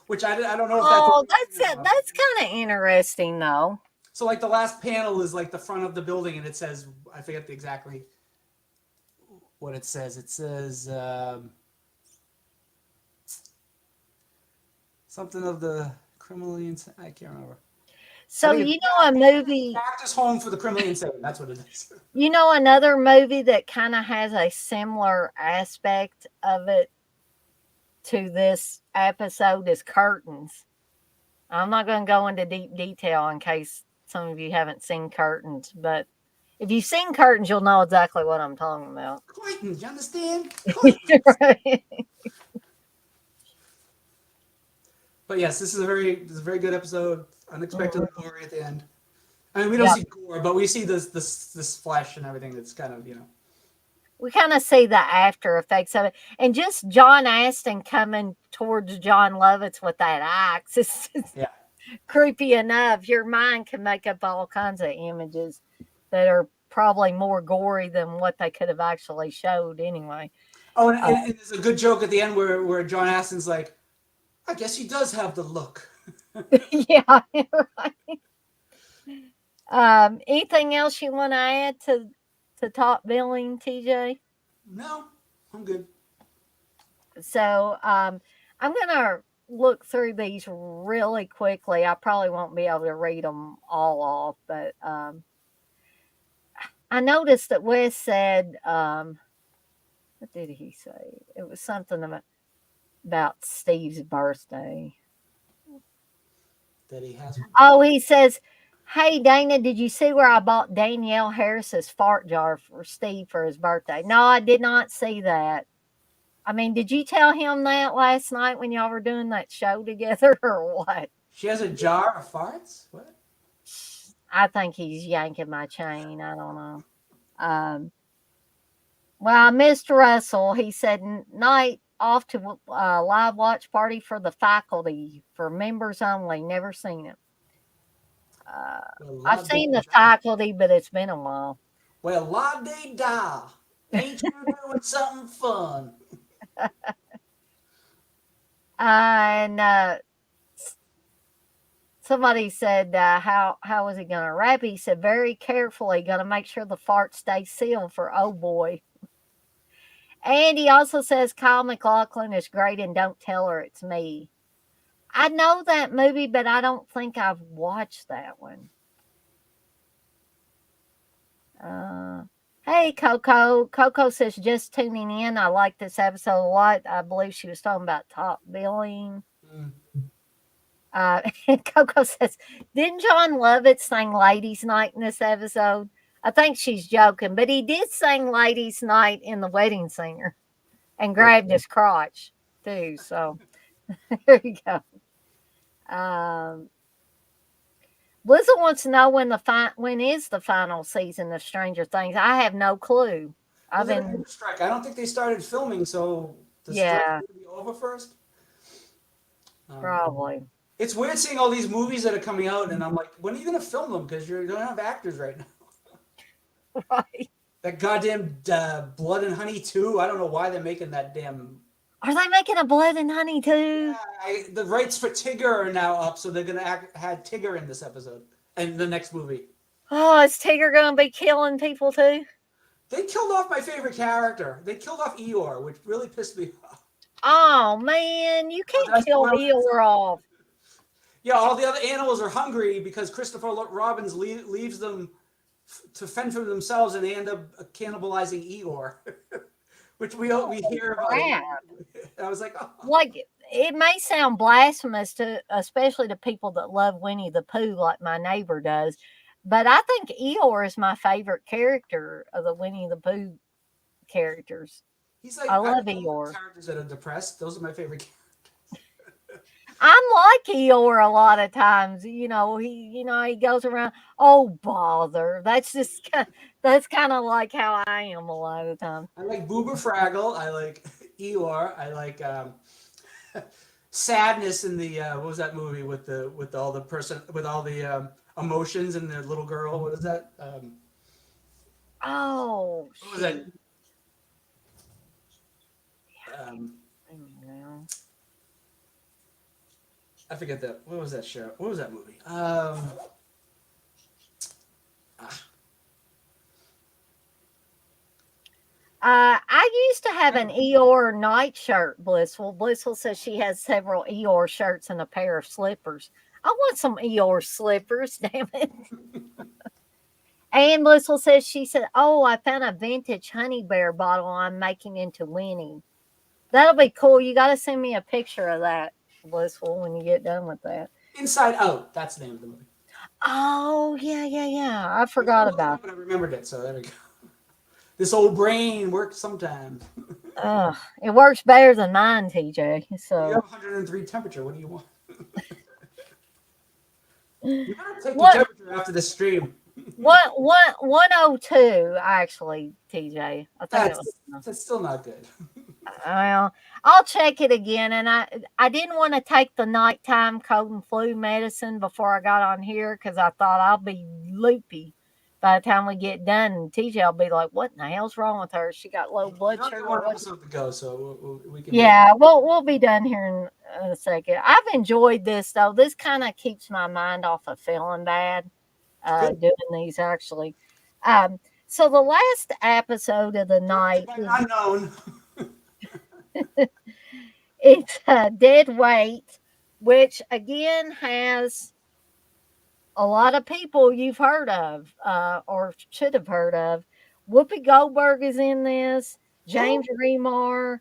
which I don't know if that's Oh, what you're thinking of. that's kind of interesting, though. So like the last panel is like the front of the building, and it says I forget exactly what it says. It says something of the criminally insane. I can't remember. I So think you it's know a movie. Actors Home for the Criminally Insane. That's what it is. You know another movie that kind of has a similar aspect of it to this episode is Curtains. I'm not going to go into deep detail in case some of you haven't seen Curtains, but if you've seen Curtains, you'll know exactly what I'm talking about. Clayton, you understand? Clayton. Right. But yes, this is a very good episode. Unexpectedly Mhm. gory at the end. I mean, we don't Yeah, see gore, but we see this flesh and everything. That's kind of we kind of see the after effects of it, and just John Aston coming towards John Lovitz with that axe is yeah. creepy enough. Your mind can make up all kinds of images that are probably more gory than what they could have actually showed anyway. Oh, and, Uh, and there's a good joke at the end where John Aston's like, I guess he does have the look. yeah. Right. Anything else you want to add to top billing, TJ? No, I'm good. So I'm gonna look through these really quickly. I probably won't be able to read them all off, but I noticed that Wes said, what did he say? It was something about Steve's birthday. That he has one. Oh, he says, "Hey Dana, did you see where I bought Danielle Harris's fart jar for Steve for his birthday?" No, I did not see that. I mean, did you tell him that last night when y'all were doing that show together or what? She has a jar of farts. What? I think he's yanking my chain. I don't know. Um, well, Mr. Russell, he said, night off to live watch party for the faculty for members only. Never seen it. Uh, Well, I've la de seen the da. faculty, but it's been a while. Well, la de da. Ain't you doing something fun? And somebody said, how was he going to wrap it? He said, very carefully, going to make sure the fart stays sealed for oh boy. And he also says Kyle MacLachlan is great and don't tell her it's me. I know that movie, but I don't think I've watched that one. Uh, hey, Coco. Coco says, just tuning in. I like this episode a lot. I believe she was talking about top billing. Mm. And Coco says, didn't John Lovett sing Ladies' Night in this episode? I think she's joking, but he did sing Ladies' Night in The Wedding Singer and grabbed his crotch, too. So there you go. Um, Blizzard wants to know when is the final season of Stranger Things. I have no clue. Was I've it a been writer's strike? I don't think they started filming, so the strike yeah, will be over first. Um, probably. it's weird seeing all these movies that are coming out, and I'm like, when are you going to film them? Because you don't have actors right now. Right. That goddamn Blood and Honey 2, I don't know why they're making that damn. Are they making a Blood and Honey too? Yeah, the rights for Tigger are now up, so they're going to have Tigger in this episode and the next movie. Oh, is Tigger gonna be killing people too? They killed off my favorite character. They killed off Eeyore, which really pissed me off. Oh man, you Oh, did can't I kill spoil that? Eeyore off. Yeah, all the other animals are hungry because Christopher Robbins leaves them to fend for themselves, and they end up cannibalizing Eeyore, which we Holy hear about. crap. I was like, oh. Like it may sound blasphemous to especially to people that love Winnie the Pooh like my neighbor does, but I think Eeyore is my favorite character of the Winnie the Pooh characters. He's I like, I love love Eeyore. characters that are depressed. Those are my favorite. I'm like Eeyore a lot of times. He goes around. Oh bother! That's kind of like how I am a lot of the time. I like Boober Fraggle. I like Eeyore. I like Sadness in the what was that movie with all the person with all the emotions and the little girl. What is that? Oh What was that? shoot! Um, Now. I forget that. What was that show? What was that movie? Ah, I used to have an Eeyore nightshirt, Blissful. Blissful says she has several Eeyore shirts and a pair of slippers. I want some Eeyore slippers, damn it. And Blissful says she said, oh, I found a vintage honey bear bottle I'm making into Winnie. That'll be cool. You got to send me a picture of that, Blissful, when you get done with that. Inside Out. That's the name of the movie. Oh, yeah, yeah, yeah. I I was forgot gonna look it about up, but I remembered it. So there we go. This old brain works sometimes. it works better than mine, TJ. Well, you So have 103 temperature. What do you want? You better take the what temperature after the stream. 102 actually, TJ. I think it was That's still not good. well, I'll check it again. And I didn't want to take the nighttime cold and flu medicine before I got on here because I thought I'll be loopy by the time we get done. And TJ will be like, "What in the hell's wrong with her? She got low We blood only got sugar." one What? episode to go, so we can. Yeah, we'll be done here in a second. I've enjoyed this though. This kind of keeps my mind off of feeling bad. Good. Doing these actually. So the last episode of the night Directed by is an unknown. It's Dead Weight, which again has a lot of people you've heard of, or should have heard of. Whoopi Goldberg is in this. Who? James Remar,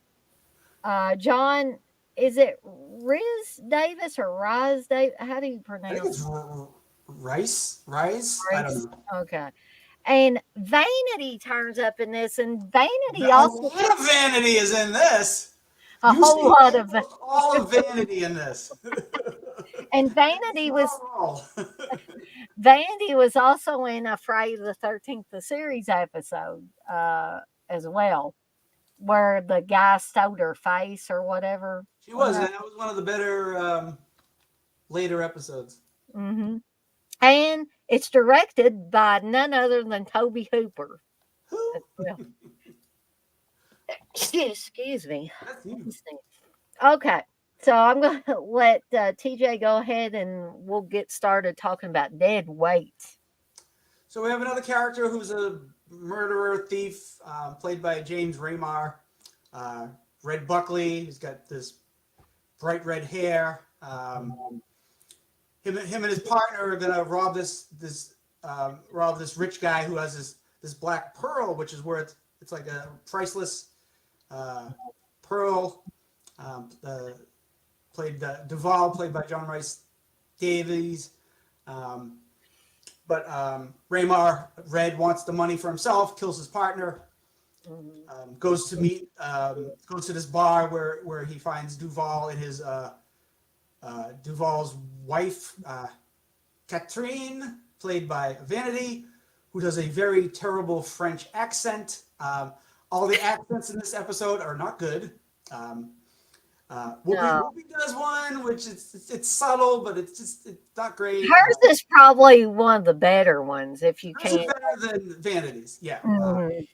John. Is it Riz Davis or Riz Davis? How do you I think pronounce it's Rice. I don't Rice? know. Okay. And Vanity turns up in this, and Vanity A also lot of Vanity is in this. a You whole see lot of, almost all of Vanity in this. and Vanity's Vanity not was a role. Vandy was also in a Friday the 13th, the series episode, as well, where the guy stole her face or whatever. She was, and that was one of the better later episodes. Mm-hmm. And it's directed by none other than Toby Hooper Who? as well. Excuse me. That's Let you. me sneeze. Okay. So I'm going to let TJ go ahead and we'll get started talking about dead weight. So we have another character who's a murderer, thief, played by James Remar. Uh, Red Buckley. He's got this bright red hair. Him and his partner are gonna rob this rich guy who has this black pearl, which is where it's like a priceless uh, pearl. The played Duval, played by John Rice Davies. Um, but Raymar Red wants the money for himself, kills his partner, Mhm. goes to this bar where he finds Duval and his Duval's wife, Catherine, played by Vanity, who does a very terrible French accent. All the accents in this episode are not good. Um, No. Whoopi does one, which it's subtle, but it's not great. Hers is probably one of the better ones, if you Hers is can. better than Vanity's. Yeah. Mhm.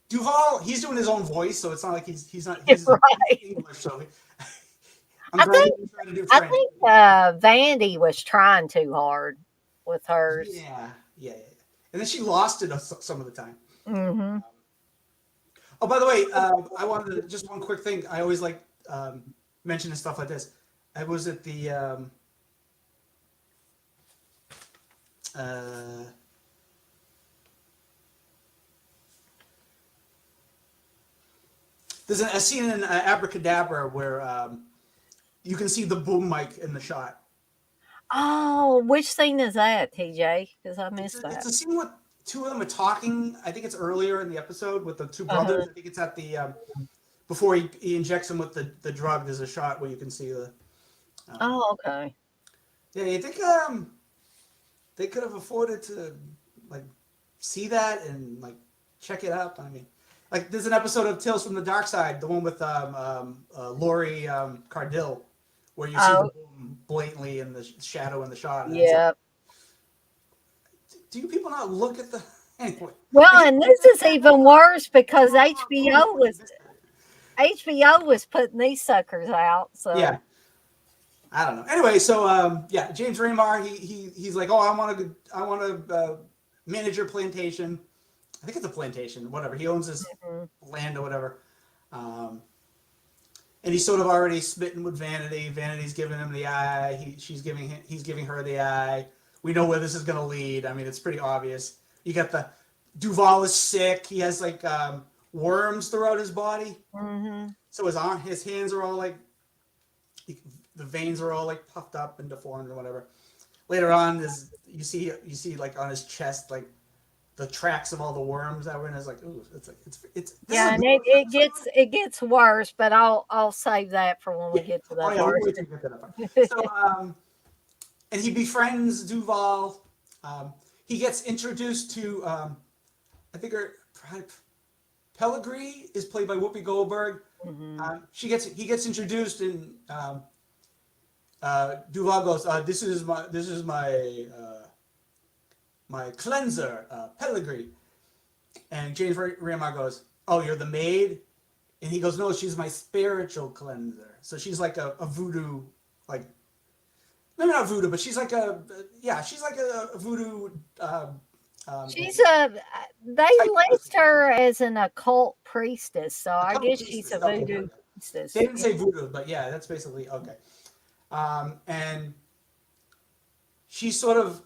Duval, he's doing his own voice, so it's not like he's not he's Right. English. So I'm I glad he think didn't try to do I French. think Vandy was trying too hard with hers. Yeah. And then she lost it some of the time. Hmm. Oh, by the way, I wanted to, just one quick thing. I always like mentioning stuff like this. I was at the uh, there's a scene in Abrakadaver where you can see the boom mic in the shot. Oh, which scene is that, TJ? Because I missed It's that. a scene with two of them are talking. I think it's earlier in the episode with the two Uh-huh. brothers. I think it's at the before he injects him with the drug. There's a shot where you can see the. Um, Oh, okay. yeah, you think they could have afforded to like see that and like check it up? I mean, like there's an episode of Tales from the Dark Side, the one with Laurie Cardill, where you see the Oh, boom blatantly in the shadow in the shot, and it's like, yeah. do you people not look at the anyway? Well, and this is even worse because Boom, but you missed it. HBO was putting these suckers out. Yeah, So, I don't know. Anyway, so yeah, James Raymar, he's like, oh, I want to manage your plantation. I think it's a plantation, whatever. He owns this mhm. land or whatever. Um, and he's sort of already smitten with Vanity. Vanity's giving him the eye. He's giving her the eye. We know where this is going to lead. I mean, it's pretty obvious. You got the Duval is sick. He has like worms throughout his body. Mhm. So his hands are all like the veins are all like puffed up and deformed or whatever. Later on, you see like on his chest like the tracks of all the worms that were in his like ooh it's this is a Yeah, and gross episode. it gets worse, but I'll save that for when we Yeah. get to Oh that yeah, part. we'll wait till we get to that part. So and he befriends Duval. He gets introduced to I think her Pellegrini is played by Whoopi Goldberg. Mhm. He gets introduced and Duval goes, this is my cleanser, Pellegrini. And James Remar goes, oh, you're the maid? And he goes, no, she's my spiritual cleanser. So she's like a voodoo, like, maybe not voodoo, but she's like she's like a voodoo She's a they type list person. her as an occult priestess, so I Occult guess she's priestess. a Okay, there we voodoo go. They priestess. didn't say voodoo, but yeah, that's basically okay. And she sort of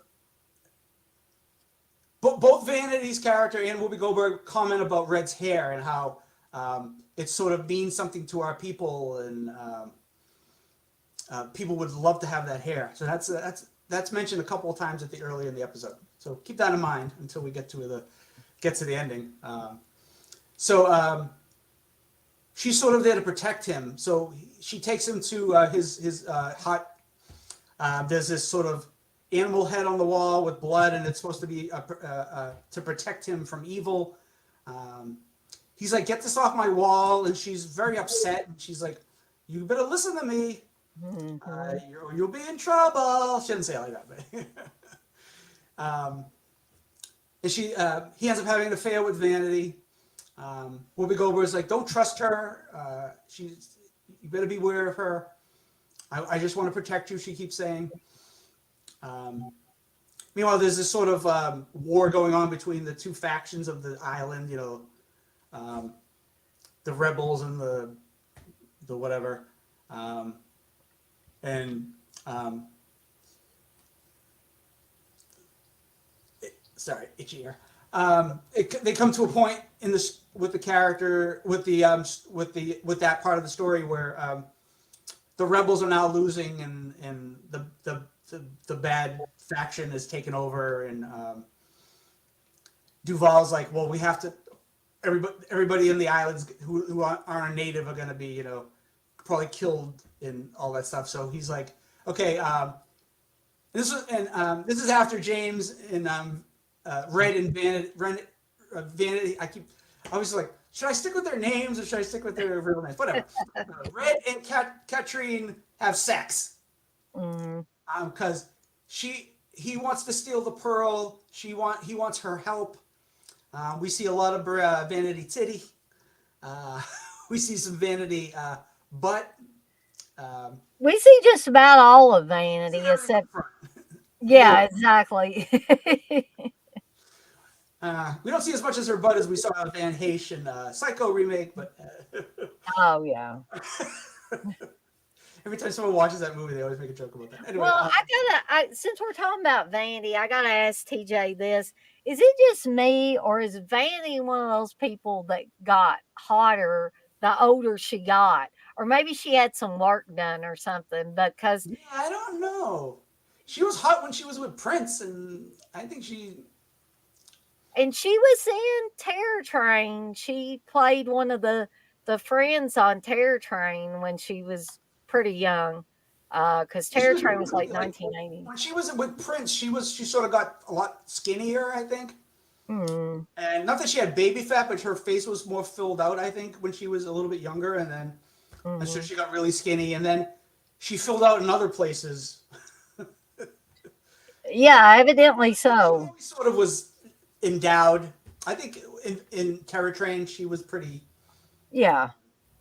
both Vanity's character and Whoopi Goldberg comment about Red's hair and how it sort of means something to our people, and people would love to have that hair. So that's mentioned a couple of times at the early in the episode. So keep that in mind until we get to the ending. So she's sort of there to protect him. So she takes him to his hut. There's this sort of animal head on the wall with blood, and it's supposed to be to protect him from evil. He's like, "Get this off my wall," and she's very upset. And she's like, "You better listen to me. You'll be in trouble." She didn't say it like that, but and he ends up having an affair with Vanity. Whoopi Goldberg's like, "Don't trust her. You better beware of her. I just want to protect you," she keeps saying. Meanwhile, there's this sort of war going on between the two factions of the island. The rebels and the whatever. Sorry, itchy ear. They come to a point in this with the character with that part of the story where the rebels are now losing, and the bad faction is taken over, and Duval's like, "Well, we have to. Everybody in the islands who aren't native are going to be, probably killed and all that stuff." So he's like, "Okay." This is after James and Red and Vanity. I was like, should I stick with their names or should I stick with their real names? Whatever. Red and Katrine have sex. Because he wants to steal the pearl. He wants her help. We see a lot of Vanity titty. We see some Vanity butt. We see just about all of Vanity, except yeah, exactly. We don't see as much as her butt as we saw in Van Haitian Psycho remake, but Oh yeah. every time someone watches that movie, they always make a joke about that. Anyway, Well, since we're talking about Vanity, I gotta ask TJ this: is it just me, or is Vanity one of those people that got hotter the older she got, or maybe she had some work done or something? Because yeah, I don't know. She was hot when she was with Prince, and I think and she was in Terror Train. She played one of the friends on Terror Train when she was pretty young. Because she Terror was Train was like like 1980. when she was with Prince. She sort of got a lot skinnier, I think. Mm, And not that she had baby fat, but her face was more filled out, I think, when she was a little bit younger. And then so hmm she got really skinny, and then she filled out in other places. Yeah, evidently She so. always sort of was endowed. I think in Terror Train, she was pretty. Yeah.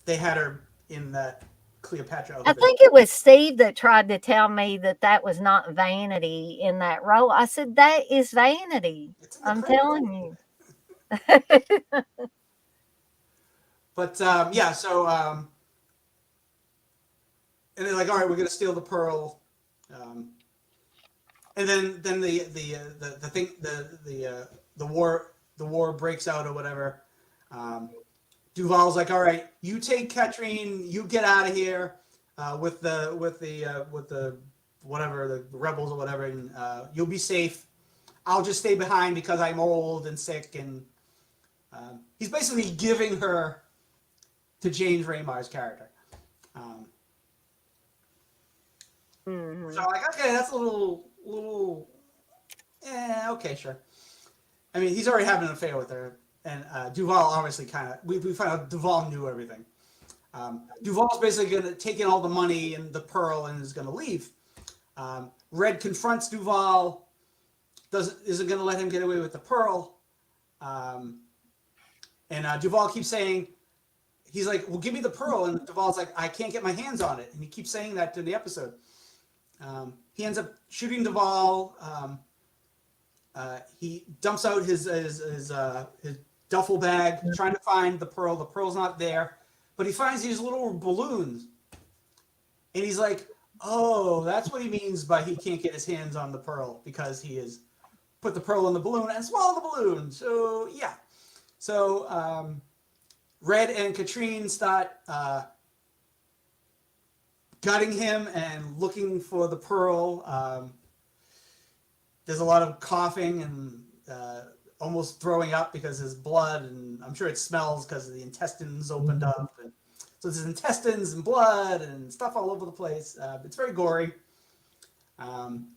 They had her in that Cleopatra I outfit. think it was Steve that tried to tell me that that was not Vanity in that role. I said, that is Vanity. It's in the I'm credits. telling you. But yeah, so and they're like, all right, we're gonna steal the pearl, um, and then the thing the war breaks out or whatever. Um, Duval's like, all right, you take Katrine, you get out of here with the whatever the rebels or whatever, and you'll be safe. I'll just stay behind because I'm old and sick, and he's basically giving her to James Raymar's character. Um, so hmm I'm like, okay, that's a little, okay, sure. I mean, he's already having an affair with her, and Duval obviously kind of we find out Duval knew everything. Duval's basically going to take in all the money and the pearl and is going to leave. Red confronts Duval, isn't going to let him get away with the pearl, and Duval keeps saying, he's like, well, give me the pearl, and Duval's like, I can't get my hands on it, and he keeps saying that in the episode. He ends up shooting Duval. He dumps out his duffel bag, trying to find the pearl. The pearl's not there. but he finds these little balloons, and he's like, "Oh, that's what he means by he can't get his hands on the pearl because he has put the pearl in the balloon and swallowed the balloon." So yeah, so Red and Katrine start gutting him and looking for the pearl. There's a lot of coughing and almost throwing up because there's blood, and I'm sure it smells because the intestines opened up. And so there's intestines and blood and stuff all over the place. It's very gory. Um,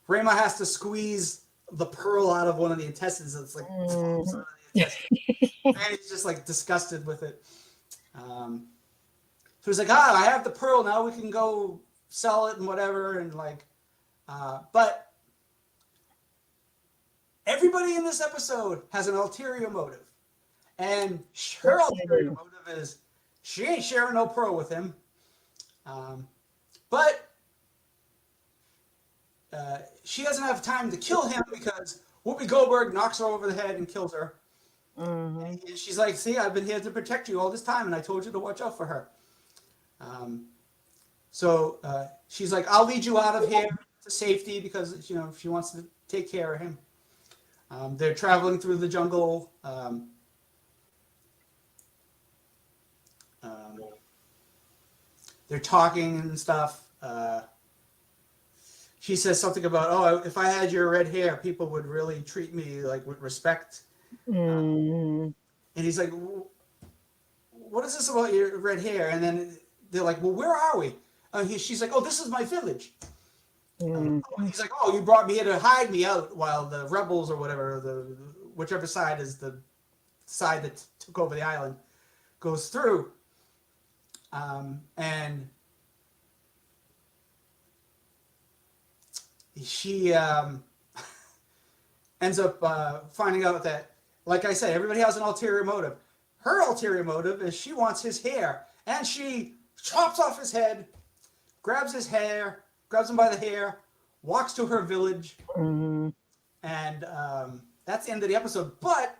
Rayma has to squeeze the pearl out of one of the intestines. It's like falls out of the intestine. And he's just like disgusted with it. So he's like, I have the pearl now. We can go sell it and whatever. And like, but everybody in this episode has an ulterior motive. And her Yes, they ulterior do. motive is she ain't sharing no pearl with him. But she doesn't have time to kill him because Whoopi Goldberg knocks her over the head and kills her. Mm-hmm. And she's like, see, I've been here to protect you all this time, and I told you to watch out for her. So she's like, I'll lead you out of here to safety because, she wants to take care of him. They're traveling through the jungle. They're talking and stuff. She says something about, oh, if I had your red hair, people would really treat me like with respect. Mm-hmm. And he's like, what is this about your red hair? And then they're like, well, where are we? She's like, oh, this is my village. He's like, oh, you brought me here to hide me out while the rebels or whatever, whichever side is the side that took over the island, goes through. And she ends up finding out that, like I said, everybody has an ulterior motive. Her ulterior motive is she wants his hair, and she chops off his head, grabs his hair, grabs him by the hair, walks to her village, and that's the end of the episode. But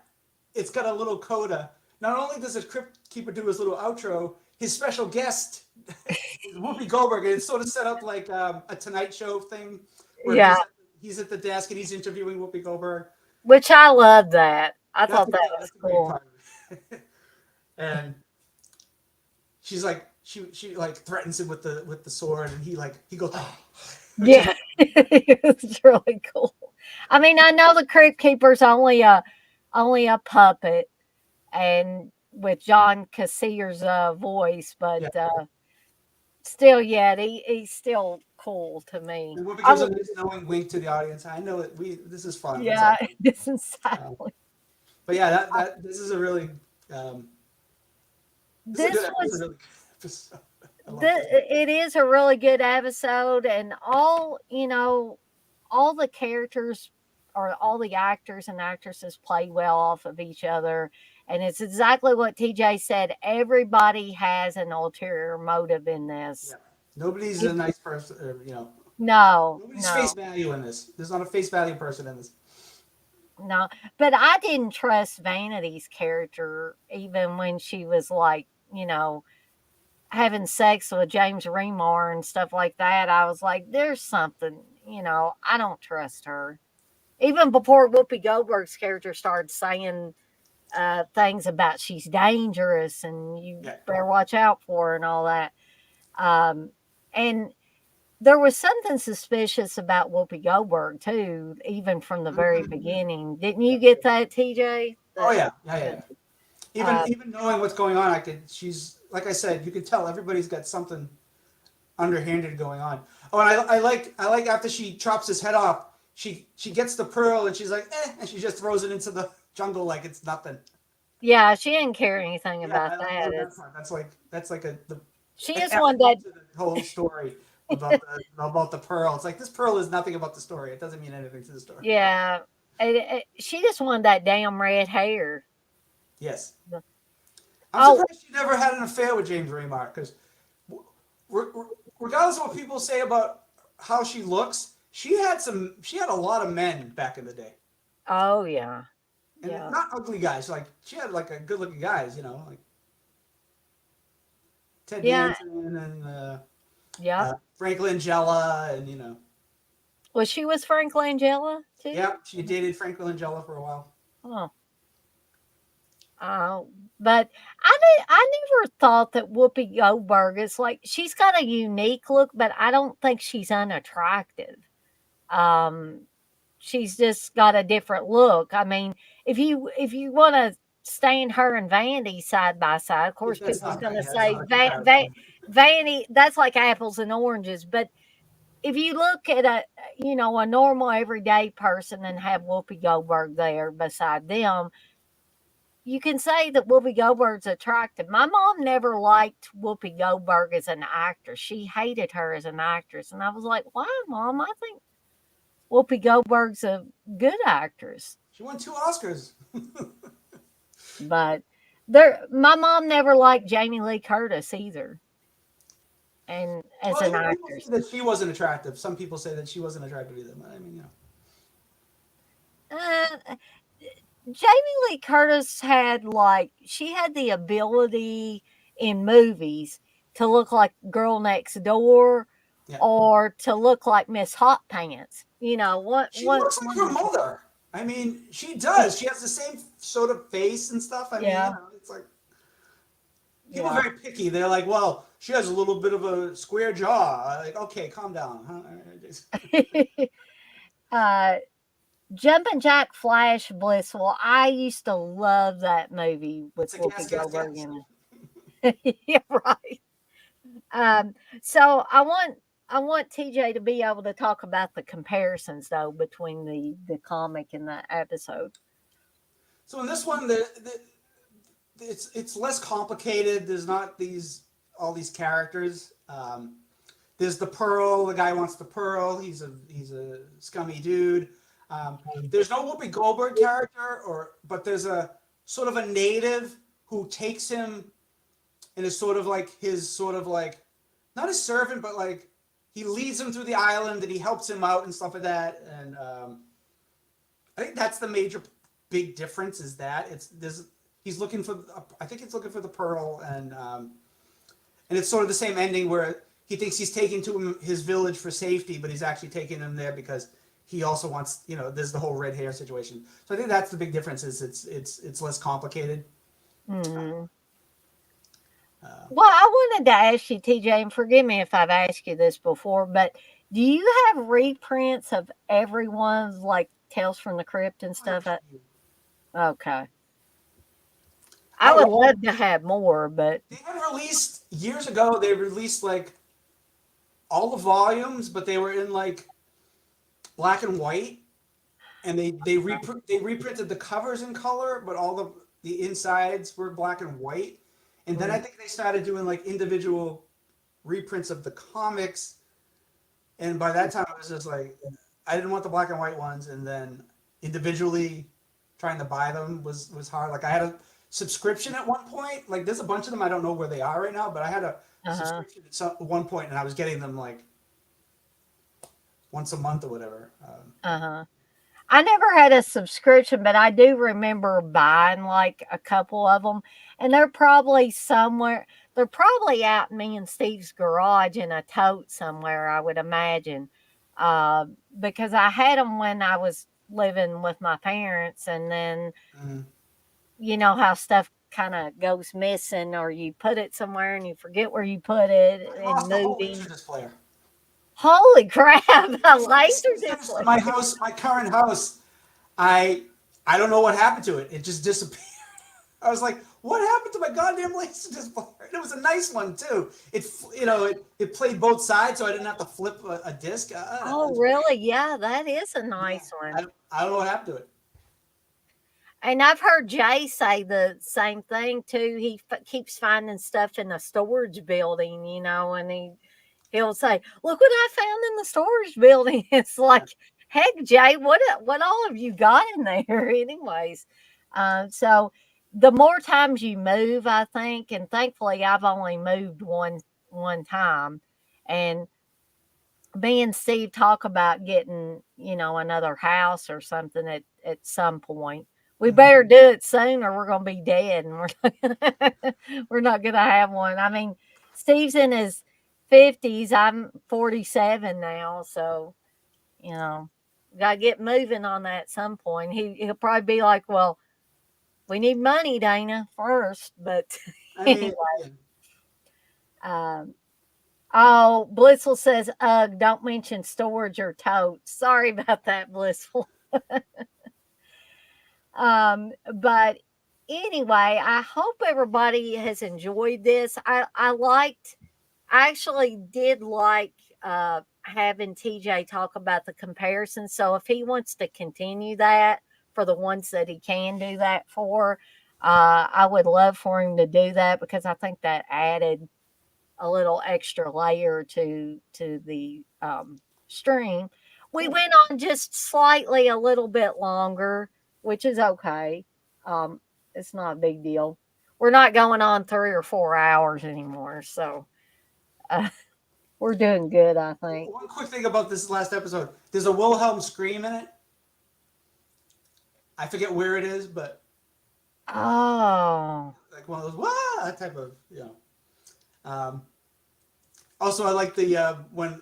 it's got a little coda. Not only does the Crypt Keeper do his little outro, his special guest is Whoopi Goldberg, and it's sort of set up like a Tonight Show thing, where Yeah, he's at the desk and he's interviewing Whoopi Goldberg. which I love that. I thought that was That's a great cool. part of it. And she's like, she like threatens him with the sword, and he goes, which is Yeah, it's really cool. I mean, I know the Crypt Keeper's only a puppet, and with John Cassier's voice, but yeah. still, yeah, he's still cool to me. And Whoopi I gives a would, nice knowing wink to the audience. I know that this is fun. It's yeah, all fun. it's inside. But yeah, that this is a really this is a This good this is a was really good episode. I love the this. it is a really good episode, and all the characters or all the actors and actresses play well off of each other. And it's exactly what TJ said. Everybody has an ulterior motive in this. Yeah. Nobody's a It- nice person, no, nobody's face no, value in this. There's not a face value person in this. no. But I didn't trust Vanity's character even when she was like, having sex with James Remar and stuff like that. I was like, there's something, I don't trust her. Even before Whoopi Goldberg's character started saying things about she's dangerous and you Yeah. better watch out for her and all that. And there was something suspicious about Whoopi Goldberg too, even from the very beginning. Didn't you get that, TJ? Oh yeah, yeah. Uh, Even knowing what's going on, she's like I said, you can tell everybody's got something underhanded going on. Oh, and I like after she chops his head off, she gets the pearl and she's like, and she just throws it into the jungle like it's nothing. yeah, she didn't care anything Yeah, about I that. love that part. That's like She an is one that, afterthought to the whole story about the pearl. It's like this pearl is nothing about the story. It doesn't mean anything to the story. yeah, she just wanted that damn red hair. Yes, I'm Oh, surprised she never had an affair with James Remar because regardless of what people say about how she looks, she had a lot of men back in the day, oh yeah, and yeah. not ugly guys. Like she had like a good looking guys, like Ted Yeah, Danson and yeah. Frank Langella, and Well, she was Frank Langella too. yeah, she dated Frank Langella for a while. Oh, oh, but I never thought that Whoopi Goldberg is like she's got a unique look, but I don't think she's unattractive. Um, she's just got a different look. I mean, if you want to stand her and Vandy side by side, of course, That's people's not going to that's say not a comparison. Vandy. That's like apples and oranges. But if you look at a normal everyday person and have Whoopi Goldberg there beside them, you can say that Whoopi Goldberg's attractive. My mom never liked Whoopi Goldberg as an actress. She hated her as an actress. And I was like, why, Mom? I think Whoopi Goldberg's a good actress. She won 2 Oscars. But my mom never liked Jamie Lee Curtis either. And as Well, an even people say actress. that she wasn't attractive. Some people say that she wasn't attractive either. I mean, Uh, Jamie Lee Curtis had she had the ability in movies to look like Girl Next Door yeah. or to look like Miss Hot Pants. She looks like One her or two. mother. I mean, she Yeah, does. She has the same sort of face and stuff. I mean, yeah, it's like people are yeah. very picky. They're like, well, she has a little bit of a square jaw. Like, okay, calm down. Huh? uh, Jumpin' Jack Flash Blissful. I used to love that movie with It's a Whoopi guess, guess, Goldberg guess. in it. Yeah, right. So I want TJ to be able to talk about the comparisons though between the comic and the episode. So in this one, it's less complicated. There's not all these characters. There's the Pearl. The guy wants the Pearl. He's a scummy dude. Um, there's no Whoopi Goldberg character, but there's a sort of a native who takes him and is sort of like his sort of like not his servant, but like he leads him through the island and he helps him out and stuff like that. And I think that's the major big difference is that it's this. He's looking for. I think it's looking for the Pearl, and it's sort of the same ending where he thinks he's taking to his village for safety, but he's actually taking him there because he also wants. There's the whole red hair situation. So I think that's the big difference. Is it's less complicated. Hmm. Uh, Well, I wanted to ask you, TJ, and forgive me if I've asked you this before, but do you have reprints of everyone's like Tales from the Crypt and stuff? Okay, I oh would yeah, love to have more, but they had released years ago. They released like all the volumes, but they were in like black and white, and they reprinted the covers in color, but all the insides were black and white. And then I mm, think they started doing like individual reprints of the comics. And by that time, I was just like, I didn't want the black and white ones. And then individually trying to buy them was hard. Like I had a subscription at one point. Like there's a bunch of them. I don't know where they are right now, but I had a uh-huh, subscription at one point, and I was getting them like once a month or whatever. uh-huh. I never had a subscription, but I do remember buying like a couple of them, and they're probably somewhere. They're probably out in me and Steve's garage in a tote somewhere, I would imagine, uh, because I had them when I was living with my parents, and then Mm. you know how stuff kind of goes missing, or you put it somewhere and you forget where you put it I in lost the whole laser moving. displayer. Holy crap! A It's like the laser Simpsons to display. my house, my current house. I I don't know what happened to it. It just disappeared. I was like, what happened to my goddamn laser display? And it was a nice one too. It played both sides, so I didn't have to flip a disc. I don't know. It Oh, was great. really? Yeah, that is a Yeah, nice one. I don't know what happened to it. And I've heard Jay say the same thing too. He keeps finding stuff in a storage building, and he'll say, "Look what I found in the storage building." It's like, heck, Jay, what all have you got in there, anyways? So the more times you move, I think, and thankfully, I've only moved one time, and me and Steve talk about getting, another house or something at some point. We Mhm. better do it soon or we're gonna be dead and we're not gonna, we're not gonna have one. I mean, Steve's in his 50s. I'm 47 now, so you know, gotta get moving on that at some point. He'll probably be like, "Well, we need money, Dana, first." But I anyway, mean, yeah. um, oh, Blissful says, "Ugh, don't mention storage or totes." Sorry about that, Blissful. But anyway, I hope everybody has enjoyed this. I actually did like having TJ talk about the comparison. So if he wants to continue that for the ones that he can do that for, I would love for him to do that because I think that added a little extra layer to the stream. We Cool. went on just slightly a little bit longer, which is okay. Um, it's not a big deal. We're not going on 3 or 4 hours anymore, so uh, we're doing good, I think. One quick thing about this last episode: there's a Wilhelm scream in it. I forget where it is, but Oh, like one of those "wah" type of, you know. Um, Also, I like the when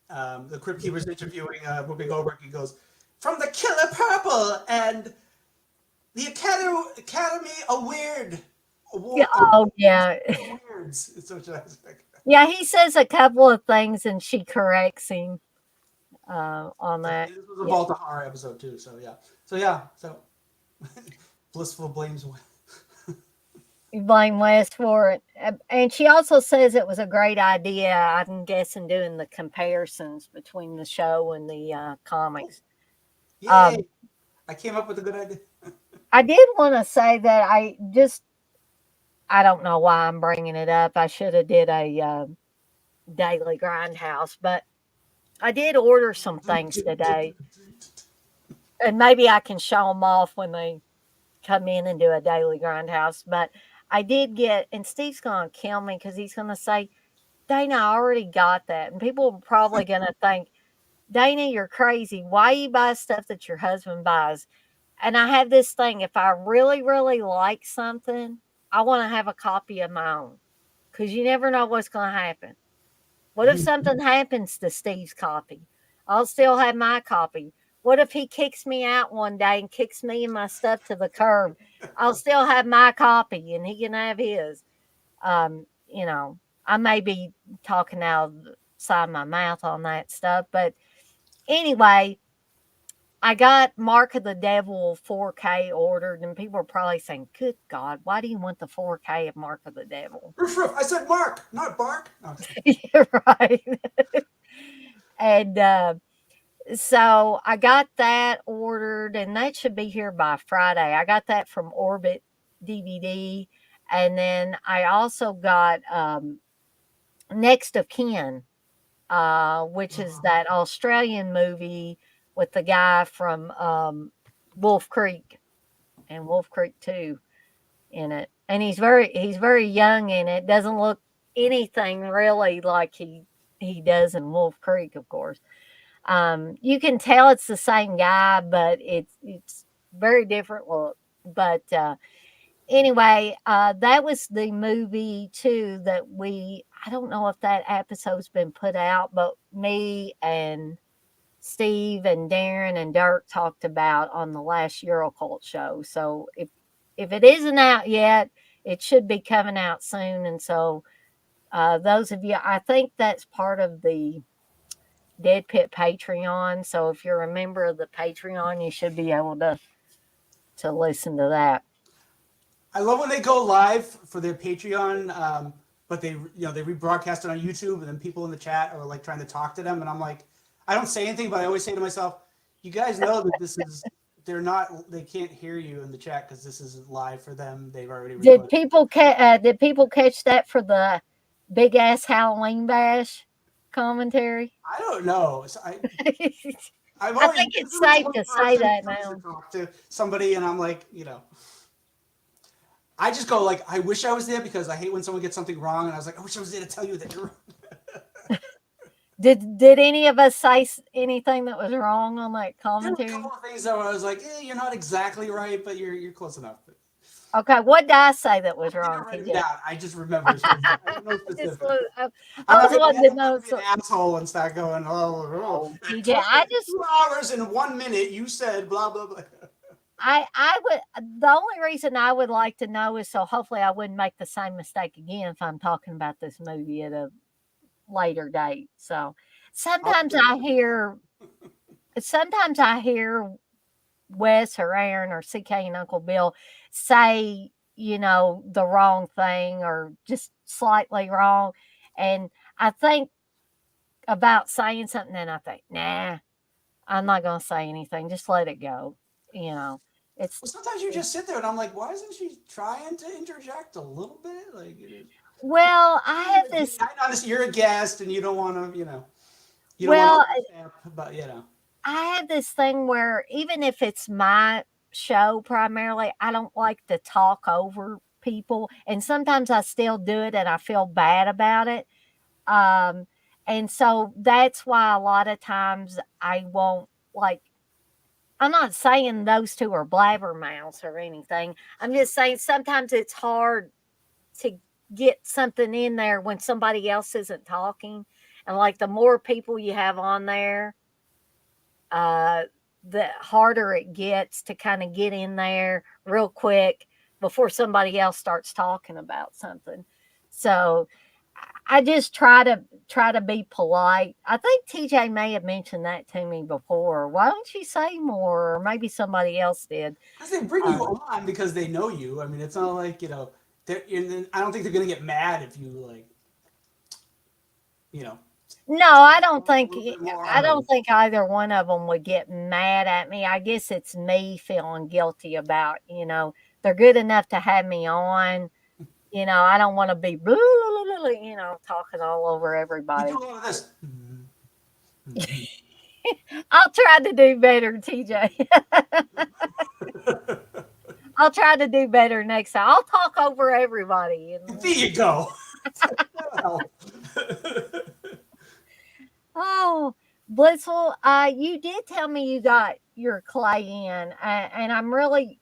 the Crypt Keeper's interviewing Whoopi Goldberg. He goes, "From the Killer Purple and the Academy Award yeah. Award Oh, yeah. Awards." It's such a Yeah, he says a couple of things and she corrects him on So that. this was a Yeah. Vault of Horror episode too. So Blissful blames. You blame West for it. And she also says it was a great idea, I'm guessing, doing the comparisons between the show and the Cool. comics. Um, Yay! I came up with a good idea. I did want to say that I don't know why I'm bringing it up. I should have did a daily grindhouse, but I did order some things today, and maybe I can show them off when they come in and do a daily grindhouse. But I did get, and Steve's gonna kill me because he's gonna say, "Dana, I already got that," and people are probably gonna think, "Dana, you're crazy. Why you buy stuff that your husband buys?" And I have this thing: if I really, really like something, I want to have a copy of my own because you never know what's gonna happen. What if something happens to Steve's copy? I'll still have my copy. What if he kicks me out one day and kicks me and my stuff to the curb? I'll still have my copy and he can have his. You know, I may be talking out of the side of my mouth on that stuff, but anyway, I got Mark of the Devil 4K ordered, and people are probably saying, "Good God, why do you want the 4K of Mark of the Devil?" Roof, roof. I said Mark, not Bark. No. You're right. And so I got that ordered, and that should be here by Friday. I got that from Orbit DVD. And then I also got Next of Kin, which is that Australian movie with the guy from Wolf Creek and Wolf Creek 2 in it. And he's very young in it. Doesn't look anything really like he does in Wolf Creek, of course. You can tell it's the same guy, but it's very different look. But anyway, that was the movie too that I don't know if that episode's been put out, but me and Steve and Darren and Dirk talked about on the last Eurocult show. So if it isn't out yet, it should be coming out soon. And so those of you, I think that's part of the Dead Pit Patreon. So if you're a member of the Patreon, you should be able to listen to that. I love when they go live for their Patreon, but they rebroadcast it on YouTube, and then people in the chat are like trying to talk to them, and I'm like, I don't say anything, but I always say to myself, you guys know that they can't hear you in the chat because this isn't live for them. They've already recorded. Did people catch that for the big ass Halloween bash commentary? I don't know. I've I always think this it's is the safe one to say person who that tries to now. talk to somebody, and I'm like, I just go like, I wish I was there because I hate when someone gets something wrong, and I was like, I wish I was there to tell you that you're wrong. Did any of us say anything that was wrong on that There were a commentary? couple of things that I was like, you're not exactly right, but you're close enough. Okay, what did I say that was I didn't wrong, write them TJ? down. I just remember specific. I don't know Just specifics. wa- I, I'm I not was gonna, wanting to I'm not know. gonna be an asshole and start going, Oh, at TJ, I just 22 hours and 1 minute you said blah blah blah. I would the only reason I would like to know is so hopefully I wouldn't make the same mistake again if I'm talking about this movie at a later date. So I'll be sometimes I patient. hear sometimes I hear Wes or Aaron or CK and Uncle Bill say, the wrong thing or just slightly wrong. And I think about saying something and I think, nah, I'm not gonna say anything. Just let it go. You know, it's Well, sometimes you just sit there and I'm like, why isn't she trying to interject a little bit? Like, well, I have this I notice you're a guest and you don't want to, you don't want to well, overstep, but I have this thing where even if it's my show primarily, I don't like to talk over people. And sometimes I still do it and I feel bad about it. Um, and so that's why a lot of times I won't like I'm not saying those two are blabbermouths or anything. I'm just saying sometimes it's hard to get something in there when somebody else isn't talking. And like the more people you have on there, uh, the harder it gets to kind of get in there real quick before somebody else starts talking about something. So I just try to be polite. I think TJ may have mentioned that to me before. Why don't you say more? Or maybe somebody else did. because they bring you Uh, on because they know you. I mean, it's not like I don't think they're gonna get mad if you like, you know, no, try to talk a little bit I more. don't think either one of them would get mad at me. I guess it's me feeling guilty about, they're good enough to have me on. I don't want to be blah, blah, blah, blah, talking all over You do everybody. a lot of this. I'll try to do better, TJ. I'll try to do better next time. I'll talk over everybody. There you go. That'll help. Oh, Blissful, you did tell me you got your clay in, and I'm really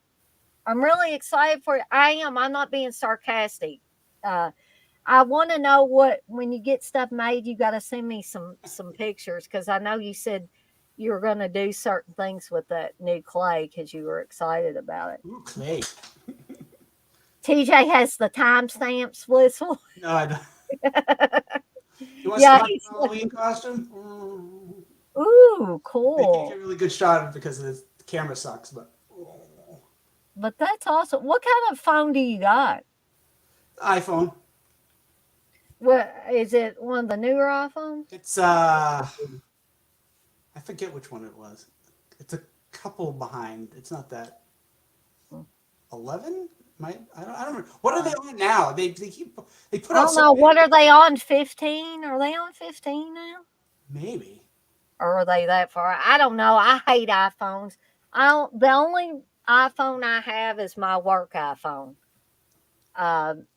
excited for it. I am. I'm not being sarcastic. Uh, I want to know what when you get stuff made, you got to send me some pictures because I know you said you were going to do certain things with that new clay because you were excited about it. Ooh, clay. TJ has the timestamps, Blissful. No, I don't. You want to see Yeah, my he's like, Halloween costume? Mm. ooh, They can't get a cool. really good shot of it because the camera sucks, but But that's awesome. What kind of phone do you got? iPhone. What is it? One of the newer iPhones? It's I forget which one it was. It's a couple behind. It's not that 11. I don't remember. What are they Uh, on now? They put I out don't so know. What many. are they on? 15? Are they on 15 now? Maybe. Or are they that far? I don't know. I hate iPhones. The only iPhone I have is my work iPhone.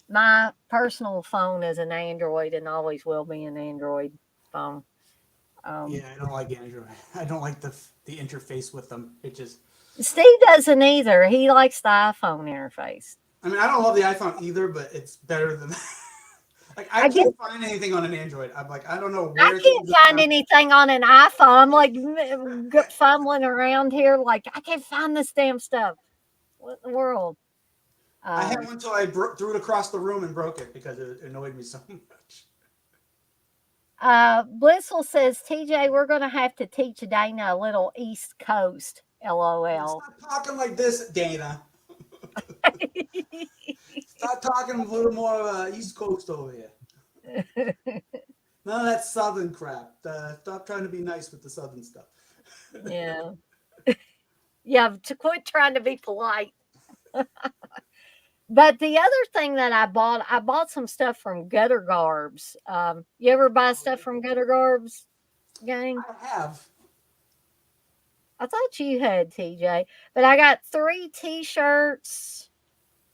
My personal phone is an Android and always will be an Android phone. Um, Yeah, I don't like Android. I don't like the interface with them. It just. Steve doesn't either. He likes the iPhone interface. I mean, I don't love the iPhone either, but it's better than. Like I I guess can't find anything on an Android. I'm like, I don't know I where can't things are. find anything on an iPhone. I'm like fumbling around here, like I can't find this damn stuff. What in the world? I had Um, one until I threw it across the room and broke it because it annoyed me so much. Blissful says, TJ, we're going to have to teach Dana a little East Coast. Yeah, LOL. stop talking like this, Dana. Stop talking a little more East Coast over here. None of that Southern crap. Stop trying to be nice with the Southern stuff. Yeah. Yeah. To quit trying to be polite. But the other thing that I bought some stuff from Gutter Garbs. You ever buy Oh, stuff very from cool. Gutter Garbs, gang? I have. I thought you had, TJ. But I got 3 t-shirts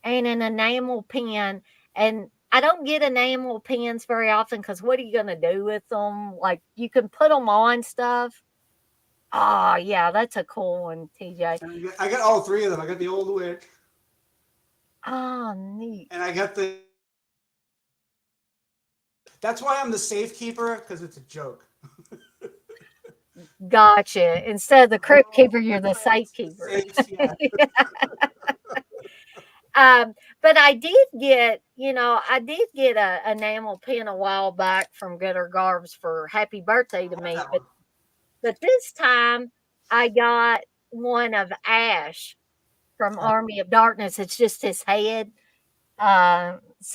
and an enamel pen. And I don't get enamel pens very often because what are you going to do with them? Like, you can put them on stuff. Oh, yeah, that's a cool one, TJ. I got all three of them. I got the old witch. Oh, neat. And I got the. That's why I'm the safekeeper because it's a joke. Gotcha. Instead of the We're crypt keeper, all you're the the safe crypt, the keeper. safes. Yeah. But I did get, I did get a enamel pin a while back from Gooder Garbs for happy birthday to I have me, that but one. this time I got one of Ash from Army of Darkness. It's just his head. So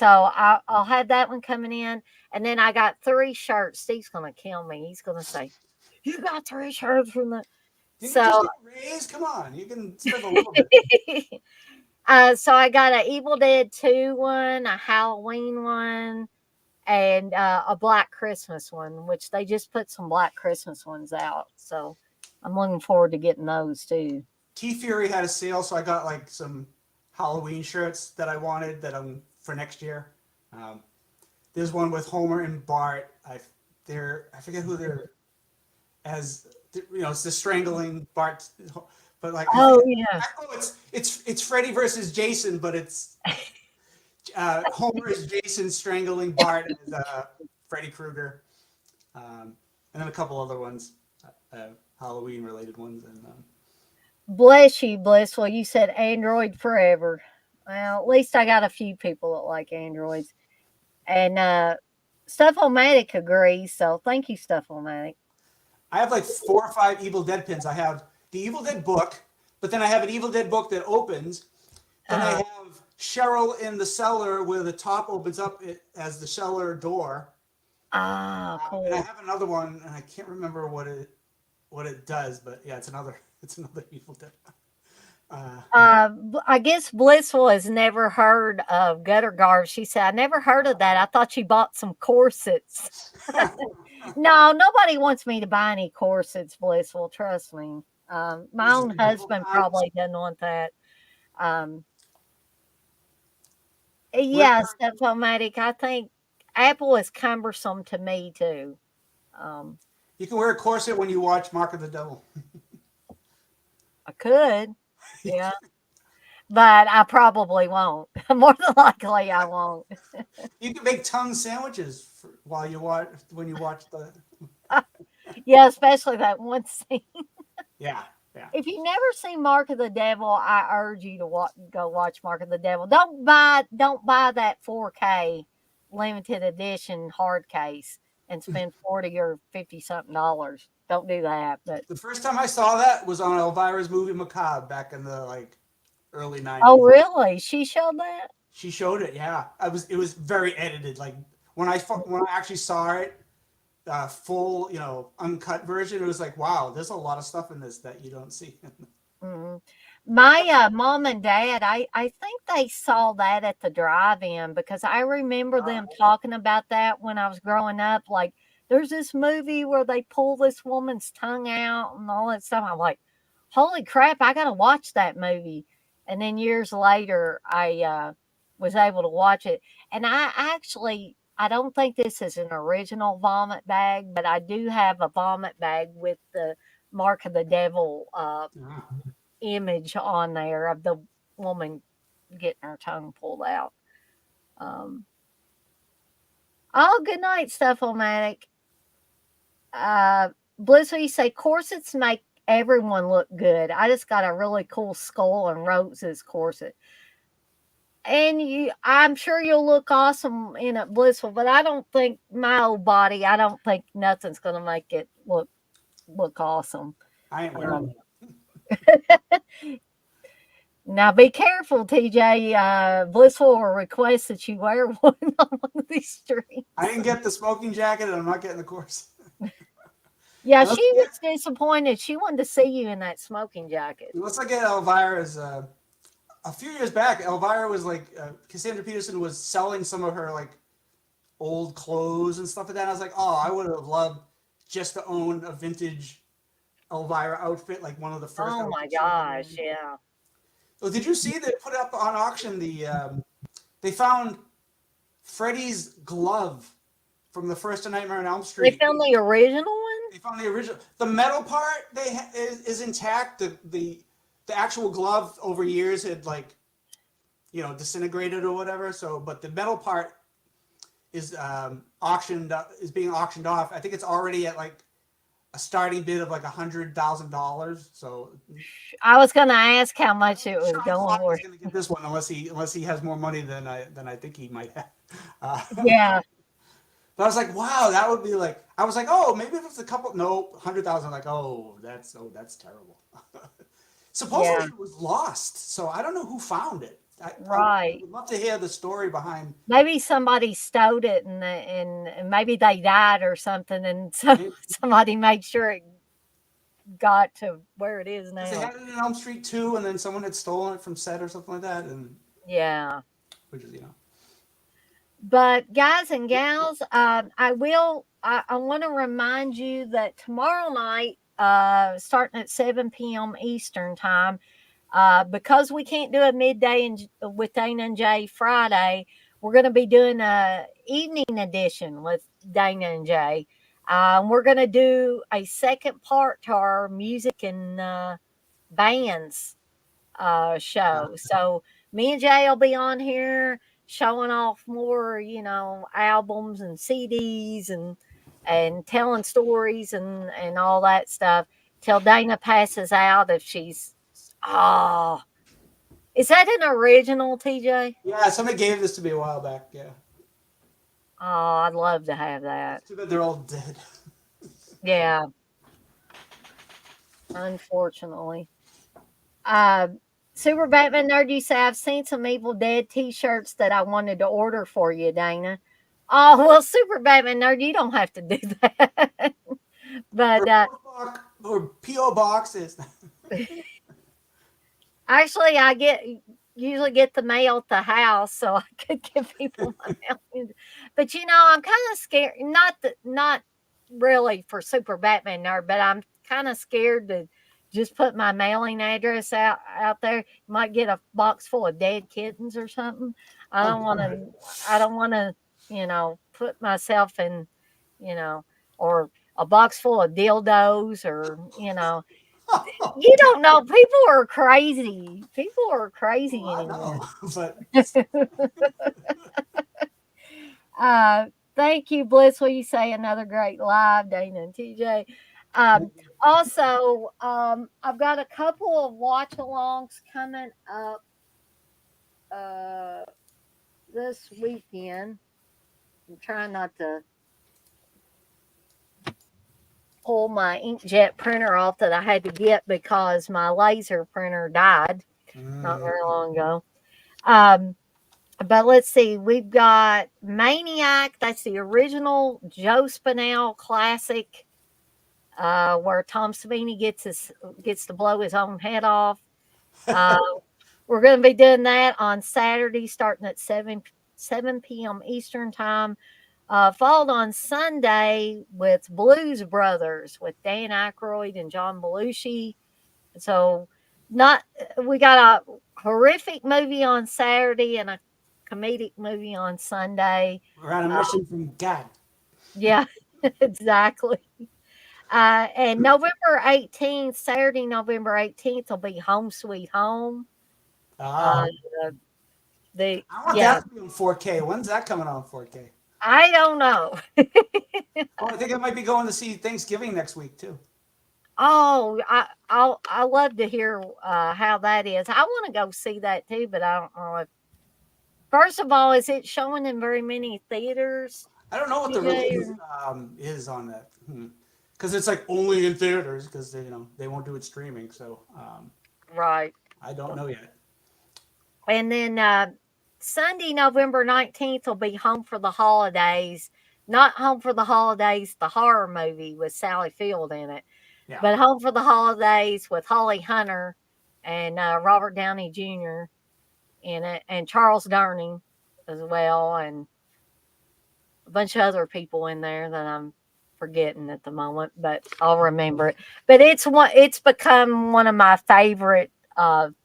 I'll have that one coming in, and then I got 3 shirts. Steve's gonna kill me. He's gonna say, "You got 3 shirts from the." You can So just get a raise. Come on, you can spend a little bit. so I got a Evil Dead 2 one, a Halloween one, and a Black Christmas one, which they just put some Black Christmas ones out. So I'm looking forward to getting those too. T Fury had a sale, so I got like some Halloween shirts that I wanted that I'm for next year. Um, there's one with Homer and Bart. I forget who they're as it's the strangling Bart, but like I Oh forget. yeah. It's Freddy versus Jason, but it's Homer is Jason strangling Bart as Freddy Krueger, and then a couple other ones, Halloween related ones, and Bless you, Blissful. You said Android forever. Well, at least I got a few people that like Androids. And Stuff-O-Matic agrees, so thank you, Stuff-O-Matic. I have like 4 or 5 Evil Dead pins. I have the Evil Dead book, but then I have an Evil Dead book that opens. Then I Uh, have Cheryl in the cellar where the top opens up as the cellar door. And I cool. have another one, and I can't remember what it does, but yeah, it's another Evil Dead. Uh, I guess Blissful has never heard of gutter guard. She said, I never heard of that. I thought you bought some corsets. No, nobody wants me to buy any corsets, Blissful. Trust me. My was it own medieval husband times? probably doesn't want that. Um, Wear yeah, Stuff-O-Matic. I think Apple is cumbersome to me too. Um, You can wear a corset when you watch Mark of the Devil. I could, yeah, but I probably won't. More than likely, I won't. You can make tongue sandwiches while you watch when you watch the. Yeah, especially that one scene. Yeah, yeah. If you never seen Mark of the Devil, I urge you to go watch Mark of the Devil. Don't buy that 4K limited edition hard case and spend 40 or 50 something dollars. Don't do that. But The first time I saw that was on Elvira's movie Macabre back in the early oh, '90s. really? She showed that? She showed it. Yeah, It was very edited. Like when I actually saw it, full uncut version, it was like, wow, there's a lot of stuff in this that you don't see. Mhm. My, mom and dad, I think they saw that at the drive-in because I remember them talking about that when I was growing up, like, "There's this movie where they pull this woman's tongue out and all that stuff." I'm like, "Holy crap, I gotta watch that movie." And then years later, I, was able to watch it, and I don't think this is an original vomit bag, but I do have a vomit bag with the Mark of the Devil, Ah. image on there of the woman getting her tongue pulled out. Um, oh, good night, Stuff-O-Matic. Blizzard, you say corsets make everyone look good. I just got a really cool skull and roses corset. And I'm sure you'll look awesome in it, blissful. But I don't think my old body. I don't think nothing's gonna make it look awesome. I ain't wearing Um, one. Now be careful, TJ. Blissful will request that you wear one on one of these I streams. didn't get the smoking jacket, and I'm not getting the course. Yeah, Unless she I was get, disappointed. She wanted to see you in that smoking jacket. unless I get Elvira's. A few years back, Elvira was like Cassandra Peterson was selling some of her old clothes and stuff like that. And I was like, oh, I would have loved just to own a vintage Elvira outfit, like one of the first Oh my outfits she ever gosh, wore. yeah. So did you see they put up on auction they found Freddy's glove from the first Nightmare on Elm They Street. found the original one? They found the original. The metal part is intact. The actual glove over years had disintegrated or whatever. So, but the metal part is auctioned is being auctioned off. I think it's already at like a starting bid of like $100,000. So I was gonna ask how I don't much it think was Sean going Clark for. is going to get this one unless he has more money than I think he might have. Yeah, But I was like, wow, that would be like. I was like, oh, maybe if it's a couple. Nope, 100,000. Like, that's terrible. Supposedly yeah, it was lost, so I don't know who found it. I right. would love to hear the story behind. Maybe somebody stole it and maybe they died or something, and so Maybe, somebody made sure it got to where it is because they now. had it in Elm Street too, and then someone had stolen it from set or something like that, and Yeah. which is. But guys and gals, I want to remind you that tomorrow night, starting at 7 p.m. Eastern time, because we can't do a midday with Dana and Jay Friday, we're going to be doing a evening edition with Dana and Jay. We're going to do a second part to our music and bands show. So me and Jay will be on here showing off more, albums and CDs and telling stories and all that stuff till Dana passes out if she's oh, is that an original, TJ? Yeah, somebody gave this to me a while back. Yeah, Oh, I'd love to have that. it's too bad they're all dead. Yeah, unfortunately. Uh, Super Batman Nerd, you say I've seen some Evil Dead T-shirts that I wanted to order for you, Dana. Oh well, Super Batman Nerd, you don't have to do that. or but post box or PO boxes. actually, I usually get the mail at the house, so I could give people my mail. But I'm kind of scared. Not really for Super Batman Nerd, but I'm kind of scared to just put my mailing address out there. Might get a box full of dead kittens or something. I Oh don't want God. to. I don't want to. Put myself in. You know, or a box full of dildos, or you don't know. People are crazy. People are Oh, crazy I anymore. know, but uh, Thank you, Bliss. Will you say another great live, Dana and TJ? Um, Also, I've got a couple of watch alongs coming up uh, this weekend. I'm trying not to pull my inkjet printer off that I had to get because my laser printer died not mm, very long ago. Um, But let's see, we've got Maniac. That's the original Joe Spinell classic, where Tom Savini gets to blow his own head off. Uh, we're going to be doing that on Saturday, starting at seven p.m. Eastern time. Followed on Sunday with Blues Brothers with Dan Aykroyd and John Belushi. So, not we got a horrific movie on Saturday and a comedic movie on Sunday. we're on a Uh, mission from God. yeah, exactly. And November 18th, Saturday, November 18th, will be Home Sweet Home. Uh, Ah, the I want Yeah, that to be on 4K. When's that coming on 4K? I don't know. Oh, I think I might be going to see Thanksgiving next week too. Oh, I love to hear how that is. I want to go see that too, but I don't know if. First of all, is it showing in very many theaters, I don't know what the TJ? release is on that, because it's like only in theaters because they won't do it streaming. So Right. I don't know yet. And then Sunday, November 19th will be Home for the Holidays. Not Home for the Holidays, the horror movie with Sally Field in it, Yeah. but Home for the Holidays with Holly Hunter and Robert Downey Jr. in it, and Charles Durning as well, and a bunch of other people in there that I'm forgetting at the moment, but I'll remember it. But it's become one of my favorite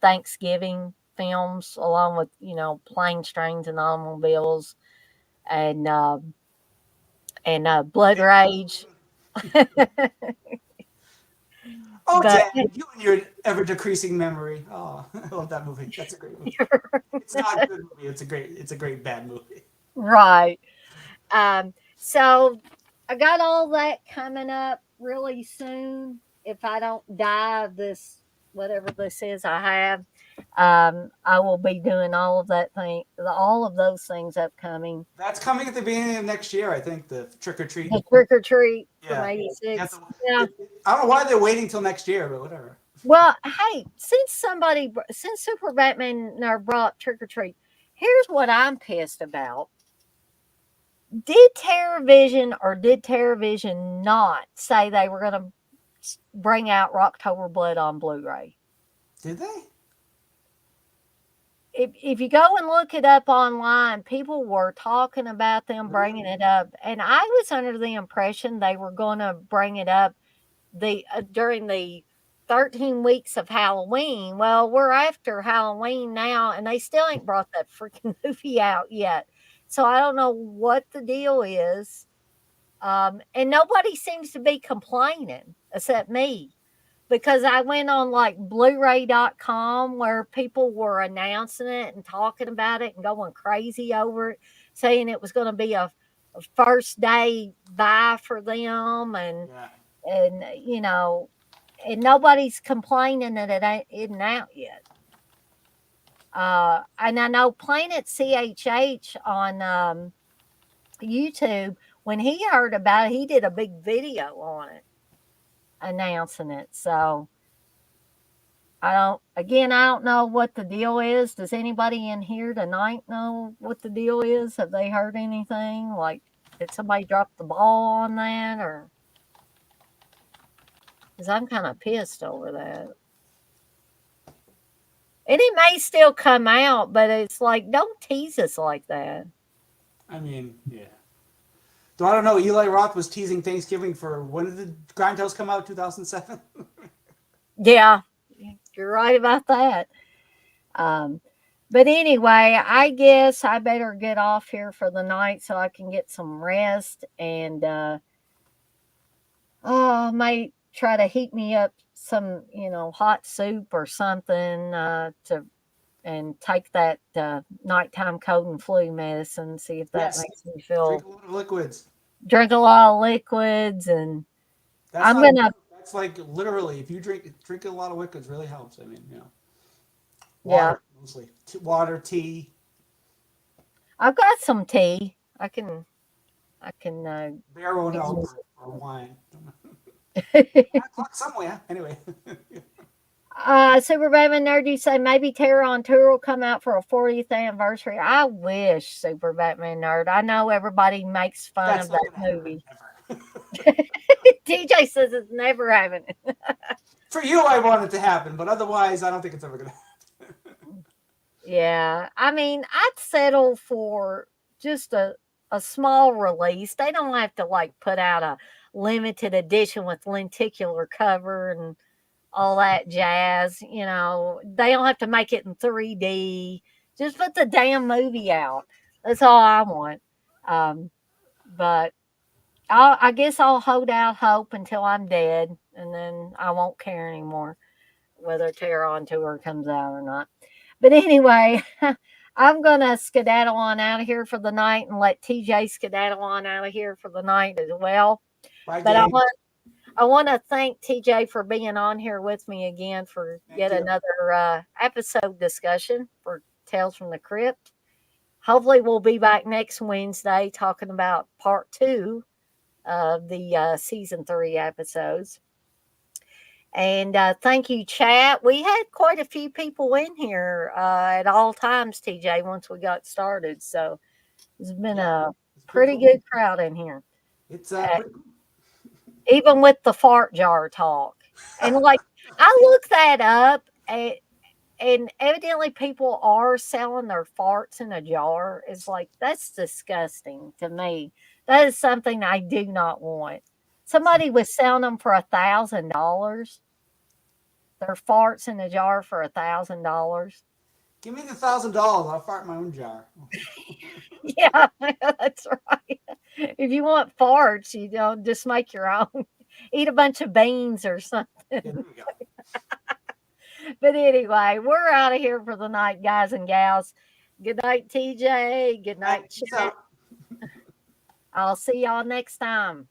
Thanksgiving films, along with Planes, Trains, and Automobiles, and Blood Rage. Oh, But Dan, you and your ever decreasing memory. Oh, I love that movie. That's a great movie. It's not a good movie. It's a great bad movie. right. So I got all that coming up really soon. If I don't die of this, whatever this is I have, I will be doing all of those things upcoming. That's coming at the beginning of next year, I think. The Trick or Treat. The trick or treat from Yeah. You have to, '86. Yeah. I don't know why they're waiting till next year, but whatever. Well, hey, since Super Batman brought trick or treat, here's what I'm pissed about. Did TerraVision or did TerraVision not say they were going to bring out Rocktober Blood on Blu-ray? Did they? If you go and look it up online, people were talking about them bringing it up, and I was under the impression they were going to bring it up during the 13 weeks of Halloween. Well, we're after Halloween now, and they still ain't brought that freaking movie out yet. So I don't know what the deal is. And nobody seems to be complaining except me because I went on like Blu-ray.com where people were announcing it and talking about it and going crazy over it, saying it was going to be a first day buy for them, Yeah. and and nobody's complaining that isn't out yet. And I know Planet CHH on YouTube, when he heard about it, he did a big video on it announcing it. So I don't know what the deal is. Does anybody in here tonight know what the deal is? Have they heard anything? Like, did somebody drop the ball on that? Or, because I'm kind of pissed over that. And it may still come out, but it's like, don't tease us like that. I mean, yeah. So I don't know. Eli Roth was teasing Thanksgiving for when did the Grindhouse come out? 2007. Yeah, you're right about that. Um, but anyway, I guess I better get off here for the night so I can get some rest and might try to heat me up some, hot soup or something to and take that nighttime cold and flu medicine, see if that Yes. makes me Drink feel a lot of liquids. drink a lot of liquids and That's I'm not a gonna joke. That's like literally, if you drink a lot of liquids, really helps. I mean, yeah, water mostly. Water, tea, I've got some tea. I can beer won't get help, some. or wine. 9 o'clock somewhere. Anyway, Super Batman Nerd, you say maybe Terror on Tour will come out for a 40th anniversary. I wish, Super Batman Nerd. I know everybody makes fun that's of not that going to happen movie. ever. TJ says it's never happening. For you, I want it to happen, but otherwise, I don't think it's ever going to happen. Yeah, I mean, I'd settle for just a small release. They don't have to like put out a limited edition with lenticular cover and all that jazz. They don't have to make it in 3D. Just put the damn movie out. That's all I want. Um, but I guess I'll hold out hope until I'm dead, and then I won't care anymore whether Terror on Tour comes out or not. But anyway, I'm gonna skedaddle on out of here for the night and let TJ skedaddle on out of here for the night as well. Bye, But I gang. want I want to thank TJ for being on here with me again for Thank yet you. another episode discussion for Tales from the Crypt. Hopefully, we'll be back next Wednesday talking about part two of the season three episodes. And thank you, chat. We had quite a few people in here at all times, TJ, once we got started. So it's been Yeah, a it's pretty pretty cool. good crowd in here, It's uh, pretty cool. even with the fart jar talk. And like, I looked that up, and evidently people are selling their farts in a jar. It's like, that's disgusting to me. That is something I do not want. Somebody was selling them for $1,000. Their farts in a jar for $1,000. Give me the $1,000. I'll fart in my own jar. Yeah, that's right. If you want farts, just make your own. Eat a bunch of beans or something. Yeah, there we go. But anyway, we're out of here for the night, guys and gals. Good night, TJ. Good All right, night, peace chat. out. I'll see y'all next time.